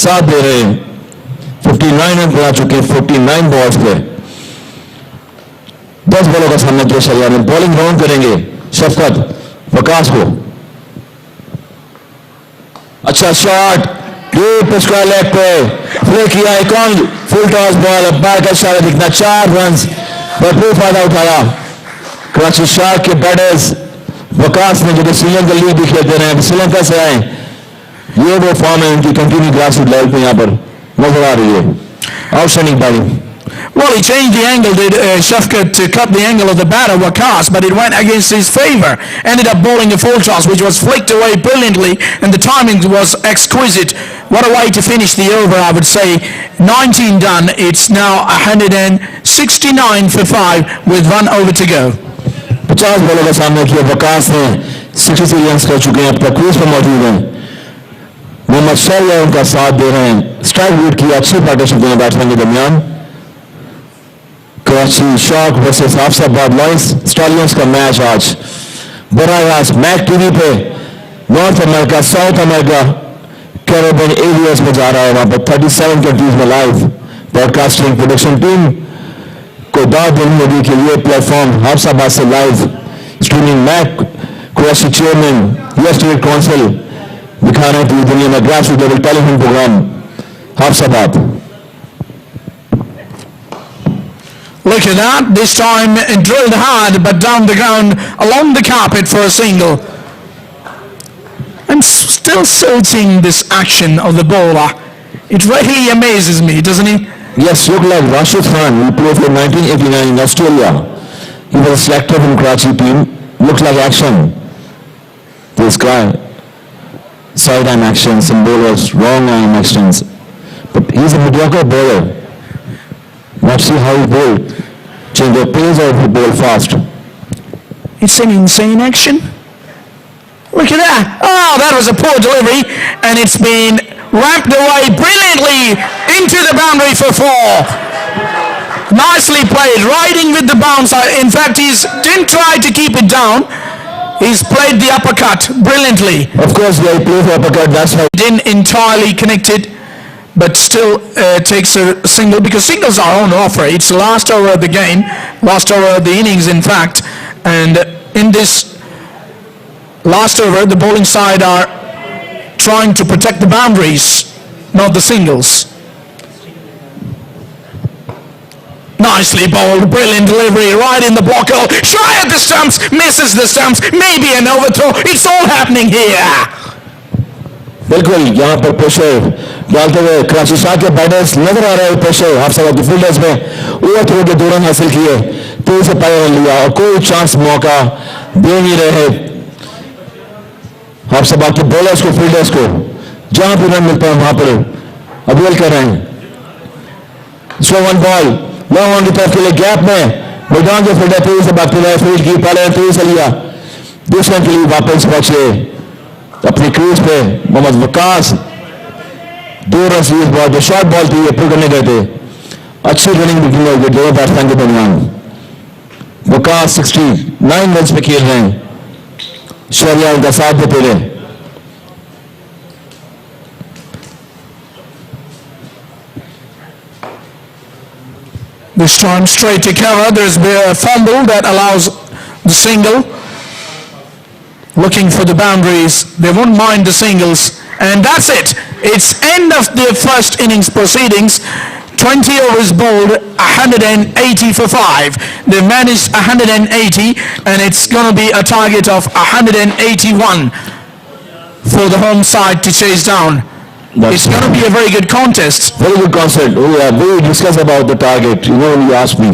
साथ दे रहे हैं, 59 रन बना चुके हैं 49 बॉल्स पे, 10 बॉलों का सामना किया शहरयार ने। बॉलिंग राउंड करेंगे शफकत वकास को, अच्छा शॉट डीप स्क्वायर लेग पे प्ले किया, एक on full toss ball, umpire का इशारा दिखना, 4 रन भरपूर फायदा उठाया कराची शार्क के बैटर्स वकास ने, जो कि श्रीलंका लीग भी खेलते रहे हैं, श्रीलंका से आए, ये वो फॉर्म है उनकी कंटिन्यू ग्रासरूट लेवल पे यहाँ पर नजर आ रही है। Outstanding batting. Well, he changed the angle, did Shafkat, to cut the angle of the batter, Waqas, but it went against his favor. Ended up bowling a full toss, which was flicked away brilliantly, and the timing was exquisite. What a way to finish the over, I would say. 19 done. It's now 169 for 5 with 1 over to go. 50 बॉलों का सामना किया वकास ने, 63 run कर चुके हैं, अब तक क्रीज पर मौजूद हैं। मोहम्मद शहरयार उनका साथ दे रहे हैं, स्ट्राइक रेट की अच्छी पार्टनरशिप है बैट्समैन के दरमियान। Karachi shark versus Hafizabad Lions stallions का मैच आज बराह रास्त मैक टीवी पे North America, South America, Caribbean areas में जा रहा है, वहां पर 37 कंट्रीज में लाइव ब्रॉडकास्टिंग प्रोडक्शन टीम को दाद देनी होगी कि ये प्लेटफॉर्म हाफिजाबाद से लाइव स्ट्रीमिंग मैक कराची चेयरमैन USAcricket काउंसिल दिखा रहे हैं पूरी दुनिया में grassroot level television programme Hafizabad. Look at that, this time drilled hard but down the ground along the carpet for a single. I'm still searching this action of the bowler. It really amazes me, doesn't it? Yes, look like Rashid Khan will play for 1989 in Australia. He was selected from Karachi team. Looks like action. This guy, side-arm actions, some bowlers, wrong arm actions. But he's a mediocre bowler. Let's see how he bowled. Change the pace or he bowl fast. It's an insane action. Look at that. Oh, that was a poor delivery, and it's been ramped away brilliantly into the boundary for 4. Nicely played, riding with the bounce. In fact, he's didn't try to keep it down. He's played the uppercut brilliantly. Of course, they play for uppercut, that's why. Didn't entirely connected, but still takes a single, because singles are on offer. It's the last over of the game, last over of the innings, in fact. And in this last over, the bowling side are trying to protect the boundaries, not the singles. Nicely bowled, brilliant delivery, right in the block hole, shy at the stumps, misses the stumps, maybe an overthrow. It's all happening here. बिल्कुल यहाँ पर pressure डालते हुए कराची शाह के batters नजर आ रहे हैं pressure Hafizabad के फील्डर्स में ओवर थ्रो के 2 रन हासिल किए 3 से 5 रन लिया और कोई चांस मौका दे नहीं रहे हाफिजाबाद के बॉलर्स को फील्डर्स को जहां भी रन मिलता है वहां पर अवेल कर रहे हैं slow one ball long on की तरफ के लिए गैप में मैदान के फील्डर तेजी से भागते रहे फील्ड की पहले तेजी से लिया दूसरे के लिए वापस पहुंचे अपनी क्रीज पे मोहम्मद वकास 2 रन इस बॉल जो शॉर्ट बॉल थी ये पुल करने गए थे अच्छी रनिंग बिगिन हो गई दोनों बैट्समैन के दरमियान वकास 69 रन पे खेल रहे हैं शरिया उनका साथ देते रहे This time straight to cover. There's a fumble that allows the single. Looking for the boundaries. They won't mind the singles. And that's it. It's end of the first innings proceedings. 20 overs bowled, 180 for 5. They managed 180, and it's going to be a target of 181 for the home side to chase down. It's going to be a very good contest. Very good concept. We discussed about the target. You know, when you asked me,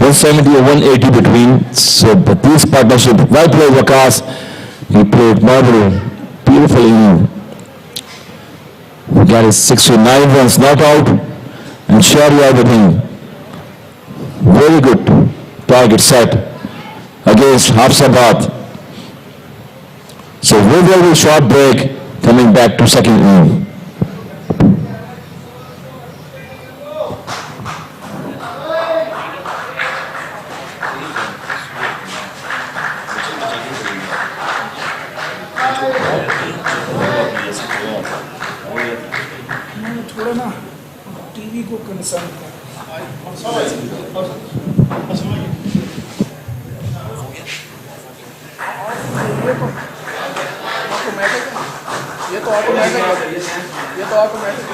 170 or 180 between. So, but this partnership, well played Waqas. He played marvelous, beautiful inning. We got his 69 runs not out, and Sharia with him. Very good target set against Hafizabad. So, we will be short break, coming back to second inning. थोड़ा ना TV को concern ये तो automatic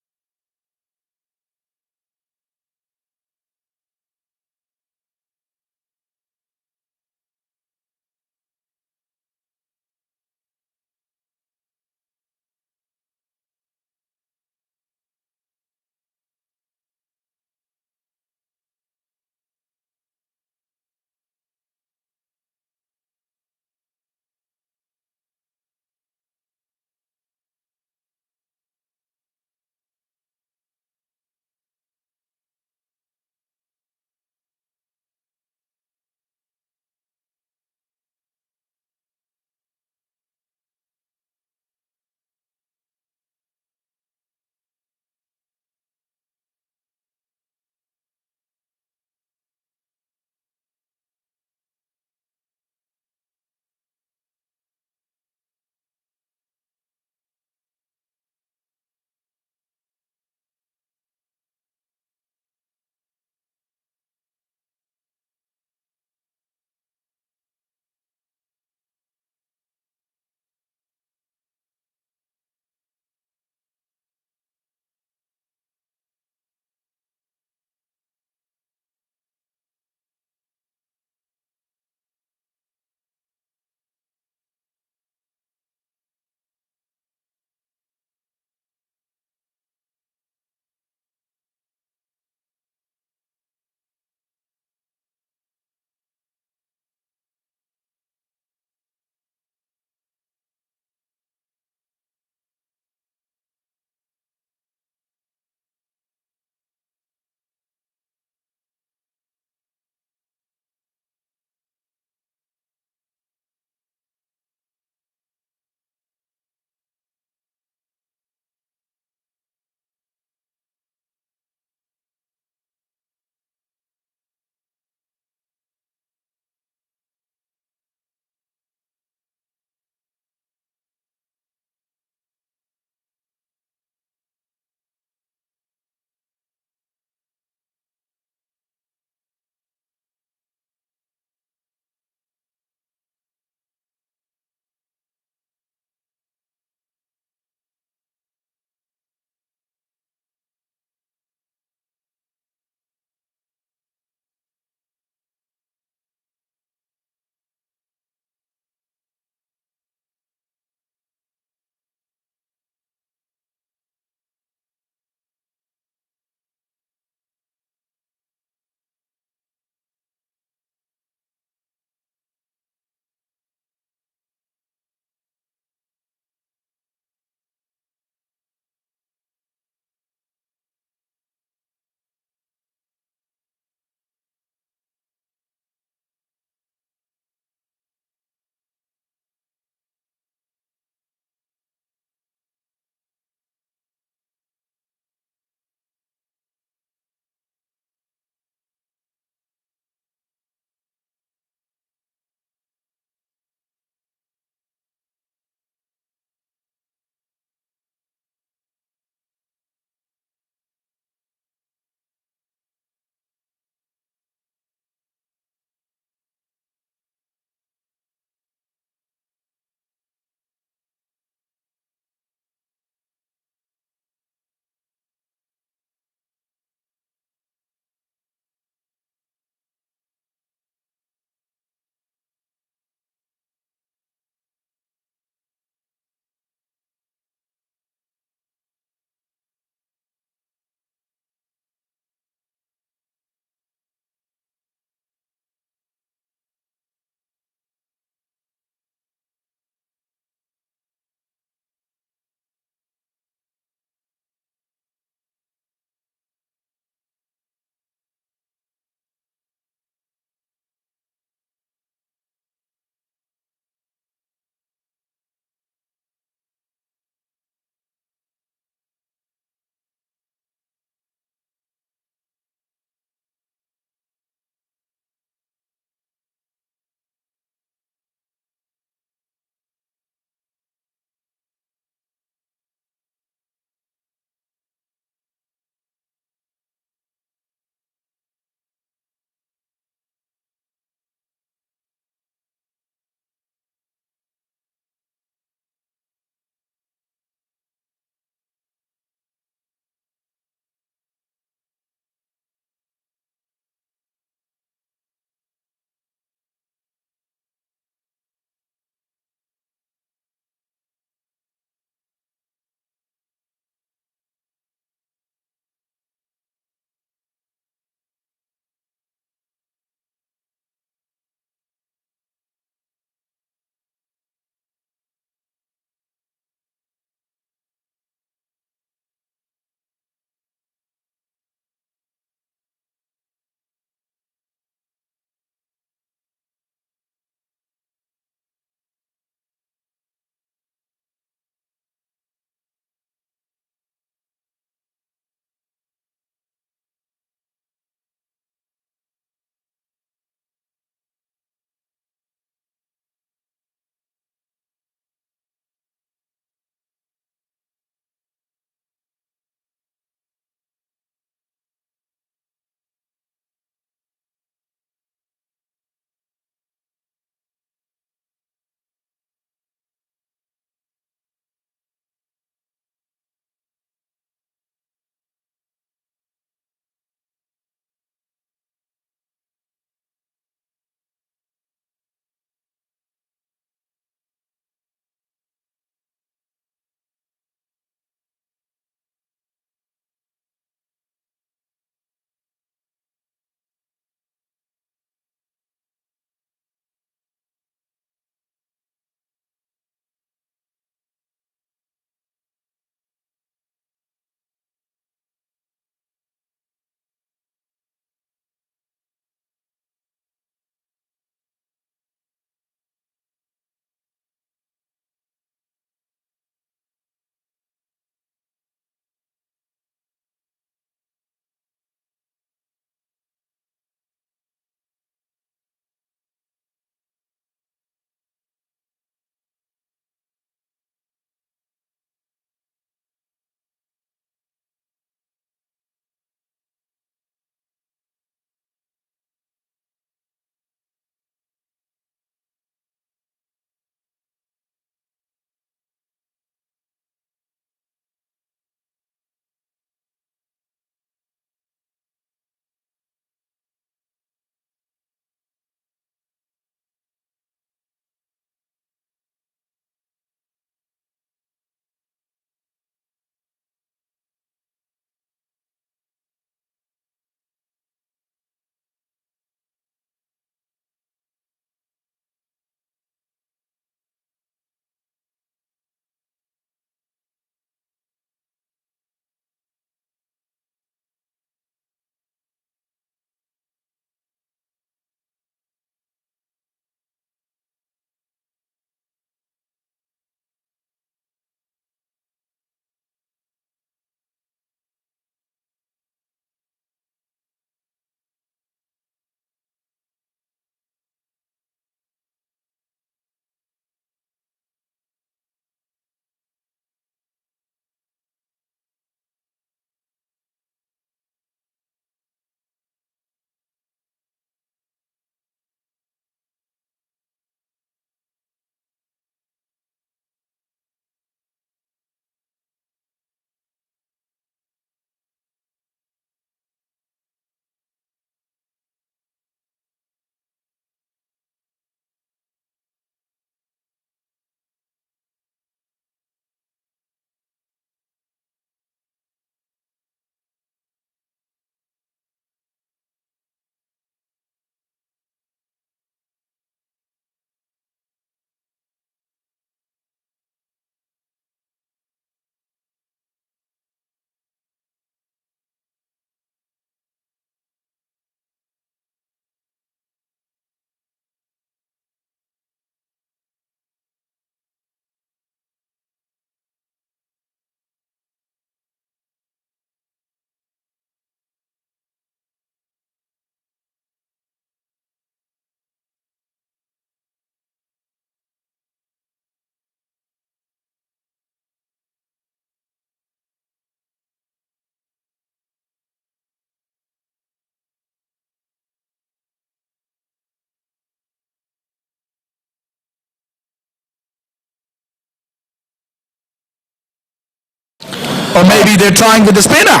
or maybe they're trying with the spinner.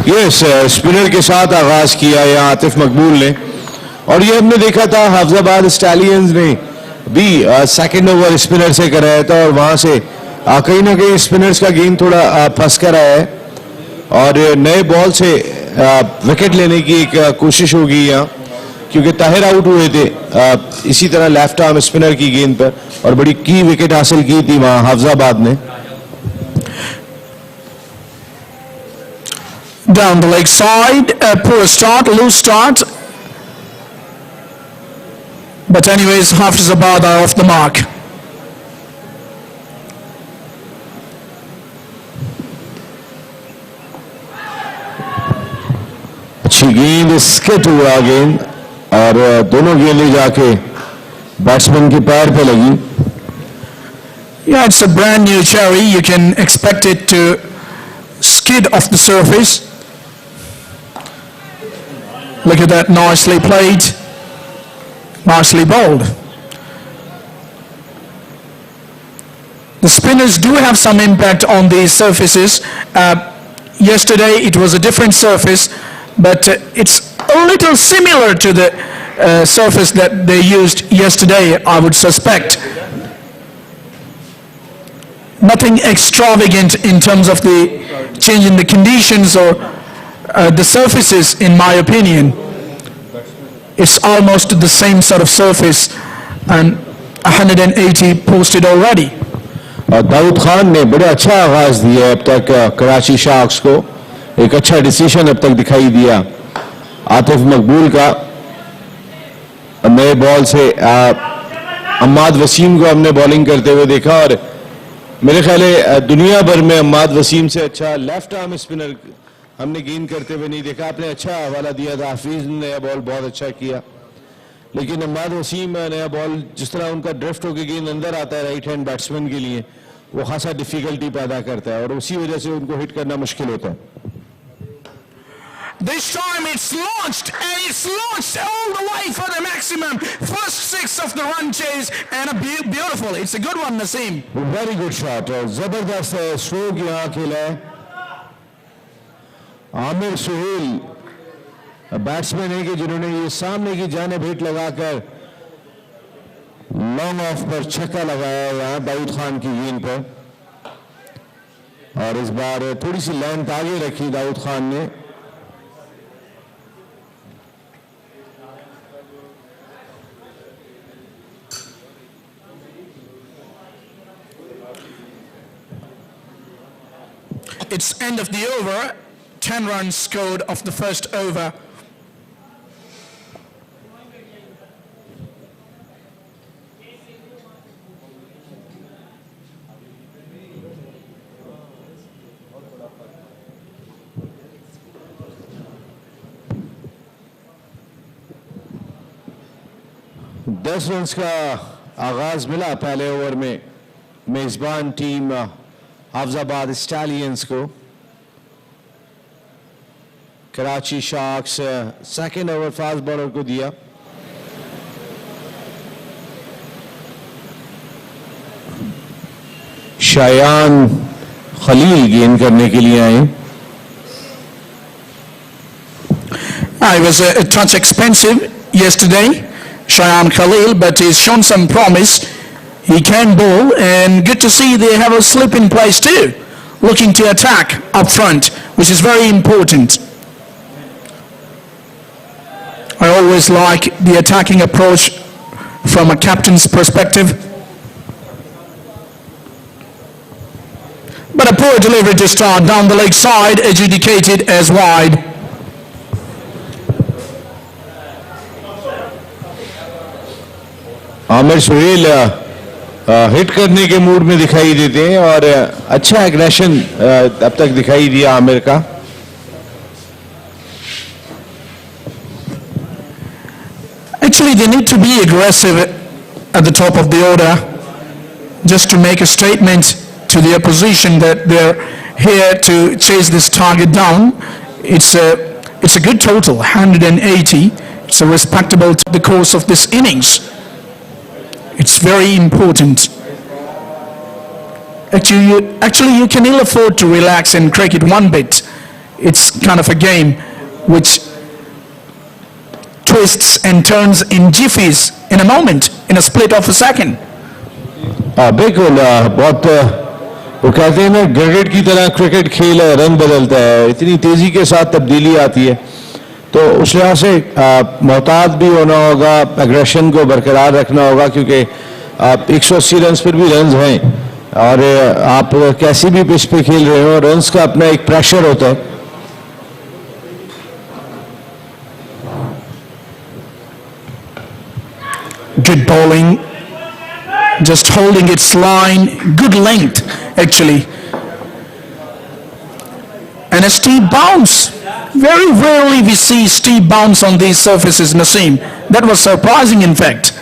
Yes spinner के साथ आगाज किया यहाँ आतिफ मकबूल ने, और ये हमने देखा था हाफिजाबाद स्टैलियंस ने भी सेकंड ओवर स्पिनर से कराया था, और वहां से कहीं ना कहीं स्पिनर्स का गेंद थोड़ा फंस कर आया है, और नए बॉल से विकेट लेने की एक कोशिश होगी यहाँ, क्योंकि ताहिर आउट हुए थे इसी तरह लेफ्ट आर्म स्पिनर की गेंद पर, और बड़ी की विकेट हासिल की थी वहां हाफिजाबाद ने. Down the leg side, a poor start, loose start. But anyways, Hafizabad are off the mark. अच्छी गेंद स्किट हुआ गेंद, और दोनों गेंदें जाके बैट्समैन के पैर पे लगी. Yeah, it's a brand new cherry. You can expect it to skid off the surface. Look at that, nicely played, nicely bowled. The spinners do have some impact on these surfaces. Yesterday it was a different surface, but it's a little similar to the surface that they used yesterday, I would suspect. Nothing extravagant in terms of the change in the conditions or the surfaces, in my opinion. It's almost the same sort of surface, and 180 posted already. Daud Khan ने बड़ा अच्छा आगाज दिया अब तक Karachi sharks को, एक अच्छा डिसीजन अब तक दिखाई दिया आतिफ मकबूल का. नए बॉल से अम्माद वसीम को हमने बॉलिंग करते हुए देखा, और मेरे ख्याल है दुनिया भर में अम्माद वसीम से अच्छा लेफ्ट आर्म स्पिनर हमने गेंद करते हुए नहीं देखा. आपने अच्छा हवाला दिया था, हाफिज ने नया बॉल बहुत अच्छा किया, लेकिन अम्माद वसीम नया बॉल जिस तरह उनका ड्रिफ्ट होकर गेंद अंदर आता है राइट हैंड बैट्समैन के लिए, वो खासा डिफिकल्टी पैदा करता है, और उसी वजह से उनको हिट करना मुश्किल होता है. This time it's launched, and it's launched all the way for the maximum. First six of the run chase, and a beautiful. It's a good one, Naseem. Very good shot, जबरदस्त stroke यहाँ खेला है. Aamir Suhail batsman है कि जिन्होंने ये सामने की जानिब हिट लगाकर लॉन्ग ऑफ पर छक्का लगाया यहाँ दाऊद खान की गेंद पर, और इस बार थोड़ी सी लेंथ आगे रखी दाऊद खान ने. It's end of the over. 10 runs scored off the first over. दस रन का आगाज मिला पहले ओवर में मेजबान टीम हाफिजाबाद स्टैलियंस को. Karachi sharks second over fast bowler को दिया. शायान खलील गेंद करने के लिए आए. He was a touch expensive yesterday, Shayan Khalil, but he's shown some promise. He can bowl, and good to see they have a slip in place too, looking to attack up front, which is very important. I always like the attacking approach from a captain's perspective. But a poor delivery to start down the leg side, adjudicated as wide. Aamir Sohail hit करने के mood में दिखाई देते हैं, और अच्छा aggression अब तक दिखाई दिया आमिर का. Actually, they need to be aggressive at the top of the order, just to make a statement to the opposition that they're here to chase this target down. It's a good total, 180. It's a respectable to the course of this innings. It's very important. Actually, you can ill afford to relax in cricket one bit. It's kind of a game which twists and turns in jiffies, in a moment, in a split of a second. बिल्कुल बहुत वो कहते हैं ना cricket की तरह cricket खेल है, रंग बदलता है, इतनी तेजी के साथ तब्दीली आती है, तो उस लिहाज से मोहतात भी होना होगा, एग्रेशन को बरकरार रखना होगा, क्योंकि 180 रन पर भी रन हैं और आप कैसी भी पिच पे खेल रहे हो, रन्स का अपना एक प्रेशर होता है. Good bowling, just holding its line, good length actually. And a steep bounce. Very rarely we see steep bounce on these surfaces, Naseem. That was surprising in fact.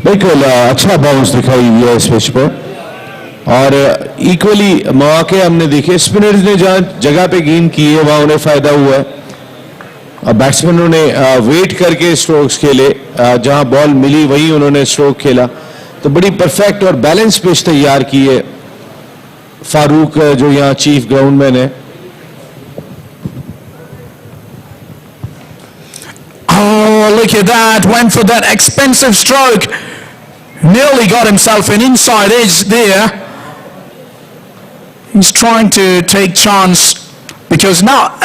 बिल्कुल अच्छा बाउंस दिखाई दिया इस पिच पर और equally मौके हमने देखे. स्पिनर्स ने जहाँ जगह पे गेंद की है वहाँ उन्हें फायदा हुआ है और बैट्समैनों ने वेट करके स्ट्रोक्स खेले, जहाँ बॉल मिली वहीं उन्होंने स्ट्रोक खेला, तो बड़ी परफेक्ट और बैलेंस पिच तैयार की है फारूक जो यहाँ चीफ ग्राउंडमैन है. Oh, look at that, went for that expensive stroke. Nearly got himself an inside edge there. He's trying to take chance because now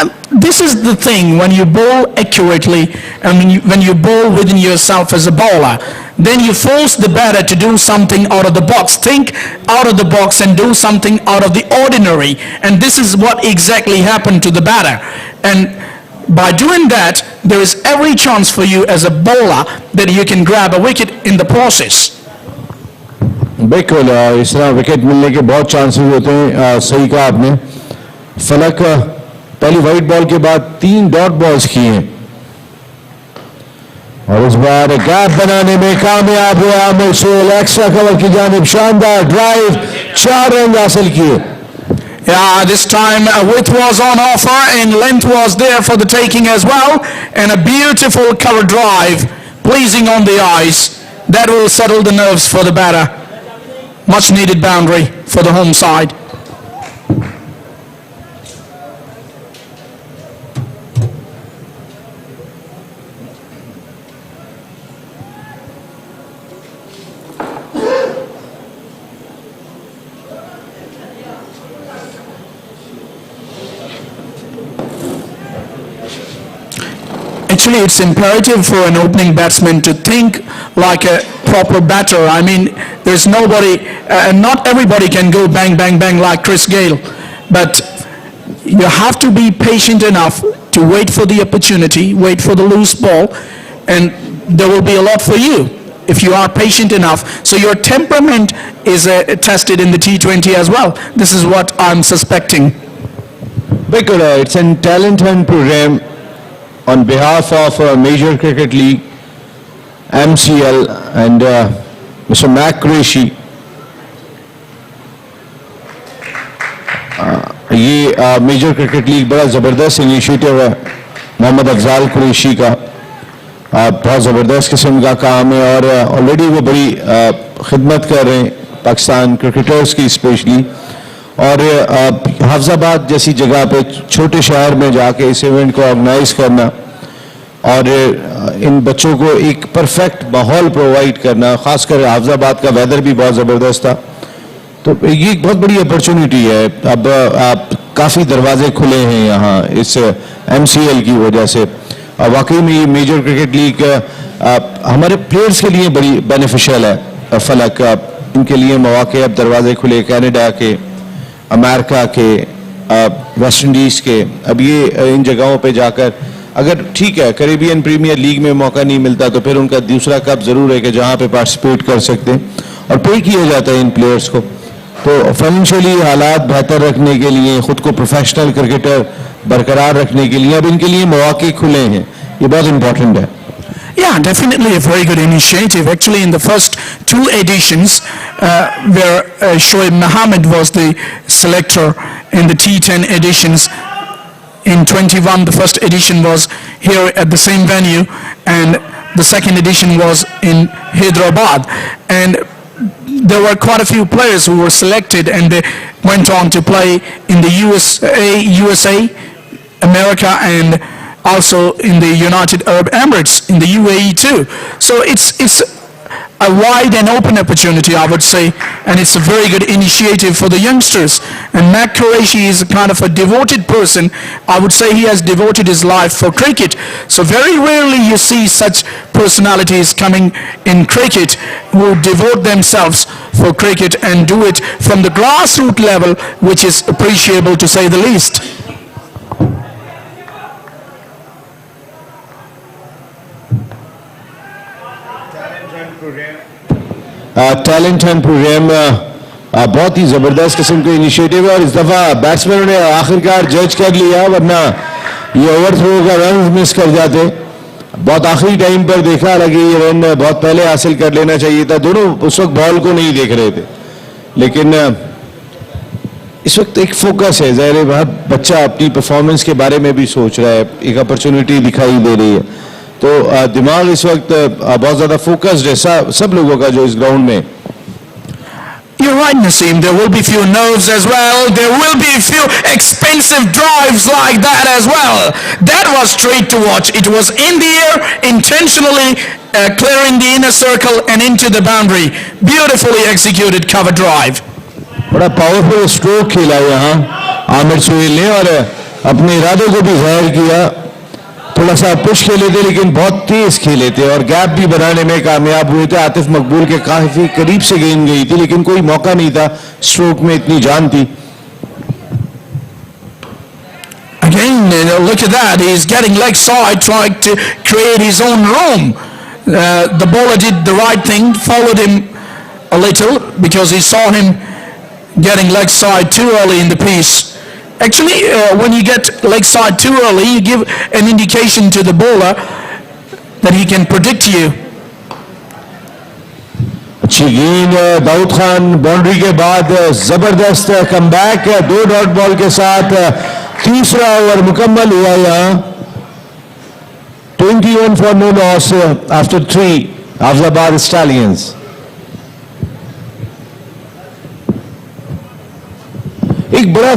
this is the thing, when you bowl accurately and when you bowl within yourself as a bowler, then you force the batter to do something out of the box, think out of the box and do something out of the ordinary, and this is what exactly happened to the batter. And by doing that, there is every chance for you as a bowler that you can grab a wicket in the process. बिल्कुल इस तरह wicket मिलने के बहुत chances होते हैं. सही कहा आपने. फलक पहली वाइट बॉल के बाद 3 डॉट बॉल्स किए और इस बार गैप बनाने में कामयाब हुआ MCL. एक्स्ट्रा कवर की जानिब शानदार ड्राइव, 4 रन हासिल किए. Yeah, this time width was on offer and length was there for the taking as well, and a beautiful cover drive, pleasing on the eyes. That will settle the nerves for the batter. Much needed boundary for the home side. Actually, it's imperative for an opening batsman to think like a proper batter. I mean, there's nobody, not everybody can go bang, bang, bang like Chris Gayle. But you have to be patient enough to wait for the opportunity, wait for the loose ball, and there will be a lot for you if you are patient enough. So your temperament is tested in the T20 as well. This is what I'm suspecting. बिल्कुल it's a talent hunt program on behalf of Major Cricket League, MCL and Mr. MAQ TV. ये major cricket league बड़ा ज़बरदस्त initiative है मोहम्मद अफजाल कुरैशी का. बहुत ज़बरदस्त किस्म का काम है और ऑलरेडी वो बड़ी खिदमत कर रहे हैं पाकिस्तान क्रिकेटर्स की स्पेशली. और हाफिजाबाद जैसी जगह पे छोटे शहर में जाके इस इवेंट को ऑर्गेनाइज करना और इन बच्चों को एक परफेक्ट माहौल प्रोवाइड करना, खासकर हाफिजाबाद का वेदर भी बहुत ज़बरदस्त था, तो ये एक बहुत बड़ी अपॉर्चुनिटी है. अब आप काफ़ी दरवाजे खुले हैं यहाँ इस MCL की वजह से. वाकई में ये मेजर क्रिकेट लीग हमारे प्लेयर्स के लिए बड़ी बेनिफिशियल है. फलक इनके लिए मौके अब दरवाजे खुले कनाडा के, अमेरिका के, वेस्ट इंडीज़ के. अब ये इन जगहों पे जाकर अगर ठीक है कैरेबियन प्रीमियर लीग में मौका नहीं मिलता तो फिर उनका दूसरा कप ज़रूर है कि जहाँ पे पार्टिसिपेट कर सकते हैं और पे किया जाता है इन प्लेयर्स को. तो फाइनेंशियली हालात बेहतर रखने के लिए, ख़ुद को प्रोफेशनल क्रिकेटर बरकरार रखने के लिए अब इनके लिए मौके खुले हैं. ये बहुत इंपॉर्टेंट है. Yeah, definitely a very good initiative. Actually, in the first 2 editions, where Shoaib Mohammed was the selector in the T10 editions, in 21, the first edition was here at the same venue, and the second edition was in Hyderabad. And there were quite a few players who were selected and they went on to play in the USA, America, and also in the United Arab Emirates, in the UAE too. So it's a wide and open opportunity, I would say, and it's a very good initiative for the youngsters. And MAQ Qureshi is a kind of a devoted person. I would say he has devoted his life for cricket. So very rarely you see such personalities coming in cricket who devote themselves for cricket and do it from the grassroots level, which is appreciable to say the least. Talent hunt programme बहुत ही ज़बरदस्त किस्म का initiative है और इस दफ़ा बैट्समैनों ने आखिरकार जज कर लिया, वरना ये ओवर थ्रो का रन मिस कर जाते। बहुत आखिरी टाइम पर देखा, हालांकि ये रन बहुत पहले हासिल कर लेना चाहिए था। दोनों उस वक्त बॉल को नहीं देख रहे थे, लेकिन इस वक्त एक फोकस है। ज़ाहिर है बच्चा अपनी परफॉर्मेंस के बारे में भी सोच रहा है, एक अपॉर्चुनिटी दिखाई दे रही है, तो दिमाग इस वक्त बहुत ज़्यादा फोकस्ड है सब लोगों का जो इस ग्राउंड में। You're right, Naseem. There will be few nerves as well. There will be few expensive drives like that as well. That was straight to watch. It was in the air, intentionally clearing the inner circle and into the boundary. Beautifully executed cover drive. बड़ा powerful stroke खेला यहाँ आमिर सोहेल ने और अपने इरादों को भी जाहिर किया। थोड़ा सा पुश खेले थे लेकिन बहुत तेज खेले थे और गैप भी बनाने में कामयाब हुए थे। आतिफ मकबूल के काफी करीब से गेंद गई थी लेकिन कोई मौका नहीं था, स्ट्रोक में इतनी जान थी। Again, look at that. He's getting leg side, trying to create his own room. The bowler did the right thing, followed him a little because he saw him getting leg side too early in the piece. Actually, when you get leg side too early, you give an indication to the bowler that he can predict you. अच्छी गेंद Daud Khan boundary के बाद जबरदस्त comeback 2 dot ball के साथ तीसरा over मुकम्मल हुआ यहाँ 21 for no loss after 3 Hafizabad Stallions। एक बड़ा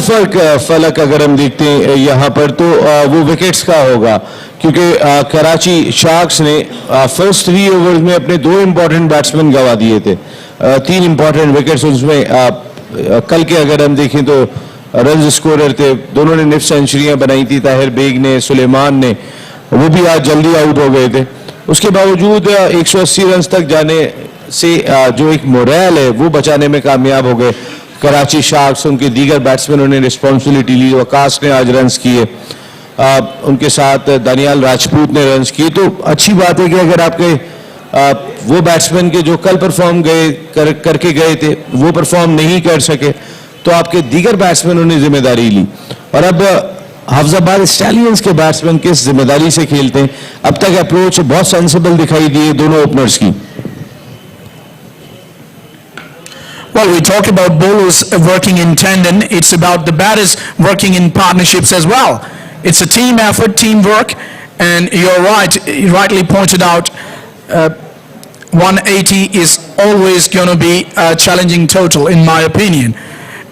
फलक अगर हम देखते हैं यहाँ पर तो वो विकेट्स का होगा, क्योंकि कराची शार्क्स ने फर्स्ट 3 ओवर्स में अपने 2 इंपॉर्टेंट बैट्समैन गंवा दिए थे, 3 इंपॉर्टेंट विकेट्स। उसमें कल के अगर हम देखें तो रन स्कोरर थे, दोनों ने निफ्ट सेंचुरियां बनाई थी, ताहिर बेग ने, सुलेमान ने, वो भी आज जल्दी आउट हो गए थे। उसके बावजूद 180 रन तक जाने से जो एक मोरल है वो बचाने में कामयाब हो गए कराची शार्क्स। उनके दीगर बैट्समैनों ने रिस्पॉन्सिबिलिटी ली, वकास ने आज रन्स किए, उनके साथ दानियाल राजपूत ने रन्स किए। तो अच्छी बात है कि अगर आपके वो बैट्समैन के जो कल परफॉर्म करके गए थे वो परफॉर्म नहीं कर सके तो आपके दीगर बैट्समैनों ने जिम्मेदारी ली। और अब हाफिजाबाद स्टैलियंस के बैट्समैन किस जिम्मेदारी से खेलते हैं, अब तक अप्रोच बहुत सेंसिबल दिखाई दी है दोनों ओपनर्स की। Well, we talk about bowlers working in tandem. It's about the batters working in partnerships as well. It's a team effort, teamwork, and you're right. You rightly pointed out 180 is always going to be a challenging total, in my opinion.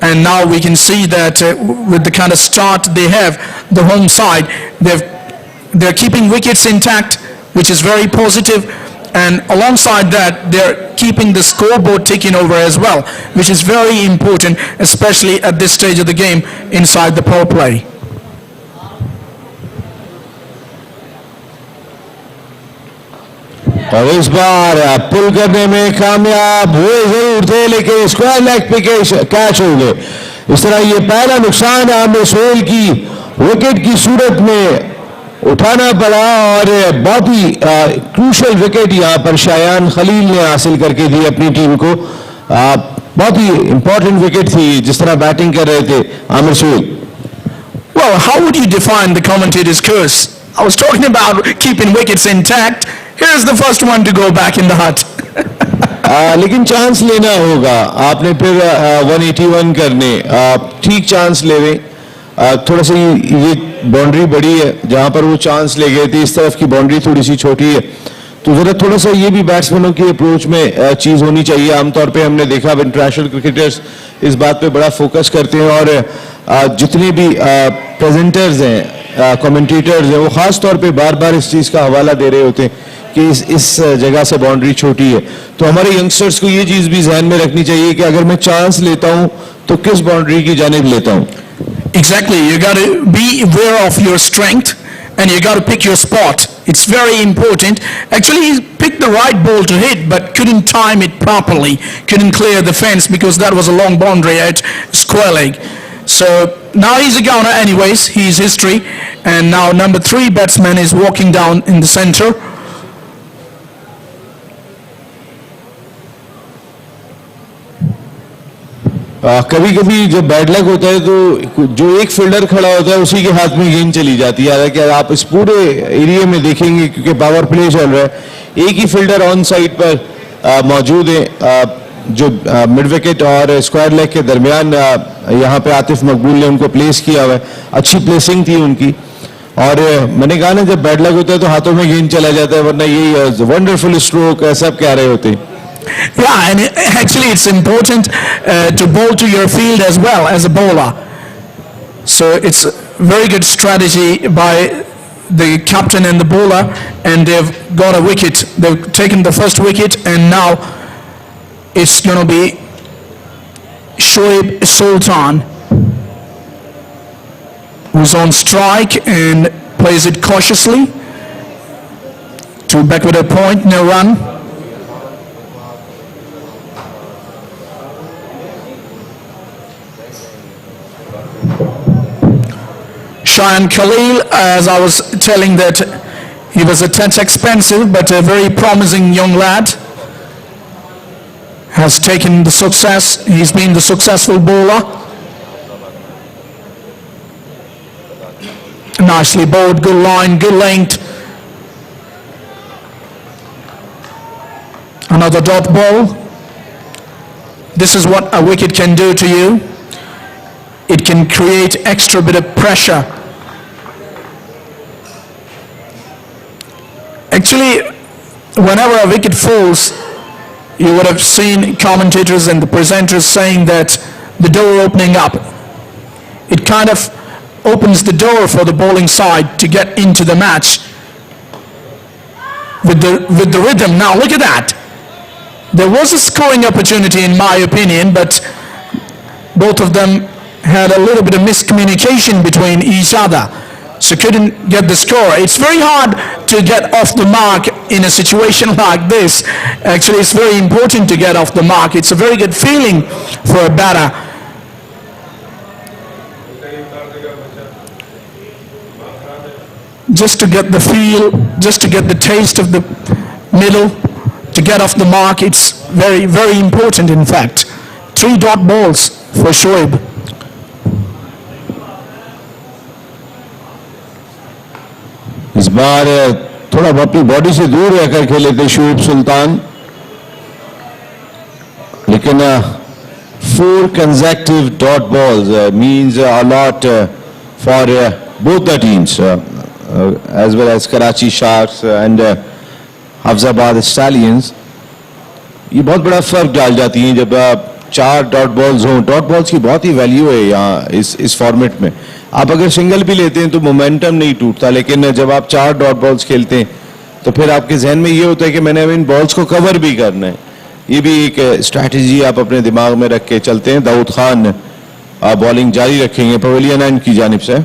And now we can see that with the kind of start they have, the home side, they're keeping wickets intact, which is very positive. And alongside that, they're keeping the scoreboard ticking over as well, which is very important, especially at this stage of the game inside the power play. और इस बार पुल करने में कामयाब हुए जरूर थे लेकिन square leg पे कैच हो गए। इस तरह ये पहला नुकसान आमिर सोहेल की विकेट की सूरत में उठाना पड़ा और बहुत ही क्रूशल विकेट यहाँ पर शायान खलील ने हासिल करके दी अपनी टीम को। बहुत ही इंपॉर्टेंट विकेट थी जिस तरह बैटिंग कर रहे थे Aamir Sohail. Well, how would you define the commentator's curse? I was talking about keeping wickets intact. Here's the first one to go back in the hut. लेकिन चांस लेना होगा आपने, फिर 181 करने, ठीक चांस ले रहे। थोड़ा सा ये बाउंड्री बड़ी है जहां पर वो चांस ले गए थे, इस तरफ की बाउंड्री थोड़ी सी छोटी है तो जरा थोड़ा सा ये भी बैट्समैनों की अप्रोच में चीज होनी चाहिए। आमतौर पे हमने देखा अब इंटरनेशनल क्रिकेटर्स इस बात पे बड़ा फोकस करते हैं और जितने भी प्रेजेंटर्स हैं, कमेंटेटर्स हैं, वो खास तौर पे बार बार इस चीज का हवाला दे रहे होते हैं कि इस जगह से बाउंड्री छोटी है। तो हमारे यंगस्टर्स को ये चीज भी जहन में रखनी चाहिए कि अगर मैं चांस लेता हूं तो किस बाउंड्री की जानिब लेता हूं। Exactly, you got to be aware of your strength and you got to pick your spot. It's very important. Actually, he picked the right ball to hit but couldn't time it properly, couldn't clear the fence because that was a long boundary at square leg. So now he's a goner anyways, he's history, and now number 3 batsman is walking down in the center. कभी कभी जब bad luck होता है तो जो एक fielder खड़ा होता है उसी के हाथ में गेंद चली जाती है। हालांकि आप इस पूरे एरिया में देखेंगे क्योंकि पावर प्ले चल रहा है, एक ही फील्डर ऑन साइड पर मौजूद है जो मिड विकेट और स्क्वायर लेग के दरमियान यहाँ पे आतिफ मकबूल ने उनको प्लेस किया हुआ है। अच्छी प्लेसिंग थी उनकी और मैंने कहा ना जब बैड लक होता है तो हाथों में गेंद चला जाता है, वरना यही वंडरफुल स्ट्रोक सब कह रहे होते हैं। Yeah, and actually it's important to bowl to your field as well as a bowler. So it's a very good strategy by the captain and the bowler, and they've got a wicket. They've taken the first wicket, and now it's going to be Shoaib Sultan, who's on strike and plays it cautiously to backward a point, no run. Shayan Khalil, as I was telling that he was a touch expensive but a very promising young lad, has taken the success. He's been the successful bowler. Nicely bowled, good line, good length. Another dot ball. This is what a wicket can do to you. It can create extra bit of pressure. Actually, whenever a wicket falls, you would have seen commentators and the presenters saying that the door opening up. It kind of opens the door for the bowling side to get into the match with the rhythm. Now look at that. There was a scoring opportunity in my opinion, but both of them had a little bit of miscommunication between each other, so couldn't get the score. It's very hard to get off the mark in a situation like this. Actually, it's very important to get off the mark. It's a very good feeling for a batter. Just to get the feel, just to get the taste of the middle, to get off the mark, it's very, very important in fact. 3 dot balls for Shoaib. इस बार थोड़ा अपनी body से दूर रहकर खेले थे शोएब सुल्तान, लेकिन 4 consecutive dot balls means a lot for both the teams as well as Karachi Sharks and Hafizabad Stallions. ये बहुत बड़ा फर्क डाल जाती हैं जब 4 डॉट बॉल्स हों। डॉट बॉल्स की बहुत ही वैल्यू है यहाँ इस फॉर्मेट में। आप अगर सिंगल भी लेते हैं तो मोमेंटम नहीं टूटता, लेकिन जब आप 4 डॉट बॉल्स खेलते हैं तो फिर आपके जहन में ये होता है कि मैंने अब इन बॉल्स को कवर भी करना है। ये भी एक स्ट्रैटेजी आप अपने दिमाग में रख के चलते हैं। दाऊद खान बॉलिंग जारी रखेंगे पवेलियन एंड की जानिब से।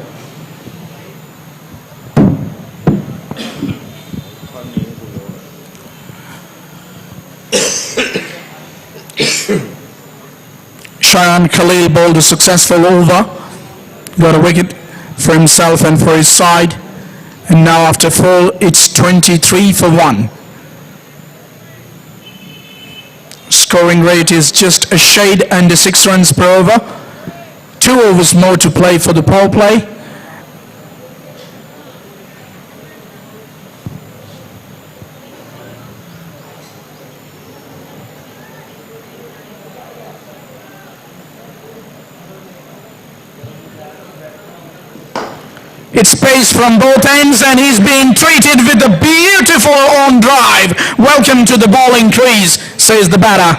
Shayan Khalil bowled a successful over, got a wicket for himself and for his side, and now after 4 it's 23 for 1. Scoring rate is just a shade under 6 runs per over. 2 overs more to play for the power play. It's pace from both ends and he's being treated with a beautiful on drive. Welcome to the bowling crease, says the batter.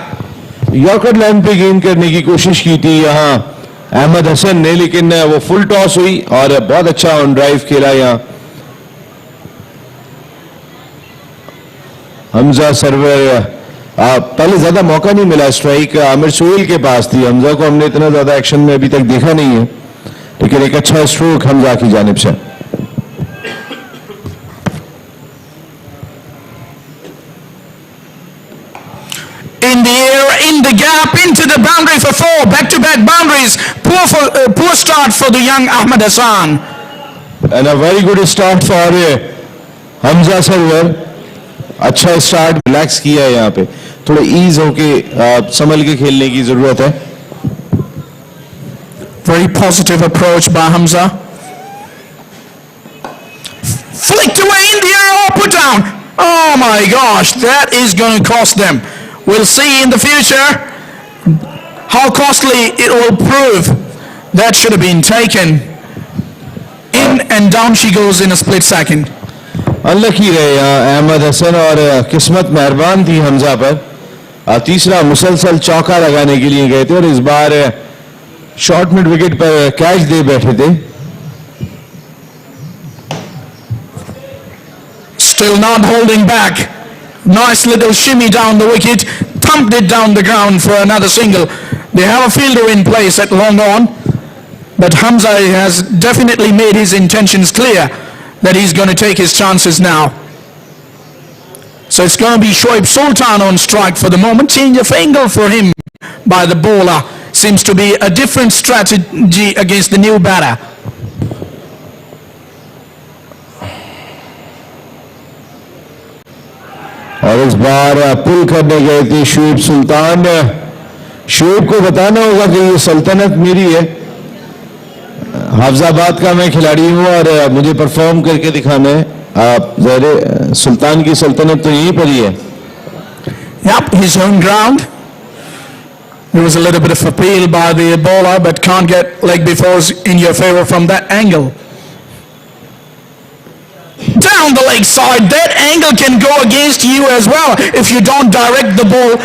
Yorker line पे गेंद करने की कोशिश की थी यहाँ अहमद हसन ने, लेकिन वो फुल टॉस हुई और बहुत अच्छा ऑन ड्राइव खेला यहाँ हमजा सरवर। पहले ज्यादा मौका नहीं मिला, स्ट्राइक आमिर सोहेल के पास थी। हमजा को हमने इतना ज्यादा एक्शन में अभी तक देखा नहीं है, लेकिन एक अच्छा स्ट्रोक हमजा की जानिब से। In the air, in the gap, into the boundary for four, back-to-back boundaries. Poor start for the young Ahmed Hassan. And a very good start for Hamza Sarwar. अच्छा स्टार्ट, रिलैक्स किया है यहाँ पे, थोड़ा ईज होके संभल के खेलने की जरूरत है। Very positive approach by Hamza. Flicked away in the air, or put down. Oh my gosh, that is going to cost them. We'll see in the future how costly it will prove. That should have been taken. In and down she goes in a split second. Unlucky रहे यहाँ अहमद हसन और किस्मत मेहरबान थी हमजा पर। तीसरा मुसलसल चौका लगाने के लिए गए थे और इस बार शॉर्ट मिड विकेट पर कैच दे बैठे थे। Still not holding back. Nice little shimmy down the wicket, thumped it down the ground for another single. They have a fielder in place at long on, but Hamza has definitely made his intentions clear that he's going to take his chances now. So it's going to be Shoaib Sultan on strike for the moment. Change of angle for him by the bowler. Seems to be a different strategy against the new batter. और इस बार पुल करने गए थे शोएब सुल्तान। शोएब को बताना होगा कि ये सल्तनत मेरी है, हाफिजाबाद का मैं खिलाड़ी हूँ और मुझे परफॉर्म करके दिखाना है। आप ज़ाहिर सुल्तान की सल्तनत तो यहीं पर ही है। Yep, his own ground. There was a little bit of appeal by the bowler, but can't get leg befores in your favor from that angle. Down the leg side, that angle can go against you as well if you don't direct the ball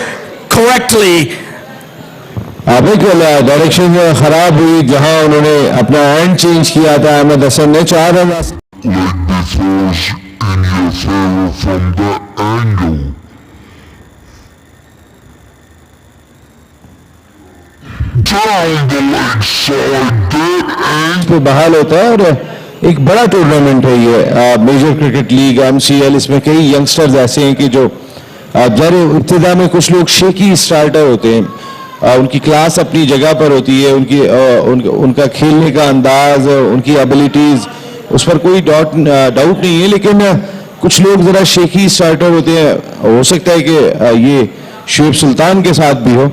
correctly. बिल्कुल direction खराब हुई जहां उन्होंने अपना and change किया था। अहमद हसन ने 4 run पे बहाल होता है और एक बड़ा टूर्नामेंट है ये मेजर क्रिकेट लीग MCL। इसमें कई यंगस्टर्स ऐसे हैं कि जो जरा इब्तिदा में कुछ लोग शेकी स्टार्टर होते हैं, उनकी क्लास अपनी जगह पर होती है, उनका खेलने का अंदाज, उनकी एबिलिटीज, उस पर कोई डाउट नहीं है, लेकिन कुछ लोग जरा शेकी स्टार्टर होते हैं। हो सकता है कि ये शोएब सुल्तान के साथ भी हो।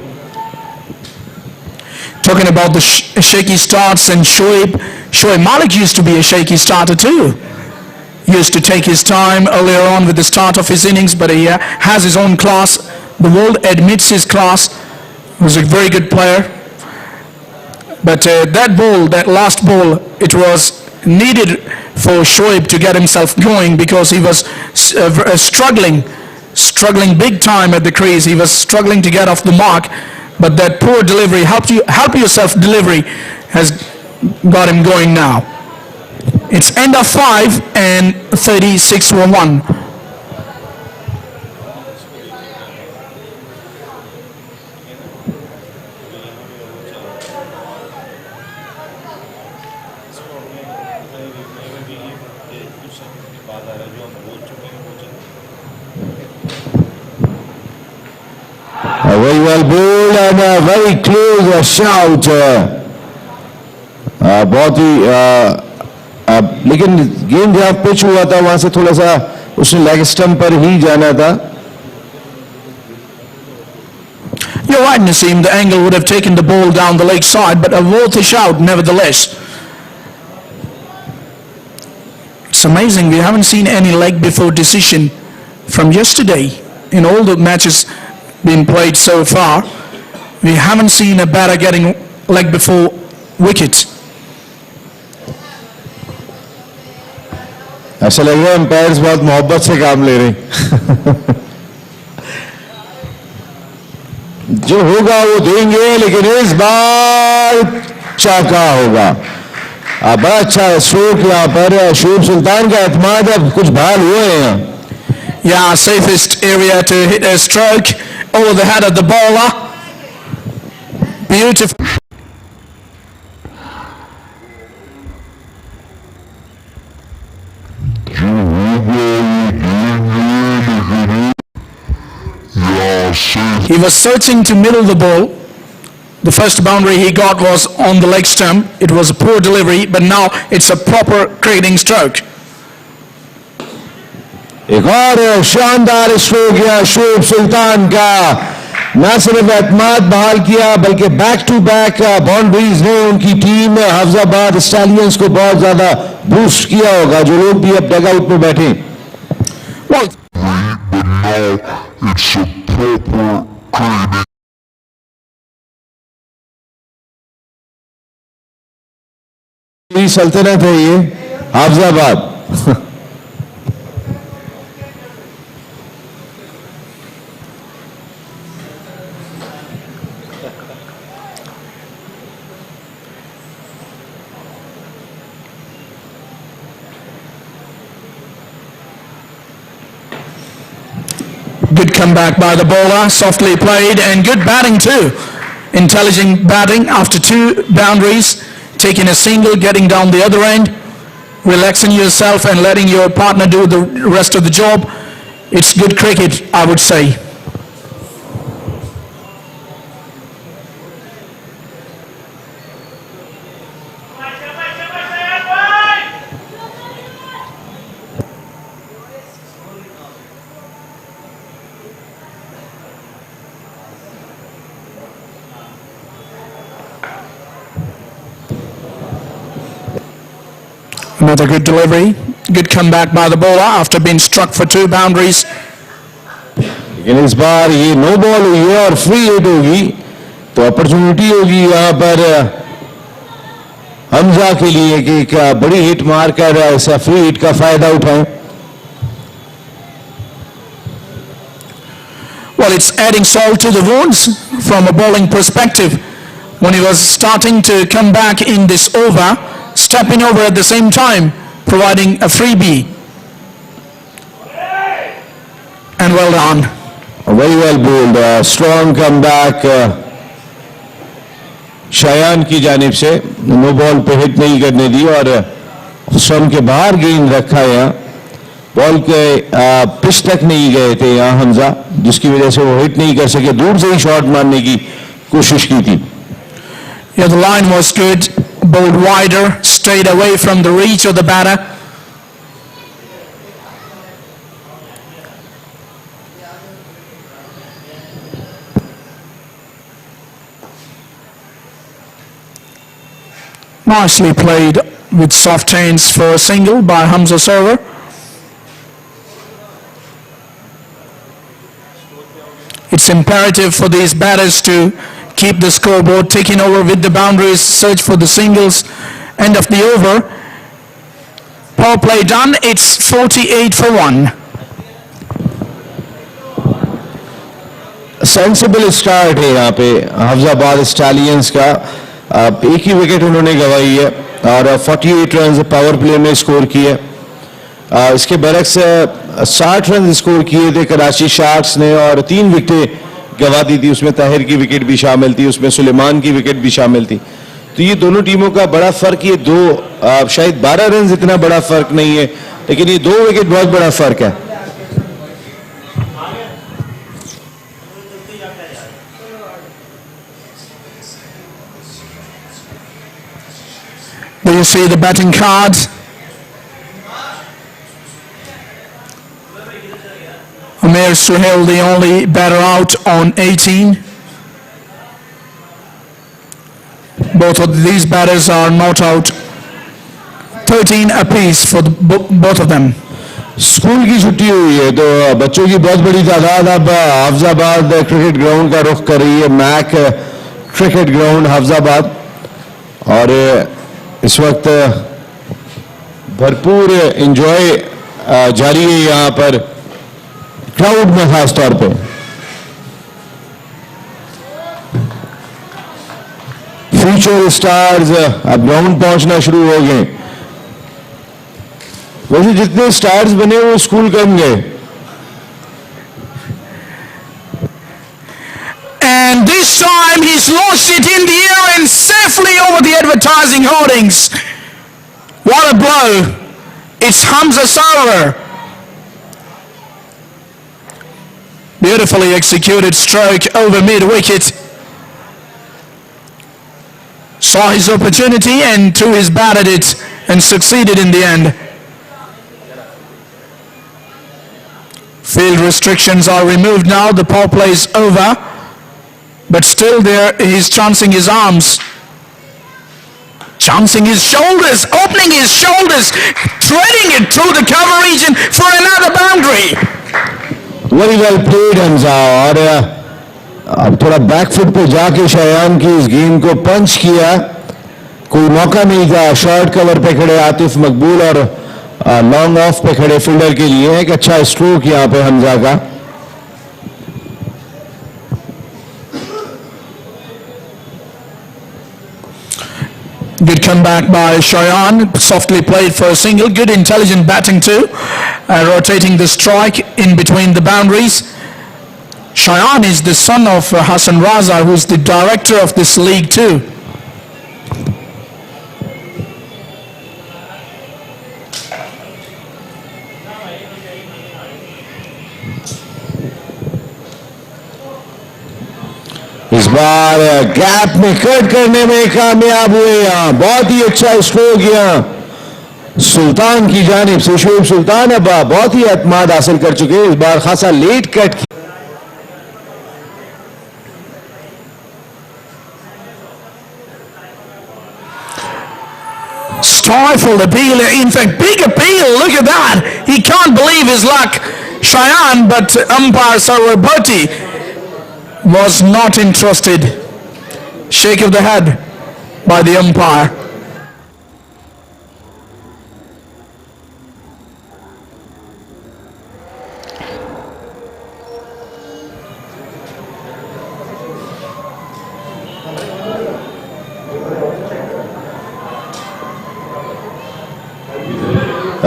Talking about the shaky starts, and Shoaib Malik used to be a shaky starter too. He used to take his time earlier on with the start of his innings, but he has his own class. The world admits his class. He was a very good player. But that last ball, it was needed for Shoaib to get himself going because he was struggling big time at the crease. He was struggling to get off the mark. But that poor delivery, help yourself delivery, has got him going now. It's end of 5 and 36 for 1. Very well bowled and a very close shout. बहुत ही लेकिन गेंद जहाँ pitch हुआ था वहां से थोड़ा सा उसने लेग स्टंप पर ही जाना था। You're right, Naseem. The angle would have taken the ball down the leg side, but a worthy shout nevertheless. It's amazing. We haven't seen any leg before decision from yesterday in all the matches been played so far. We haven't seen a batter getting leg before wicket. ऐसा लग रहा है empires बहुत मोहब्बत से काम ले रहे हैं। जो होगा वो देंगे, लेकिन इस बार चाका होगा। अब अच्छा स्ट्रोक यहाँ पर शुभ सुल्तान का एतमाद अब कुछ बहाल हुए हैं। Yeah, safest area to hit a stroke over the head of the bowler. Beautiful. He was searching to middle the ball. The first boundary he got was on the leg stump. It was a poor delivery, but now it's a proper cricketing stroke. एक और शानदार stroke या शुभ सुल्तान का न सिर्फ एतमाद बहाल किया बल्कि बैक टू बैक बाउंड्रीज ने उनकी टीम हफीजाबाद स्टैलियंस को बहुत ज्यादा बूस्ट किया होगा, जो लोग भी अब डगआउट में बैठे। सल्तनत है ये Hafizabad. Good comeback by the bowler, softly played, and good batting too. Intelligent batting after two boundaries, taking a single, getting down the other end, relaxing yourself and letting your partner do the rest of the job. It's good cricket, I would say. Another good delivery, good comeback by the bowler after being struck for two boundaries. लेकिन इस बार ये no ball हुई है और free hit होगी, तो opportunity होगी यहाँ पर हमजा के लिए कि एक बड़ी हिट मार कर ऐसा फ्री हिट का फायदा उठाएं। Well, it's adding salt to the wounds from a bowling perspective. When he was starting to come back in this over, stepping over at the same time, providing a freebie. And well done. Very well bowled. Strong comeback. Shayan की जानिब से no ball पे hit नहीं करने दी और stump के बाहर गेंद रखा है। बॉल के पिच तक नहीं गए थे यहाँ हमजा, जिसकी वजह से वो हिट नहीं कर सके, दूर से ही शॉट मारने की कोशिश की थी। Yeah, the line was good, bowled wider, stayed away from the reach of the batter. Nicely played with soft hands for a single by Hamza Server. It's imperative for these batters to keep the scoreboard ticking over with the boundaries, search for the singles. End of the over. Power play done. It's 48 for 1. Sensible start है यहाँ पे Hafizabad stallions का। एक ही wicket उन्होंने गंवाई है और 48 run power play में स्कोर किए। इसके बरक्स 60 रन स्कोर किए थे कराची शार्क्स ने और 3 विकेटें गंवा दी थी। उसमें ताहिर की विकेट भी शामिल थी, उसमें सुलेमान की विकेट भी शामिल थी। तो ये दोनों टीमों का बड़ा फर्क, ये दो शायद 12 रन इतना बड़ा फर्क नहीं है, लेकिन ये 2 विकेट बहुत बड़ा फर्क है। There you see the batting cards. Amir Suhail, the only batter out on 18. Both of these batters are not out. 13 apiece for both of them. School की छुट्टी हुई है तो बच्चों की बहुत बड़ी तादाद अब हफीजाबाद क्रिकेट ग्राउंड का रुख कर रही है। मैक क्रिकेट ग्राउंड हफीजाबाद, और इस वक्त भरपूर एंजॉय जारी है यहां पर क्राउड में खास तौर पे। फ्यूचर स्टार्स अब ग्राउंड पहुंचना शुरू हो गए। वैसे जितने स्टार्स बने वो स्कूल कम गए। And this time he's launched it in the air and safely over the advertising hoardings. What a blow. It's Hamza Sarar. Beautifully executed stroke over mid-wicket. Saw his opportunity and threw his bat at it and succeeded in the end. Field restrictions are removed now. The power play is over. But still there, he's chancing his arms. Chancing his shoulders, opening his shoulders, threading it through the cover region for another boundary. Very well played Hamza. और अब थोड़ा back foot पे जाके शायान की इस गेंद को पंच किया। कोई मौका नहीं था। शॉर्ट कवर पे खड़े आतिफ मकबूल और लॉन्ग ऑफ पे खड़े फील्डर के लिए एक अच्छा स्ट्रोक यहाँ पे हमजा का। Good comeback by Shayan, softly played for a single. Good intelligent batting too, rotating the strike in between the boundaries. Shayan is the son of Hassan Raza, who is the director of this league too. इस बार gap में cut करने में कामयाब हुए। यहाँ बहुत ही अच्छा स्ट्रोक यहाँ सुल्तान की जानिब से। शोएब सुल्तान अब बहुत ही एतमाद हासिल कर चुके हैं। इस बार खासा लेट कट किया। Stifled appeal, in fact big appeal, look at that. He can't believe his luck, Shayan, but umpire Sarwabati was not interested. Shake of the head by the umpire.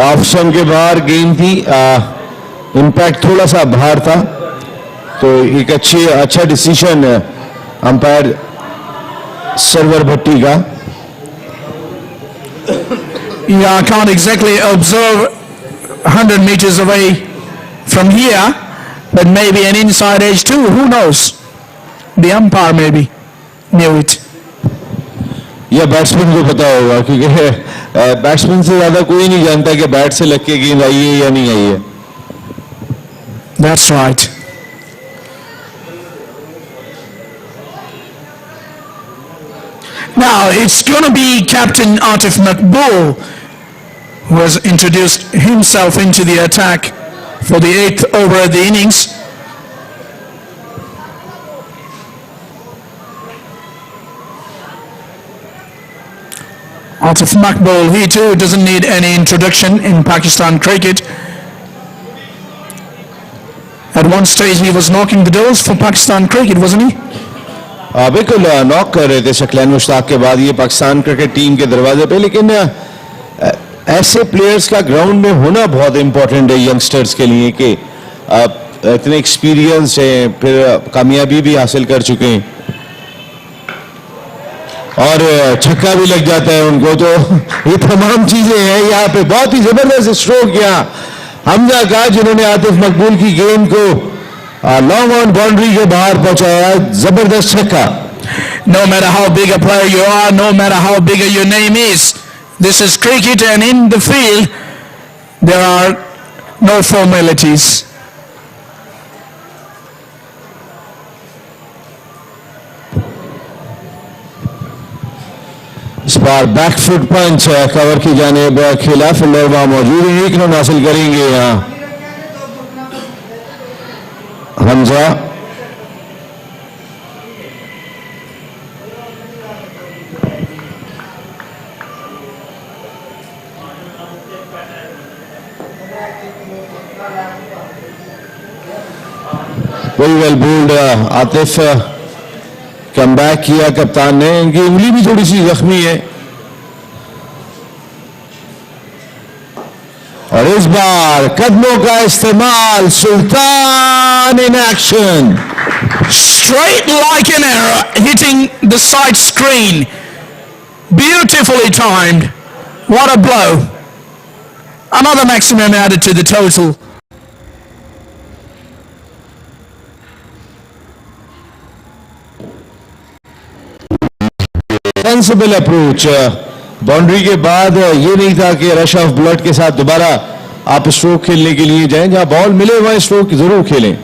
Off stump के बाहर गेंद थी। Impact थोड़ा सा बाहर था, तो एक अच्छा डिसीजन अंपायर सरवर भट्टी का। Yeah, I can't exactly observe 100 meters away from here, but maybe an inside edge too, who knows? The umpire maybe knew it. यह बैट्समैन को पता होगा, क्योंकि बैट्समैन से ज्यादा कोई नहीं जानता कि बैट से लग के गेंद आई है या नहीं आई है। That's right. Now it's going to be Captain Atif Makbul who has introduced himself into the attack for the 8th over of the innings. Atif Makbul, he too doesn't need any introduction in Pakistan cricket. At one stage he was knocking the doors for Pakistan cricket, wasn't he? बिल्कुल knock कर रहे थे शक्लैन मुश्ताक के बाद ये Pakistan cricket team के दरवाजे पे। लेकिन ऐसे प्लेयर्स का ग्राउंड में होना बहुत इंपॉर्टेंट है यंगस्टर्स के लिए, कि इतने एक्सपीरियंस हैं, फिर कामयाबी भी हासिल कर चुके हैं और छक्का भी लग जाता है उनको। तो ये तमाम चीजें हैं यहाँ पे। बहुत ही जबरदस्त स्ट्रोक यहाँ हमजा का, जिन्होंने आतिफ मकबूल की गेंद को लॉन्ग ऑन बाउंड्री के बाहर पहुंचाया। जबरदस्त छक्का। No matter how big a player you are, no matter how big your name is, this is cricket, and in the field there are no formalities. इस बार बैकफुट पंच कवर की जानिब खेला। Fielder वहां मौजूद है, 1 रन हासिल करेंगे यहाँ Hamza. Very well bowled Atif, come back किया कप्तान ने, इनकी उंगली भी थोड़ी सी जख्मी है। और इस बार कदमों का इस्तेमाल, Sultan in action, Straight like an arrow, hitting the side screen. Beautifully timed. What a blow. Another maximum added to the total. Sensible approach. Boundary के बाद ये नहीं था कि रश ऑफ ब्लड के साथ दोबारा आप स्ट्रोक खेलने के लिए जाएं, जहां बॉल मिले वहां स्ट्रोक जरूर खेलें।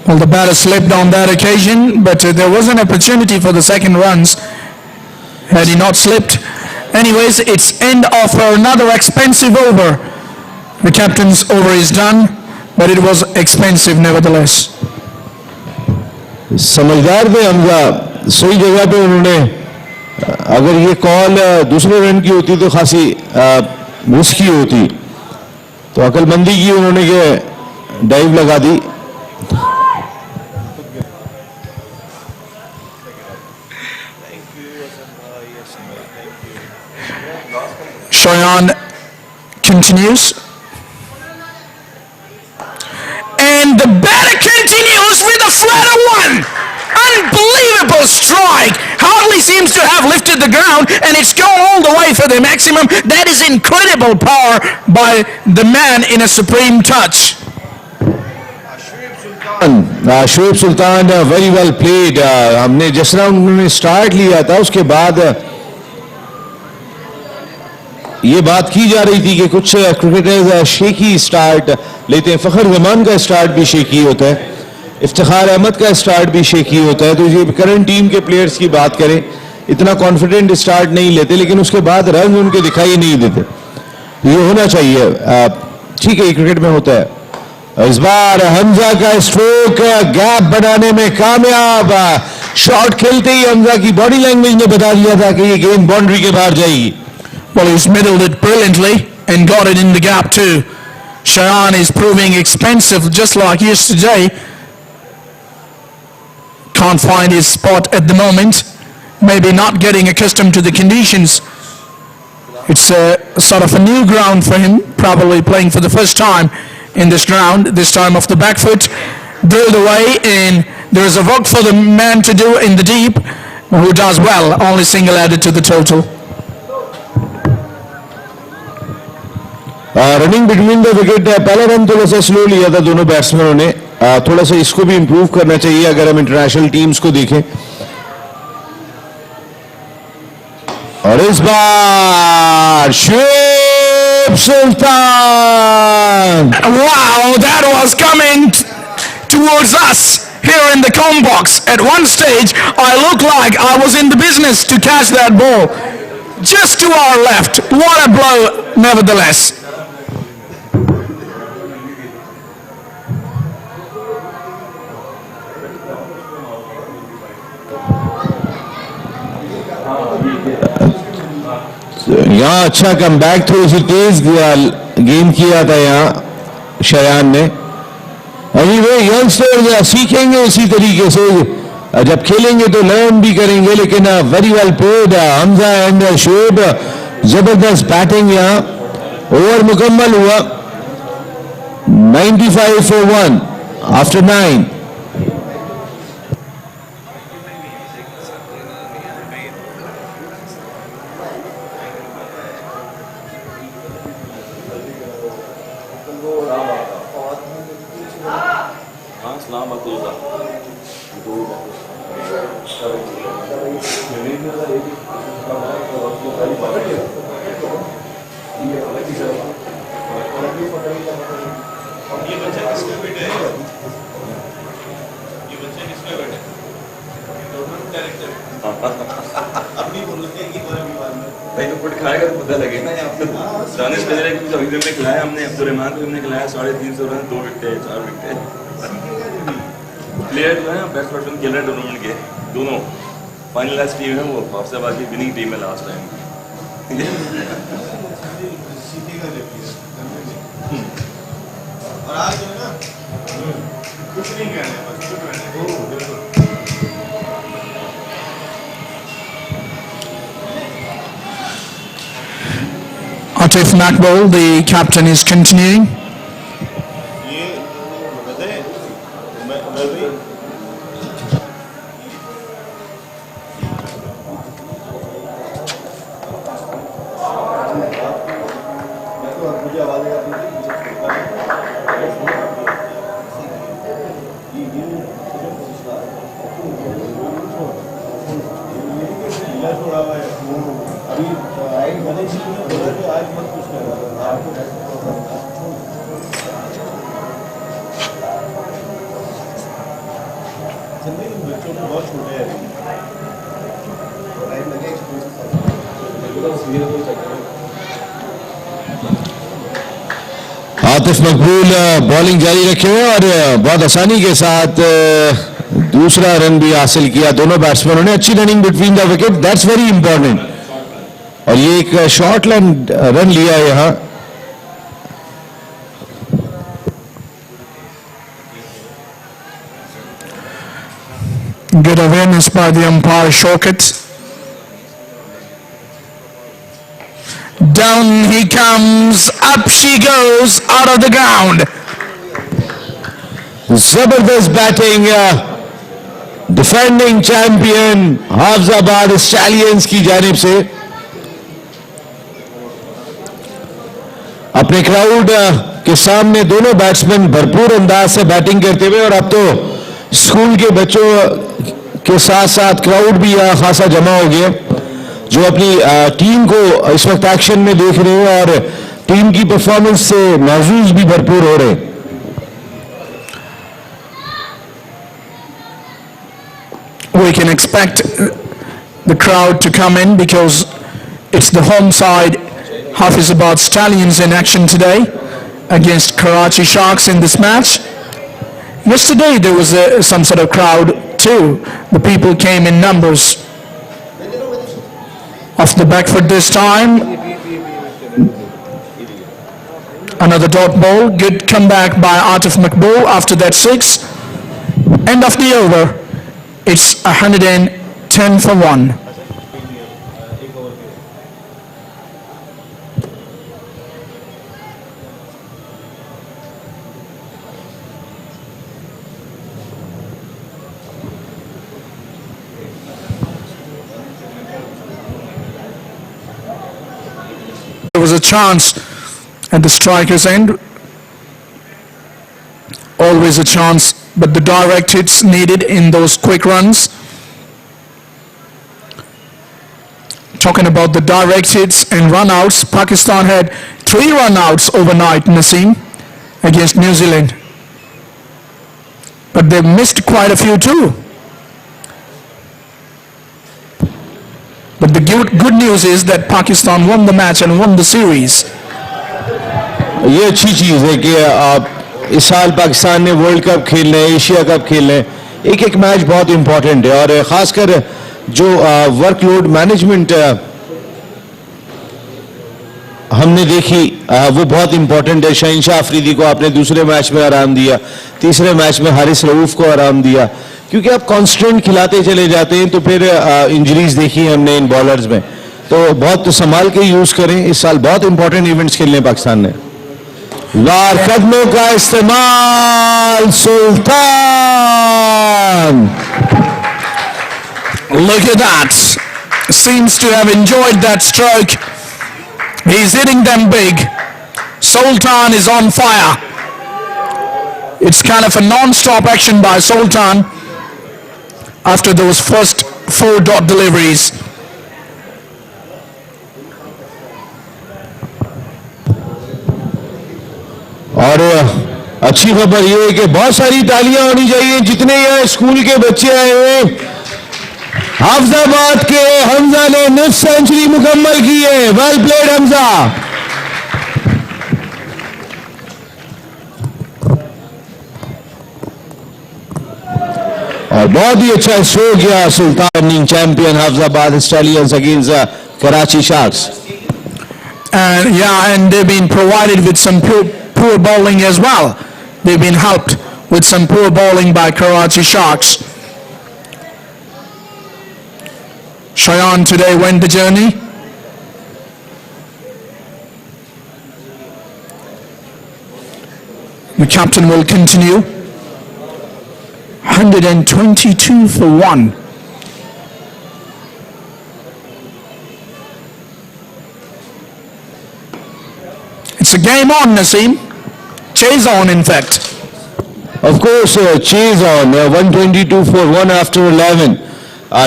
Well, the batter slipped on that occasion, but there was an opportunity for the second runs had he not slipped. Anyways, it's end of another expensive over. The captain's over is done, but it was expensive nevertheless. समझदार थे हमजा, सही जगह पे उन्होंने, अगर ये call दूसरे run की होती तो खासी रिस्की होती, तो अकलमंदी की उन्होंने के डाइव लगा दी। Shayan continues. And the batter continues with a flatter one. Unbelievable strike. Hardly seems to have lifted the ground, and it's gone all the way for the maximum. That is incredible power by the man in a supreme touch. Shoaib Sultan very well played. हमने जिस तरह उन्होंने start लिया था उसके बाद ये बात की जा रही थी कि कुछ क्रिकेटर्स शेकी स्टार्ट लेते हैं। फखर जमान का स्टार्ट भी शेकी होता है, इफ्तिखार अहमद का स्टार्ट भी शेकी होता है। तो ये करंट टीम के प्लेयर्स की बात करें, इतना कॉन्फिडेंट स्टार्ट नहीं लेते, लेकिन उसके बाद रन उनके दिखाई नहीं देते। ये होना चाहिए, ठीक है, क्रिकेट में होता है। इस बार हमजा का स्ट्रोक गैप बनाने में कामयाब। शॉट खेलते ही हमजा की बॉडी लैंग्वेज ने बता दिया था कि ये गेंद बाउंड्री के बाहर जाएगी। Well, he's middled it brilliantly and got it in the gap too. Shayan is proving expensive just like yesterday. Can't find his spot at the moment. Maybe not getting accustomed to the conditions. It's sort of a new ground for him, probably playing for the first time in this ground, this time off the back foot. Drilled away, and there is a work for the man to do in the deep, who does well, only single added to the total. Running between the wicket, पहला run थोड़ा सा slow लिया था दोनों बैट्समैनों ने, थोड़ा सा इसको भी इंप्रूव करना चाहिए अगर हम इंटरनेशनल टीम्स को देखें। और इस बार शोएब सुल्तान, Wow, that was coming towards us here in the com box. At one stage, I looked like I was in the business to catch that ball. Just to our left. What a blow, nevertheless. यहाँ अच्छा come back, थोड़ी सी तेज गेंद किया था यहाँ शयान ने। Anyway, youngsters सीखेंगे इसी तरीके से, जब खेलेंगे तो लर्न भी करेंगे। लेकिन very well played Hamza and Shoaib, जबरदस्त बैटिंग। यहाँ ओवर मुकम्मल हुआ 95 for 1 आफ्टर 9। प्लेयर जो है बेस्ट बैट्समैन खेल रहे टूर्नामेंट के दोनों, फाइनलाइज टीम है वो हाफिजाबाद की विनिंग टीम है लास्ट टाइम। और आज जो है ना कुछ नहीं कहने बस चुप रहने। Atif Makbul, the captain, is continuing. ये बताए मैं भी आतिफ मकबूल बॉलिंग जारी रखे हुए और बहुत आसानी के साथ दूसरा रन भी हासिल किया। दोनों बैट्समैनों ने अच्छी running between the wicket, that's very important. और ये एक शॉर्ट रन लिया है यहाँ। Good awareness by the umpire, Shaukat. Down he comes, up she goes, out of the ground. जबरदस्त batting defending champion Hafizabad stallions की जानिब से। अपने क्राउड के सामने दोनों बैट्समैन भरपूर अंदाज से बैटिंग करते हुए, और अब तो स्कूल के बच्चों के साथ साथ क्राउड भी यहाँ खासा जमा हो गया जो अपनी टीम को इस वक्त एक्शन में देख रहे हैं और टीम की परफॉर्मेंस से महसूस भी भरपूर हो रहे हैं। We can expect the crowd to come in because it's the home side Hafizabad Stallions in action today against Karachi Sharks in this match. Yesterday there was some sort of crowd too. The people came in numbers. Off the back foot this time. Another dot ball. Good comeback by Atif Makbul after that 6. End of the over. It's 110 for 1. There was a chance at the striker's end. Always a chance, but the direct hits needed in those quick runs. Talking about the direct hits and run-outs, Pakistan had 3 run-outs overnight, Naseem, against New Zealand. But they missed quite a few too. But the good news is that Pakistan won the match and won the series. ये अच्छी चीज़ है कि आप इस साल पाकिस्तान ने world cup खेलना है, एशिया कप खेलना है। एक एक मैच बहुत इंपॉर्टेंट है और ख़ासकर जो वर्कलोड मैनेजमेंट हमने देखी वो बहुत इंपॉर्टेंट है। शहनशाह अफरीदी को आपने दूसरे मैच में आराम दिया, तीसरे मैच में हारिस रऊफ को आराम दिया, क्योंकि आप कांस्टेंट खिलाते चले जाते हैं तो फिर इंजरीज देखी हमने इन बॉलर्स में। तो बहुत संभाल के यूज़ करें, इस साल बहुत इंपॉर्टेंट इवेंट्स खेलने हैं पाकिस्तान ने। लार कदमों का इस्तेमाल सुल्तान। Look at that. Seems to have enjoyed that stroke. He's hitting them big. Sultan is on fire. It's kind of a non-stop action by Sultan after those first 4 dot deliveries. और अच्छी खबर ये है कि बहुत सारी तालियां होनी चाहिए जितने यहाँ स्कूल के बच्चे आए हुए। हाफिजाबाद के हमजा ने निफ सेंचुरी मुकम्मल की है। Well played Hamza. और बहुत ही अच्छा शो किया Sultan, champion Hafizabad stallions against Karachi sharks. And yeah, and they've been provided with some poor bowling as well. They've been helped with some poor bowling by Karachi Sharks. Shayan today went the journey. The captain will continue. 122 for 1. It's a game on, Naseem. Chase on, in fact. Of course, chase on. 122 for 1 after 11.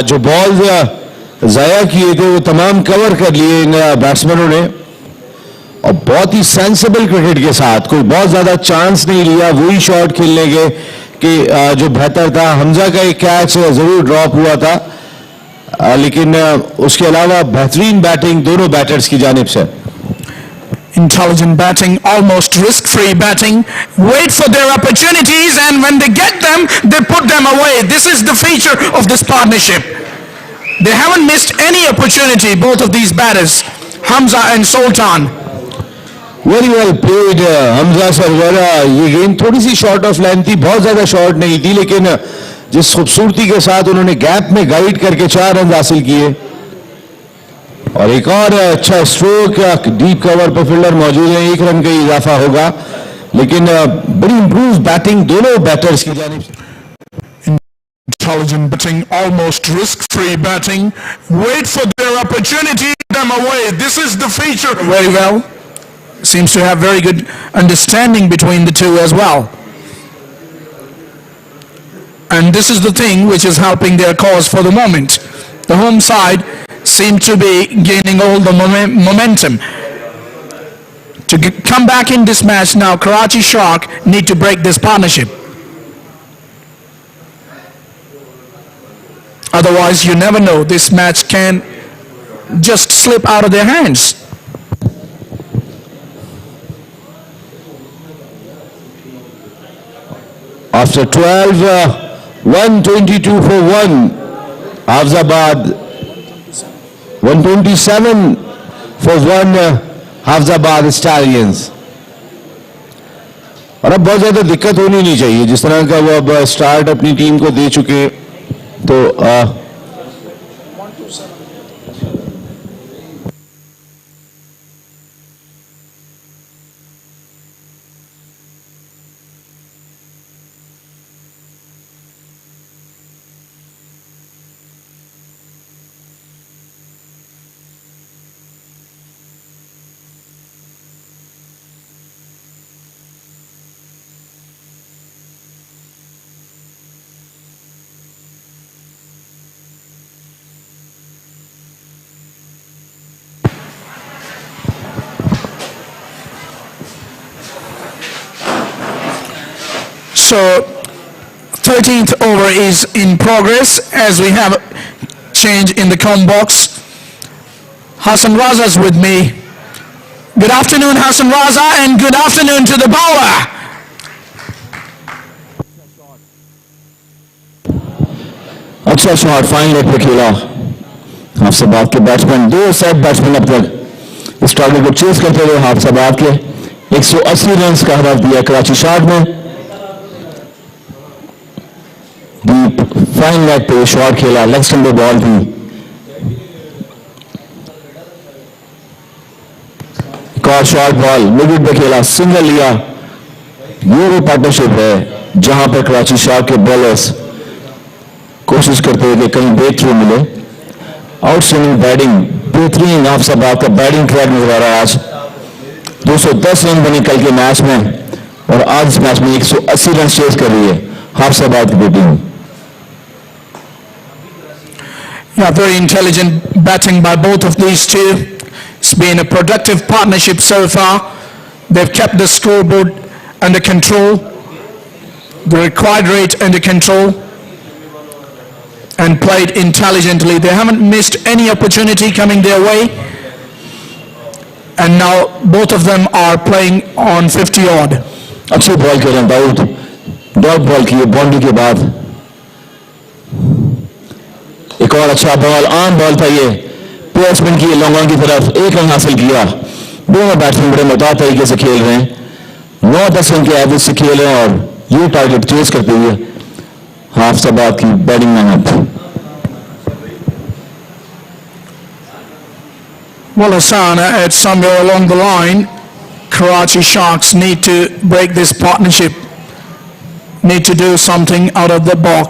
जो ball ज़ाया किए थे वो तमाम cover कर लिए इन बैट्समैनों ने, और बहुत ही सेंसिबल क्रिकेट के साथ, कोई बहुत ज़्यादा चांस नहीं लिया, वही शॉट खेलने के कि जो बेहतर था। हमजा का एक कैच ज़रूर ड्रॉप हुआ था, लेकिन उसके अलावा बेहतरीन बैटिंग दोनों बैटर्स की जानिब से। Intelligent batting, almost risk-free batting. Wait for their opportunities, and when they get them, they put them away. This is the feature of this partnership. They haven't missed any opportunity, both of these batters, Hamza and Sultan. Very well played, Hamza सरवरा। ये गेंद थोड़ी सी short of length थी, बहुत ज़्यादा short नहीं थी, लेकिन जिस खूबसूरती के साथ उन्होंने गैप में गाइड करके 4 रन हासिल किए। और एक और अच्छा स्ट्रोक, डीप कवर पर फील्डर मौजूद है, 1 रन का इजाफा होगा, लेकिन बड़ी इंप्रूव बैटिंग दोनों बैटर्स की जानिब से। Intelligent batting, almost risk-free batting. Wait for their opportunity, them away. This is the feature. Very well. Seems to have very good understanding between the two as well. And this is the thing which is helping their cause for the moment. The home side seem to be gaining all the momentum. To come back in this match now, Karachi Shark need to break this partnership. Otherwise, you never know, this match can just slip out of their hands. After 12, 122 for 1, Hafizabad. 127 for 1, Hafizabad Stallions. और अब बहुत ज़्यादा दिक्कत होनी नहीं चाहिए, जिस तरह का वो अब स्टार्ट अपनी टीम को दे चुके, तो So 13th over is in progress as we have change in the com box. Hassan Raza's with me. Good afternoon, Hassan Raza, and good afternoon to the bowler. अच्छा शॉट, फाइन लेग पे खेला हाफिजाबाद के batsman. 2 set batsman अब तक इस target को chess करते हुए हाफिजाबाद के 180 रन का हदफ दिया कराची शार्क ने। डीप फाइन लेग पे शॉट खेला, लेग स्टंप पे बॉल थी। एक और शॉर्ट बॉल मिड पे खेला, सिंगल लिया। ये वो पार्टनरशिप है जहां पर कराची शार्क के बॉलर्स कोशिश करते हुए कि कहीं ब्रेक थ्रू मिले। आउटस्टैंडिंग बैटिंग, बेहतरीन हाफिजाबाद का बैटिंग ट्रैक नजर आ रहा है आज। 210 रन बने कल के मैच में, और आज इस मैच में 180 रन चेस कर रही है हाफिजाबाद की team. Yeah, very intelligent batting by both of these two. It's been a productive partnership so far. They've kept the scoreboard under control, the required rate under control, and played intelligently. They haven't missed any opportunity coming their way. And now both of them are playing on 50 odd. अच्छी ball खेल रहे हैं Dawood, dot ball की boundary के बाद। एक और अच्छा बॉल, आम बॉल था ये, बैट्समैन की लॉन्ग ऑन की तरफ, 1 रन हासिल किया। दोनों बैट्समैन बड़े मुताबिक तरीके से खेल रहे हैं, 9-10 रन के एवरेज से खेल रहे हैं और ये टारगेट चेस करते हुए हाफिजाबाद की batting lineup. Well, Hassan, at somewhere along the line, Karachi Sharks need to break this partnership, need to do something out of the box.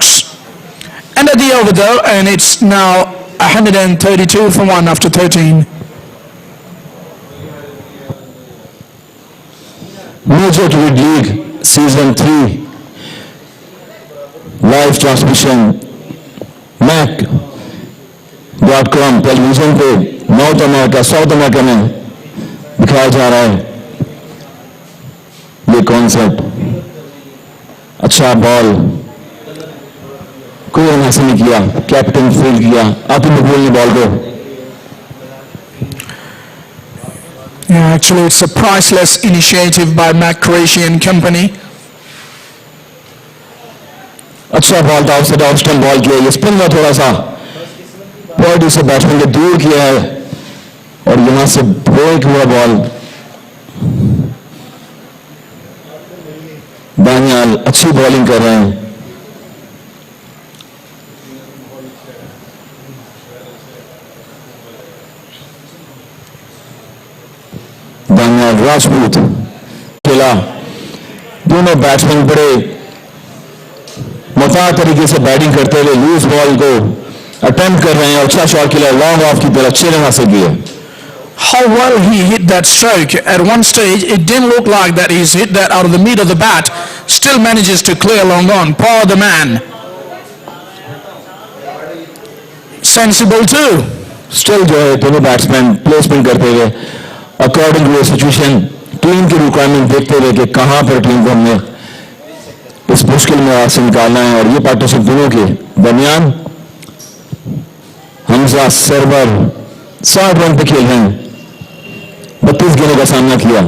And at the over there, and it's now 132 for 1 after 13. Major Cricket League Season 3 live transmission MAQ.com television पे North America South America में दिखाया जा रहा है ये concept. अच्छा ball, कोई run हासिल नहीं किया, कैप्टन फील्ड किया, आतिफ मकबूल ने बॉल को। Yeah, actually it's a priceless initiative by MAQ Croatian company. अच्छा बॉल था, उससे ऑफ स्टंप बॉल किया, ये स्पिन में थोड़ा सा बॉडी से बैट्समैन को दूर किया है और यहां से ब्रेक हुआ बॉल। दानियाल अच्छी बॉलिंग कर रहे हैं। दानियाल राजपूत खेला, दोनों बैट्समैन बड़े मुताबिक तरीके से बैटिंग करते हुए लूज बॉल को अटेम्प्ट कर रहे हैं और अच्छा शॉट खेला, लॉन्ग ऑफ की तरफ 6 रन हासिल किए। How well he hit that stroke. At one stage, it didn't look like that he's hit that out of the mid of the bat. Still manages to clear long on. Power the man. Sensible too. Still जो है दोनों batsman placement करते हुए according to situation, team की requirement देखते हुए कि कहां पर टीम को हमने इस मुश्किल में से निकालना है। और ये पार्टनरशिप दोनों के दरमियान हमजा सरवर 60 रन पे खेल रहे हैं, 32 गेंदों का सामना किया।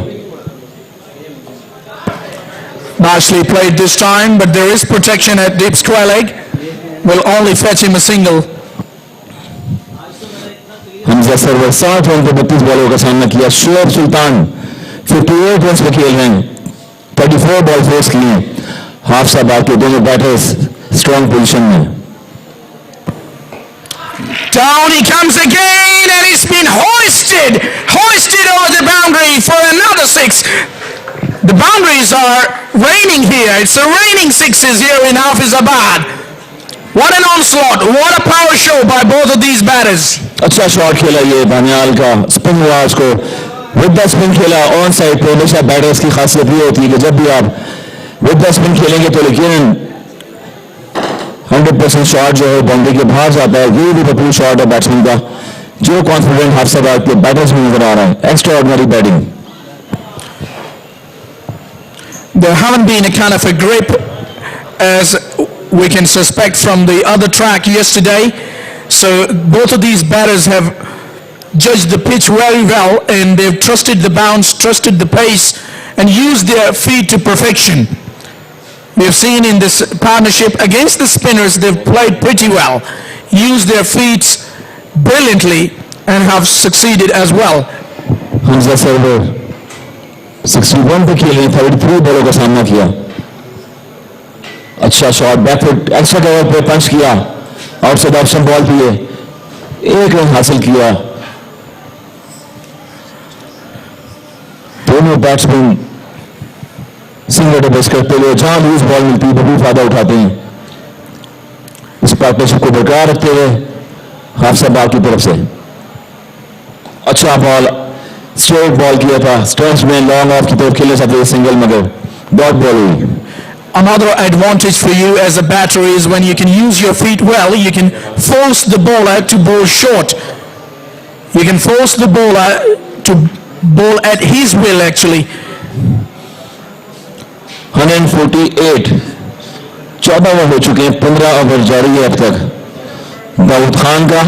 Nicely played this time, but there is protection at deep square leg. Will only fetch him a single. Hamza Sarwar 60 run पे 32 बॉलों का सामना किया। शोएब सुल्तान 58 रन पे खेल रहे हैं, 34 बॉल फेस किए हैं। हाफिजाबाद के दोनों बैटर्स स्ट्रॉन्ग पोजीशन में। Down he comes again, and it's been hoisted over the boundary for another 6. The boundaries are raining here. It's a raining 6s here in Hafizabad. What an onslaught! What a power show by both of these batters. अच्छा shot खेला ये दानियाल का, spin हुआ उसको, with the spin खेला on side पे। हमेशा batters की खासियत ये होती है कि जब भी आप विद द स्पिन खेलेंगे तो लेकिन 100% शॉट जो है बाउंड्री के बाहर जाता है। ये भी बेहतरीन शॉट है बैट्समैन का, जो कॉन्फिडेंट हाफिजाबाद के बैटर्स में नजर आ रहा है। Extra ordinary batting. There haven't been a kind of a grip as we can suspect from the other track yesterday. So both of these batters have judged the pitch very well, and they've trusted the bounce, trusted the pace, and used their feet to perfection. We've seen in this partnership against the spinners, they've played pretty well, used their feet brilliantly, and have succeeded as well. Hamza Sarwar 61 पे खेले, 33 बॉलों का सामना किया। अच्छा shot, back foot extra cover पे पंच किया, outside option ball दिए, 1 रन हासिल किया। दोनों बैट्समैन सिंगल डबल्स करते हुए जहां लूज बॉल मिलती है वो फायदा उठाते हैं। इस पार्टनरशिप को बरकरार रखते हुए हाफिजाबाद की तरफ से अच्छा बॉल, स्ट्रेट बॉल किया था, स्टर्न्स में लॉन्ग ऑफ की तरफ खेलने चाहते सिंगल, मगर डॉट बॉल हुई। Another advantage for you as a batter is when you can use your feet well, you can force the bowler to bowl short. You can force the bowler to bowl at his will actually. 148 14 over हो चुके हैं, 15 over जारी है अब तक। दाऊद खान का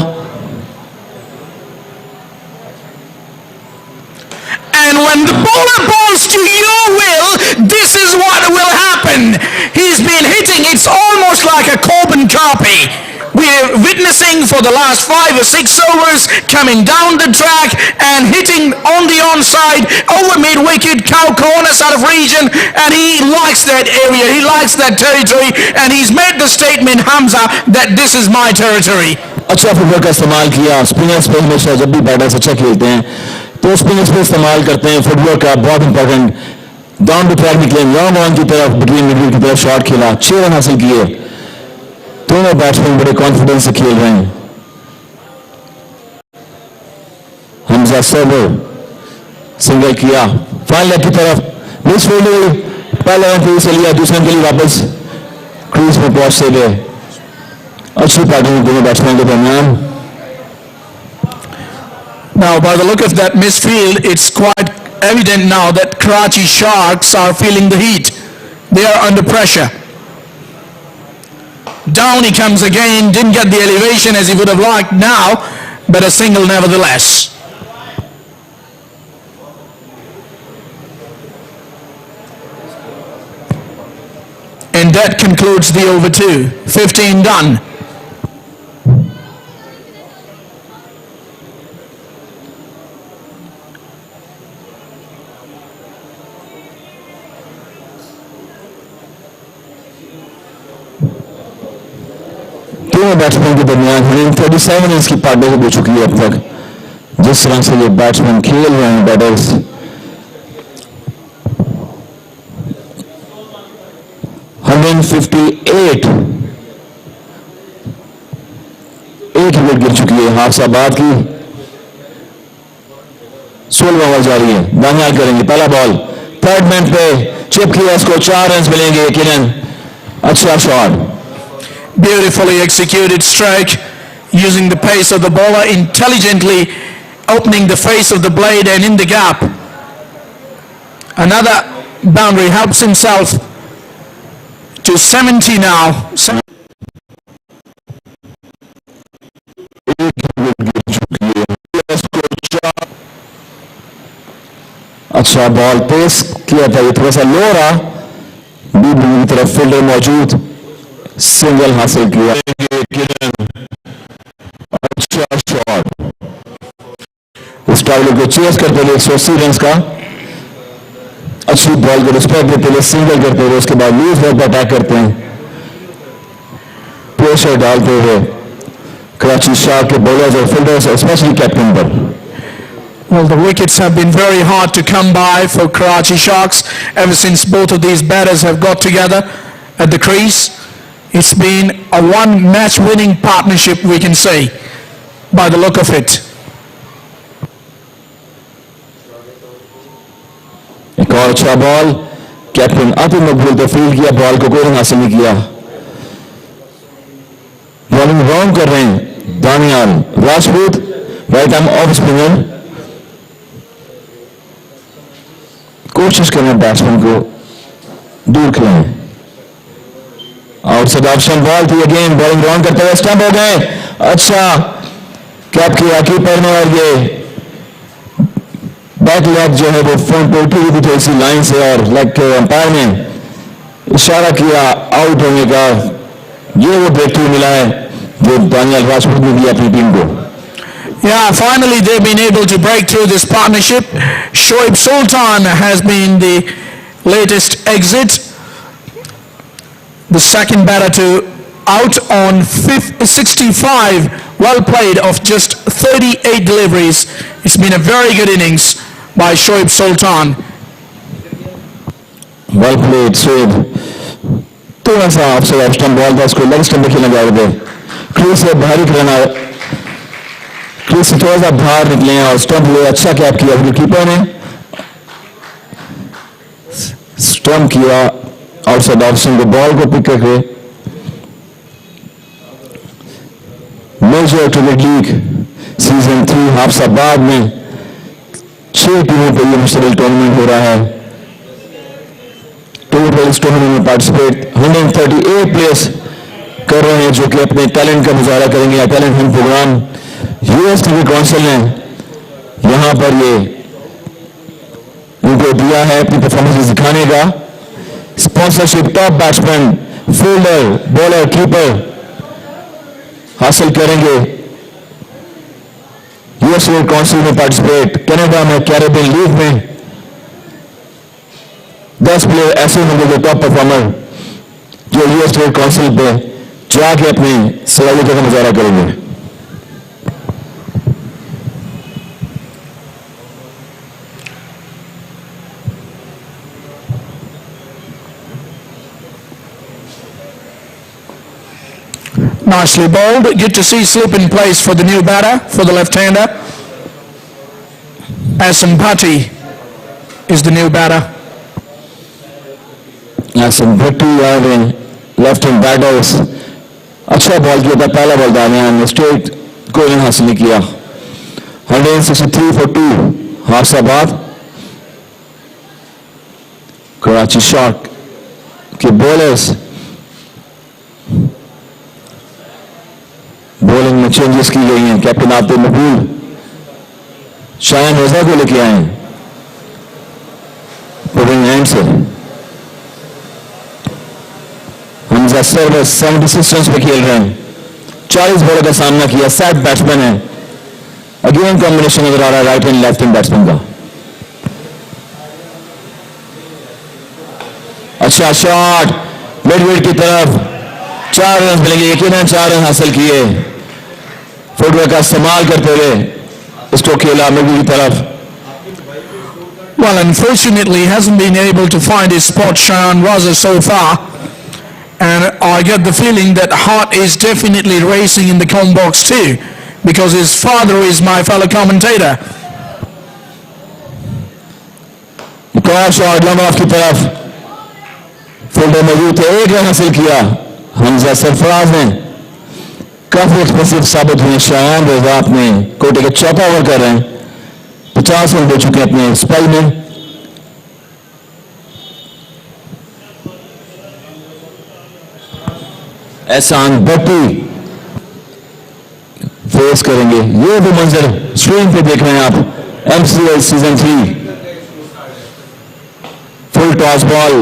And when the bowler bowls to your will, this is what will happen. He's been hitting, it's almost like a carbon copy. We're witnessing for the last 5 or 6 overs coming down the track and hitting on the onside over mid wicket, cow corner sort of region, and he likes that area, he likes that territory, and he's made the statement, Hamza, that this is my territory. अच्छा football का इस्तेमाल किया. Spinners पे हमेशा जब भी batters अच्छा खेलते हैं तो स्पिनर्स पे इस्तेमाल करते हैं फुटबॉल का. बहुत इंपॉर्टेंट डाउन द ट्रैक निकले, लॉन्ग ऑन की तरफ, बिटवीन मिडल की तरफ शॉट खेला, 6 रन हासिल किए. दोनों बैट्समैन बड़े कॉन्फिडेंस से खेल रहे हैं. हमजा सर्वर सिंगल किया, फाइनल लेग की तरफ, मिस फील्डिंग, पहले रन फिर से लिया, दूसरे के लिए वापस क्रीज में पहुंचते गए. अच्छी बैटिंग दोनों बैट्समैन के दरमियान. Now, by the look of that misfield, it's quite evident now that Karachi Sharks are feeling the heat. They are under pressure. Down he comes again, didn't get the elevation as he would have liked now, but a single nevertheless. And that concludes the over 2. 15 done. दोनों batsman के दरमियान 137 run की partnership हो चुकी है अब तक. जिस तरह से ये बैट्समैन खेल रहे हैं बैटर्स, 158, एक विकेट गिर चुकी है हाफिजाबाद की. 16 ओवर जारी है. दानियाल करेंगे पहला बॉल, थर्ड मैन पे चिप किया, इसको 4 रन मिलेंगे यकीनन. अच्छा shot, Beautifully executed stroke, using the pace of the bowler, intelligently opening the face of the blade and in the gap. Another boundary, helps himself to 70 now. अच्छा ball pace किया था, ये थोड़ा सा लो रहा, बीच की तरफ फील्डर मौजूद, सिंगल हासिल किया. अच्छा शॉट, उस टाइलर को चेस करते हुए 180 रन का. अच्छी बॉल को रिस्पेक्ट देते हुए सिंगल करते हुए उसके बाद लूज बॉल पर अटैक करते हैं, प्रेशर डालते हुए कराची शार्क के बॉलर्स और फील्डर्स, स्पेशली कैप्टन पर. Well, the wickets have been very hard to come by for Karachi Sharks ever since both of these batters have got together at the crease. It's been a one-match winning partnership, we can say, by the look of it. एक और अच्छा ball, captain Atif मकबूल तो field किया, ball को कोई हासिल नहीं किया. बॉलिंग रॉन्ग कर रहे हैं Daniyal Rajput, right arm off spinner. कोशिश करें बैट्समैन को दूर खिलाएं. आउटसाइड ऑप्शन बॉल थी, अगेन बॉलिंग रॉन्ग करते हुए स्टंप हो गए. अच्छा कैप किया कीपर ने, और ये बैक लेग जो है वो फ्रंट पे उठी हुई थी इसी लाइन से, और लेग के अंपायर ने इशारा किया आउट होने का. ये वो ब्रेक थ्रू मिला है जो दानियाल राजपूत ने दिया अपनी टीम को. Yeah, finally they've been able to break through this partnership. Shoaib Sultan has been the latest exit, the second batter to out on 65, well played, of just 38 deliveries. It's been a very good innings by Shoaib Sultan. Well played Shoaib. थोड़ा सा off stump ball था, उसको leg stump पे खेलना चाहते थे, crease से बाहर करना, क्रीज से थोड़ा सा बाहर निकले और स्टंप हुए. अच्छा कैप किया कीपर ने, स्टंप किया आउटसाइड ऑप्शन को, बॉल को पिक करके. Major cricket league season 3 Hafizabad में 6 टीमों पर यह मुश्तमिल टूर्नामेंट हो रहा है. टोटल इस टूर्नामेंट में पार्टिसिपेट 138 प्लेयर्स कर रहे हैं जो कि अपने टैलेंट का मुजाहरा करेंगे. Talent hunt programme US cricket council ने यहां पर ये उनको दिया है अपनी परफॉर्मेंस दिखाने का. Sponsorship, top batsman, fielder, bowler, keeper, हासिल करेंगे। यूएस क्रिकेट काउंसिल में पार्टिसिपेट, कनाडा में, कैरेबियन लीग में 10 प्लेयर ऐसे होंगे जो टॉप परफॉर्मर जो यूएस क्रिकेट काउंसिल पे जाके अपनी सलाहियतों का मुजाहरा करेंगे। Nicely bowled. Good to see slip in place for the new batter, for the left-hander. Asambati is the new batter. Asambati are the left-hand batters. अच्छा बॉल किया था, पहला बॉल दानियान ने स्ट्रेट कोई नहीं हासिल किया। 163 for 2 हाफिजाबाद। कराची शार्क के बॉलर्स बॉलिंग में चेंजेस की गई हैं। कैप्टन आते मकबूल शायन रजा को लेके आए बॉलिंग एंड से। हमजा सर्वर 76 रन पे खेल रहे हैं, 40 बॉलों का सामना किया। सेट बैट्समैन है, अगेन कॉम्बिनेशन नजर आ रहा है right and left hand batsman का। अच्छा शॉट मिड विकेट की तरफ, 4 रन मिलेंगे, यकीनन 4 रन हासिल किए। फुटवर्क का इस्तेमाल करते हुए इसको खेला मिड विकेट की तरफ। Well, unfortunately, he hasn't been able to find his spot, Shayan Raza, so far. And I get the feeling that heart is definitely racing in the com box too, because his father is my fellow commentator. Shot लंबा of की तरफ, fielder मौजूद थे, 1 run हासिल किया हमजा सरफराज ने। काफी expressive साबित हुए शायान रजा अपने कोटे के चौथा ओवर कर रहे हैं, 50 रन दे चुके हैं अपने स्पेल में। एहसान भट्टी फेस करेंगे, ये भी मंजर स्क्रीन पे देख रहे हैं आप। MCL season 3 full toss ball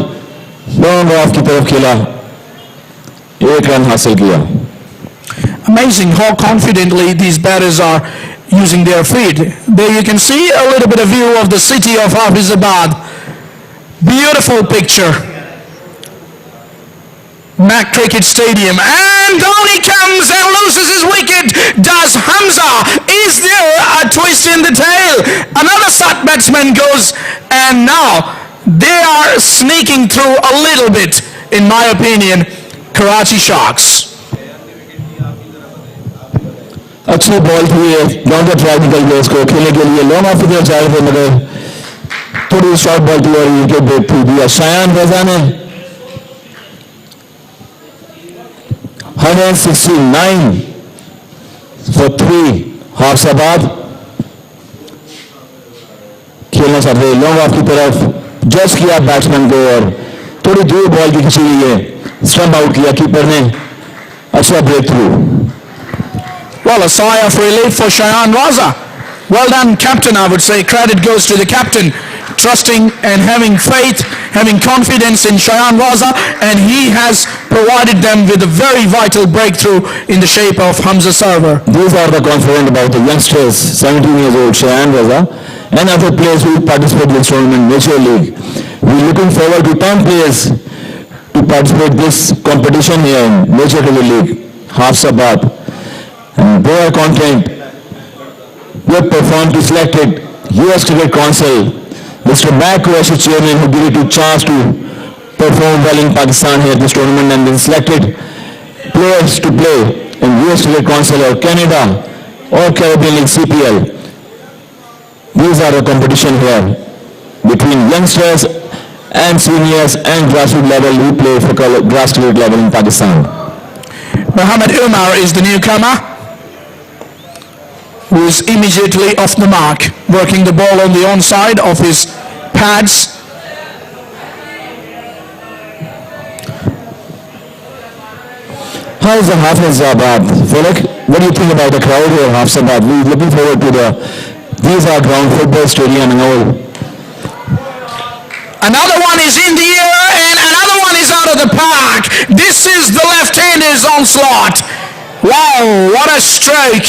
long off की तरफ खेला, 1 रन हासिल किया। Amazing how confidently these batters are using their feet. There you can see a little bit of view of the city of Hafizabad. Beautiful picture. MAQ Cricket Stadium, and down he comes and loses his wicket. Does Hamza? Is there a twist in the tail? Another Sat batsman goes, and now they are sneaking through a little bit, in my opinion, Karachi Sharks. अच्छी ball थी, long try निकल गया उसको खेलने के लिए, long off की तरफ जा रहे थे मगर थोड़ी शॉर्ट बॉल थी और विकेट ब्रेक थी दिया शायान रजा ने। 169 for 3 हाफिजाबाद खेलना चाहते हैं लॉन्ग ऑफ की तरफ, जज किया बैट्समैन को और थोड़ी दूर बॉल की खींची हुई है, स्टंप आउट किया कीपर ने। अच्छा breakthrough. Well, a sigh of relief for Shayan Raza. Well done, captain, I would say. Credit goes to the captain, trusting and having faith, having confidence in Shayan Raza, and he has provided them with a very vital breakthrough in the shape of Hamza Sarwar. These are the confident about the youngsters, 17 years old, Shayan Raza, and other players who participate in this tournament, Nature League. We're looking forward to 10 players to participate in this competition here in Nature League, Hafizabad. And they are content. We have performed to selected US Cricket Council, Mr. MAQ TV chairman, who gave it a chance to perform well in Pakistan here at this tournament, and then selected players to play in US Cricket Council or Canada or Caribbean League CPL. These are the competition here between youngsters and seniors and grassroots level who play for grassroots level in Pakistan. Mohammed Umar is the newcomer, who is immediately off the mark, working the ball on the onside of his pads. How is the Hafizabad? Felix, what do you think about the crowd here, Hafizabad? We're looking forward to these are ground football stadium and all. Another one is in the air and another one is out of the park. This is the left-hander's onslaught. Wow, what a stroke.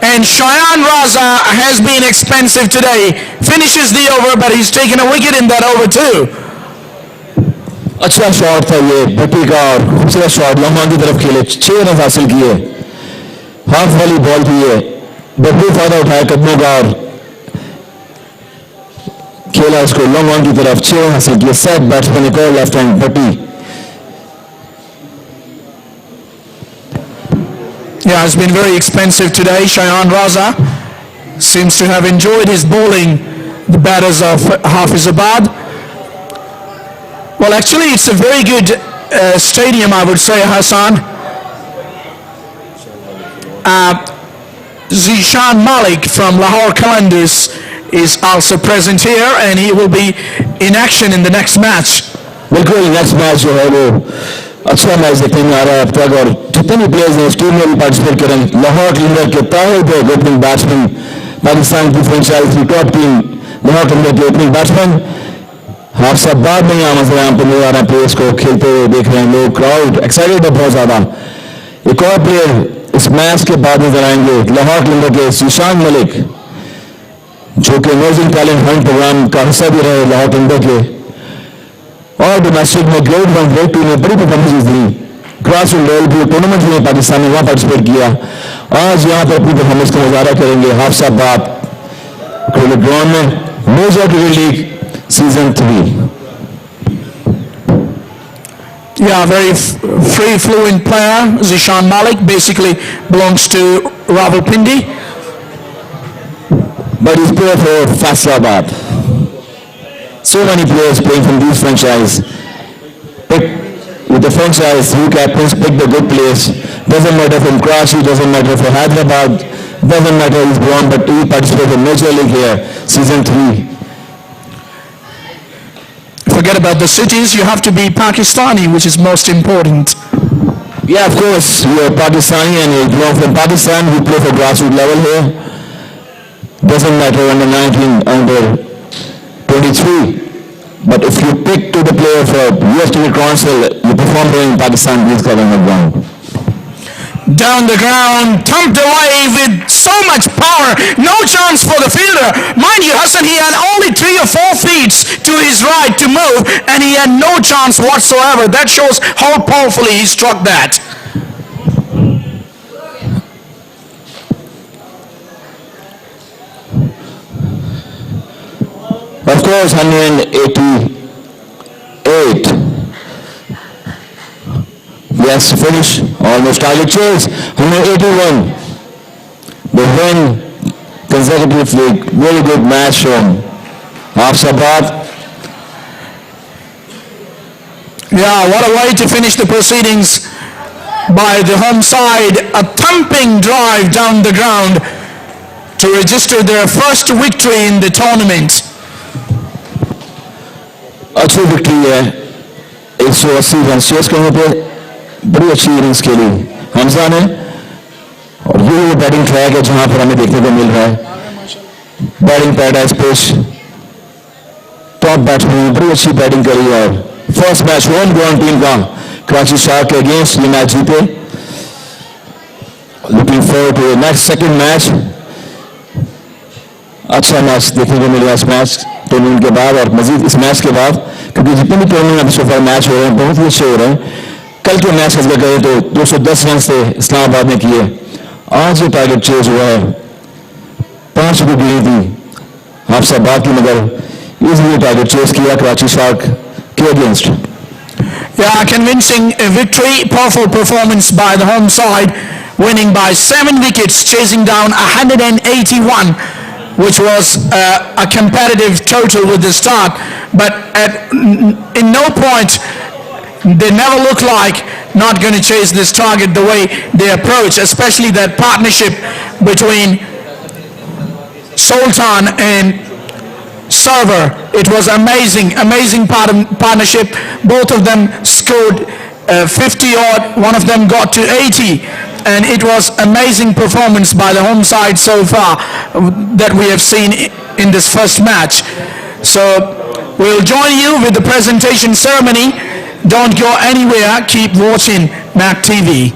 And Shayan Raza has been expensive today. Finishes the over, but he's taken a wicket in that over too. अच्छा shot था ये भट्टी का और खूबसूरत shot लम्हा की तरफ खेले 6 रन हासिल किए हाफ वाली बॉल थी ये भरपूर फायदा उठाया कदमों का और खेला इसको लॉन्ग ऑन की तरफ 6 रन हासिल किए सेट बैट्समैन एक और left hand Bhatti Yeah, it's been very expensive today. Shayan Raza seems to have enjoyed his bowling, the batters of Hafizabad. Well, actually, it's a very good stadium, I would say, Hassan. Zishan Malik from Lahore Qalandars is also present here, and he will be in action in the next match. बिल्कुल next match जो है वो अच्छा match देखने में आ रहा है अब तक और जितने भी प्लेयर्स हैं इस टीम में भी पार्टिसिपेट करें लाहौर क्लिंडर के ताहिर बेग ओपनिंग बैट्समैन पाकिस्तान की फ्रेंचाइज की टॉप टीम लाहौर क्लिंडर के ओपनिंग बैट्समैन हाफिजाबाद में यहाँ मसला यहाँ पर नजर आ रहे हैं प्लेयर्स को खेलते हुए देख रहे हैं लोग क्राउड एक्साइटेड है बहुत ज्यादा एक और प्लेयर इस मैच के बाद नजर आएंगे लाहौर क्लिंडर के ज़ीशान मलिक जो कि इमर्जिंग टैलेंट हंट प्रोग्राम का हिस्सा भी रहे लाहौर क्लिंडर के और डोमेस्टिक में ग्रेड 1 ग्रेड 2 में बड़ी परफॉर्मेंस दी ग्रास रूट लेवल भी टूर्नामेंट में पाकिस्तान ने वहां पार्टिसिपेट किया आज यहाँ पर अपनी परफॉर्मेंस का मुजाहरा करेंगे हाफिजाबाद क्रिकेट ग्राउंड में major cricket league season 3 Yeah, very free fluent player. Zishan Malik basically belongs to Rawalpindi. but he's played for Hafizabad. So many players playing from these franchise. With the franchise, who captains pick the good players. Doesn't matter from Karachi, doesn't matter for Hyderabad, doesn't matter he's born, but he participates in Major League here, season 3. Forget about the cities, you have to be Pakistani, which is most important. Yeah, of course, we are Pakistani and we belong from Pakistan, we play for grassroots level here. Doesn't matter under 19, under 23. But if you pick to the player for USAcricket Council, you perform here in Pakistan, please come on the ground. Down the ground, thumped away with so much power, no chance for the fielder. Mind you, Hassan, he had only 3 or 4 feet to his right to move, and he had no chance whatsoever. That shows how powerfully he struck that. Of course, 188. Yes, finish. Almost target chase. 181. They win consecutively. Very good match from Hafizabad. Yeah, what a way to finish the proceedings by the home side. A thumping drive down the ground to register their first victory in the tournament. अच्छी victory है 180 run chase करने पे बड़ी अच्छी innings खेली हमजा ने और ये वो बैटिंग ट्रैक है जहां पर हमें देखने को मिल रहा है batting paradise pitch top batsman बड़ी अच्छी बैटिंग करी और first match home ground team का कराची शार्क के अगेंस्ट ये मैच जीते looking forward to next second match अच्छा मैच देखने को मिला इस मैच टूर्नामेंट के बाद और मजीद इस मैच के बाद क्योंकि जितने भी टूर्नामेंट अभी सो फार मैच हो रहे हैं बहुत ही अच्छे हो रहे हैं कल के मैच अगर करें तो 210 रन से इस्लामाबाद ने किए आज ये टारगेट चेज हुआ है 5 विकेट गिरी थी हाफिजाबाद की मगर इजीली टारगेट चेज किया कराची शार्क के against Yeah, convincing victory, powerful performance by the home side, winning by 7 wickets, chasing down 181. Which was a competitive total with the start, but in no point they never look like not going to chase this target the way they approach, especially that partnership between Sultan and Server. It was amazing partnership. Both of them scored 50 odd, one of them got to 80. And it was amazing performance by the home side so far that we have seen in this first match. So we'll join you with the presentation ceremony. Don't go anywhere. Keep watching MAQ TV.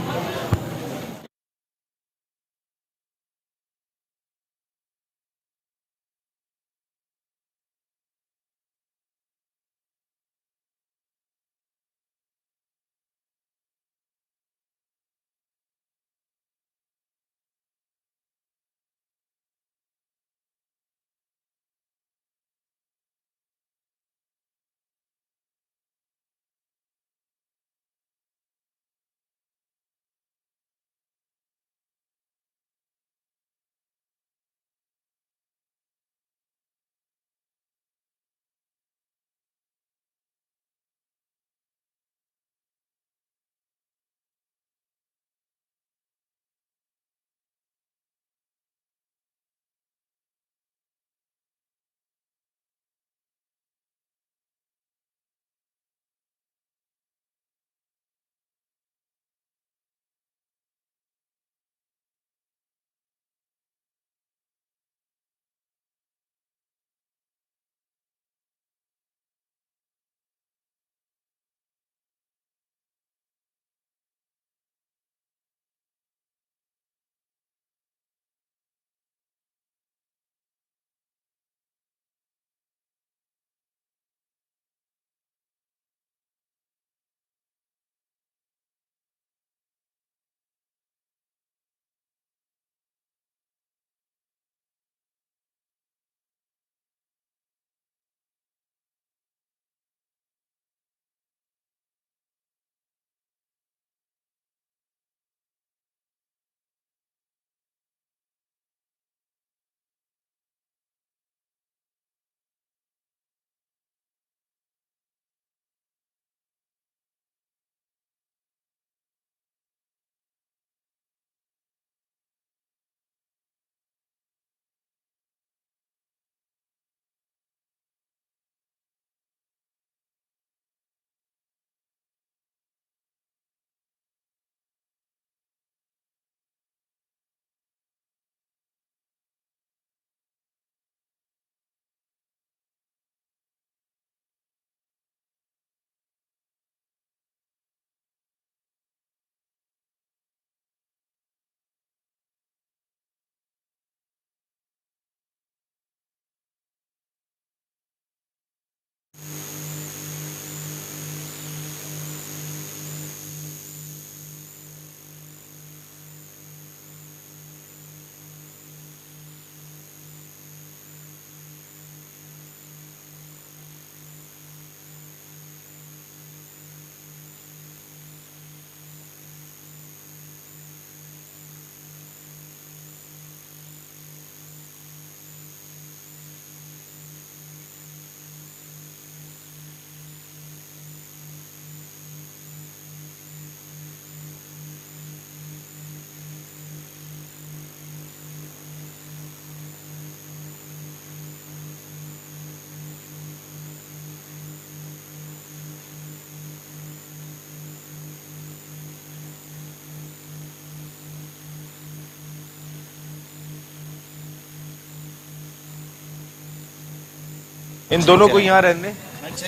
इन दोनों को यहाँ रहने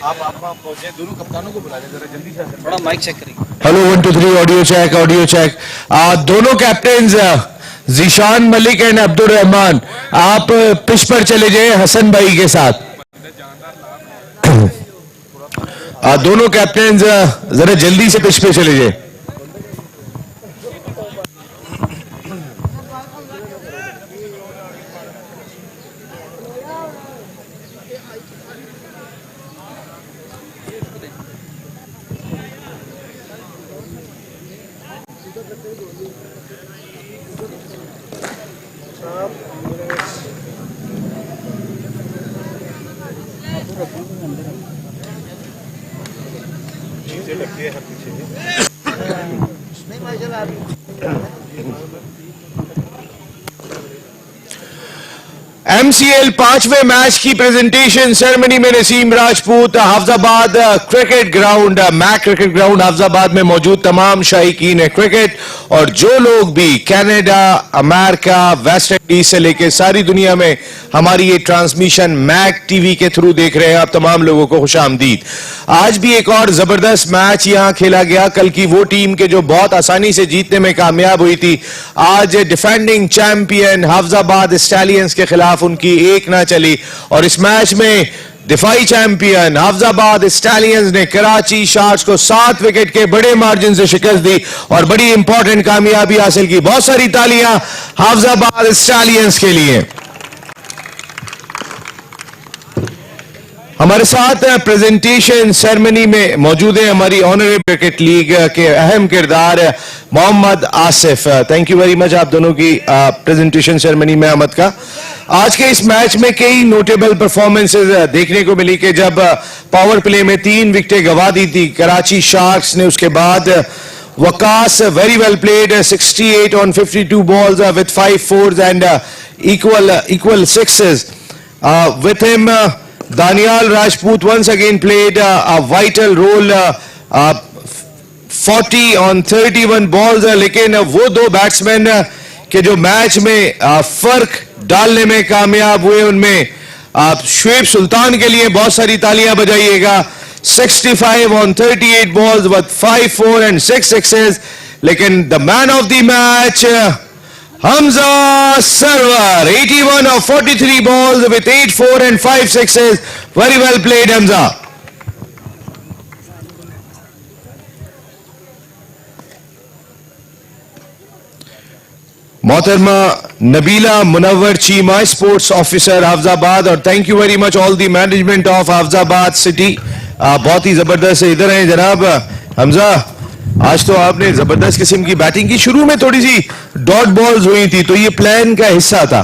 आप पहुंचे, दोनों कप्तानों को बुला लें जरा जल्दी से, थोड़ा माइक चेक करेंगे। Hello 1 2 3 audio check, audio check. दोनों कैप्टन जीशान मलिक एंड अब्दुल रहमान आप पिच पर चले जाए हसन भाई के साथ। दोनों कैप्टन जरा जल्दी से पिच पे चले जाए। MCL 5वें मैच की प्रेजेंटेशन सेरेमनी में नसीम राजपूत हाफिजाबाद क्रिकेट ग्राउंड मैक क्रिकेट ग्राउंड हाफिजाबाद में मौजूद तमाम शायकीन क्रिकेट और जो लोग भी कनाडा, अमेरिका, वेस्ट इंडीज से लेकर सारी दुनिया में हमारी ये ट्रांसमिशन मैक टीवी के थ्रू देख रहे हैं, आप तमाम लोगों को खुशामदीद। आज भी एक और जबरदस्त मैच यहां खेला गया। कल की वो टीम के जो बहुत आसानी से जीतने में कामयाब हुई थी, आज डिफेंडिंग चैंपियन हाफिजाबाद स्टैलियंस के खिलाफ उनकी एक ना चली और इस मैच में दिफाई चैंपियन हाफिजाबाद स्टैलियंस ने कराची शार्क्स को 7 विकेट के बड़े मार्जिन से शिकस्त दी और बड़ी इंपॉर्टेंट कामयाबी हासिल की। बहुत सारी तालियां हाफिजाबाद स्टैलियंस के लिए। हमारे साथ प्रेजेंटेशन सेरेमनी में मौजूद है हमारी ऑनरेबल क्रिकेट लीग के अहम किरदार Mohammad Asif. Thank you very much आप दोनों की प्रेजेंटेशन सेरेमनी में आमद का। आज के इस मैच में कई नोटेबल परफॉर्मेंसेस देखने को मिली कि जब पावर प्ले में 3 विकेटें गंवा दी थी कराची शार्क्स ने, उसके बाद Waqas very well played 68 on 52 balls with 5 fours and equal sixes. With him Daniel Rajput once again played a vital role, 40 on 31 balls. लेकिन वो दो बैट्समैन के जो मैच में फर्क डालने में कामयाब हुए, उनमें शुएब सुल्तान के लिए बहुत सारी तालियां बजाइएगा। 65 on 38 balls with 5 4 and 6 sixes. लेकिन the man of the match Hamza Sarwar, 81 of 43 balls with 8 4 and 5 sixes. Very well played, Hamza. मोहतरमा नबीला मुनव्वर चीमा स्पोर्ट्स ऑफिसर हाफिजाबाद और thank you very much all the management of Hafizabad city. बहुत ही जबरदस्त इधर हैं जनाब हमजा। आज तो आपने जबरदस्त किस्म की बैटिंग की, शुरू में थोड़ी सी डॉट बॉल्स हुई थी तो ये प्लान का हिस्सा था।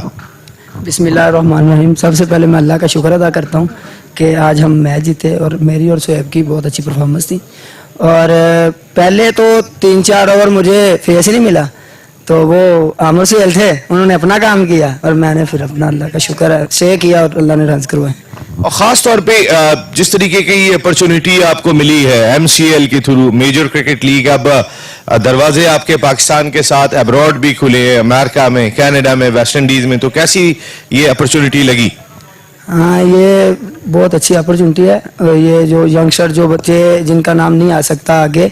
बिस्मिल्लाहिर्रहमानिर्रहीम। सबसे पहले मैं अल्लाह का शुक्र अदा करता हूँ कि आज हम मैच जीते और मेरी और शोएब की बहुत अच्छी परफॉर्मेंस थी। और पहले तो 3-4 ओवर मुझे फेस ही नहीं मिला, तो वो MCL थे, उन्होंने अपना काम किया और मैंने फिर अपना अल्लाह का शुक्र से किया और अल्लाह ने रन करवाए। और खास तौर पे जिस तरीके की ये अपॉर्चुनिटी आपको मिली है MCL के थ्रू, मेजर क्रिकेट लीग, अब दरवाजे आपके पाकिस्तान के साथ अब्रॉड भी खुले हैं, अमेरिका में, कनाडा में, वेस्ट इंडीज में, तो कैसी ये अपॉर्चुनिटी लगी? हाँ, ये बहुत अच्छी अपॉर्चुनिटी है। ये जो यंगस्टर जो बच्चे जिनका नाम नहीं आ सकता आगे,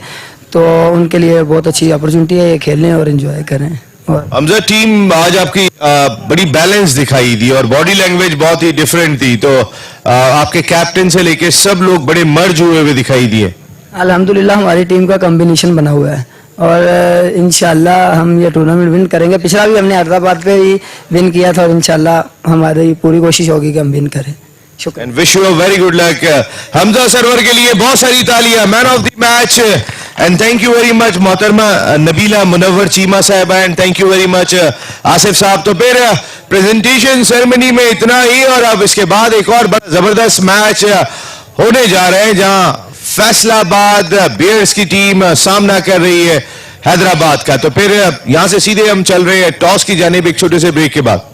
तो उनके लिए बहुत अच्छी अपॉर्चुनिटी है, ये खेलें और एंजॉय करें। और हमजा टीम आज आपकी बड़ी बैलेंस दिखाई दी और बॉडी लैंग्वेज बहुत ही डिफरेंट थी, तो आपके कैप्टन से लेके सब लोग बड़े मर्ज हुए हुए दिखाई दिए। अल्हम्दुलिल्लाह हमारी टीम का कॉम्बिनेशन बना हुआ है और इंशाल्लाह हम ये टूर्नामेंट विन करेंगे। पिछला भी हमने हैदराबाद पे ही विन किया था और इंशाल्लाह हमारी पूरी कोशिश होगी कि हम विन करें। शुक्रिया। Wish you very good luck. Hamza Sarwar के लिए बहुत सारी तालियां, man of the match. And thank you very much मोहतरमा नबीला मुनव्वर चीमा साहबा and thank you very much Asif साहब। तो फिर प्रेजेंटेशन सेरेमनी में इतना ही और अब इसके बाद एक और बड़ा जबरदस्त मैच होने जा रहे हैं जहां फैसलाबाद बियर्स की टीम सामना कर रही है हैदराबाद का। तो फिर यहां से सीधे हम चल रहे हैं टॉस की जानिब एक छोटे से ब्रेक के बाद।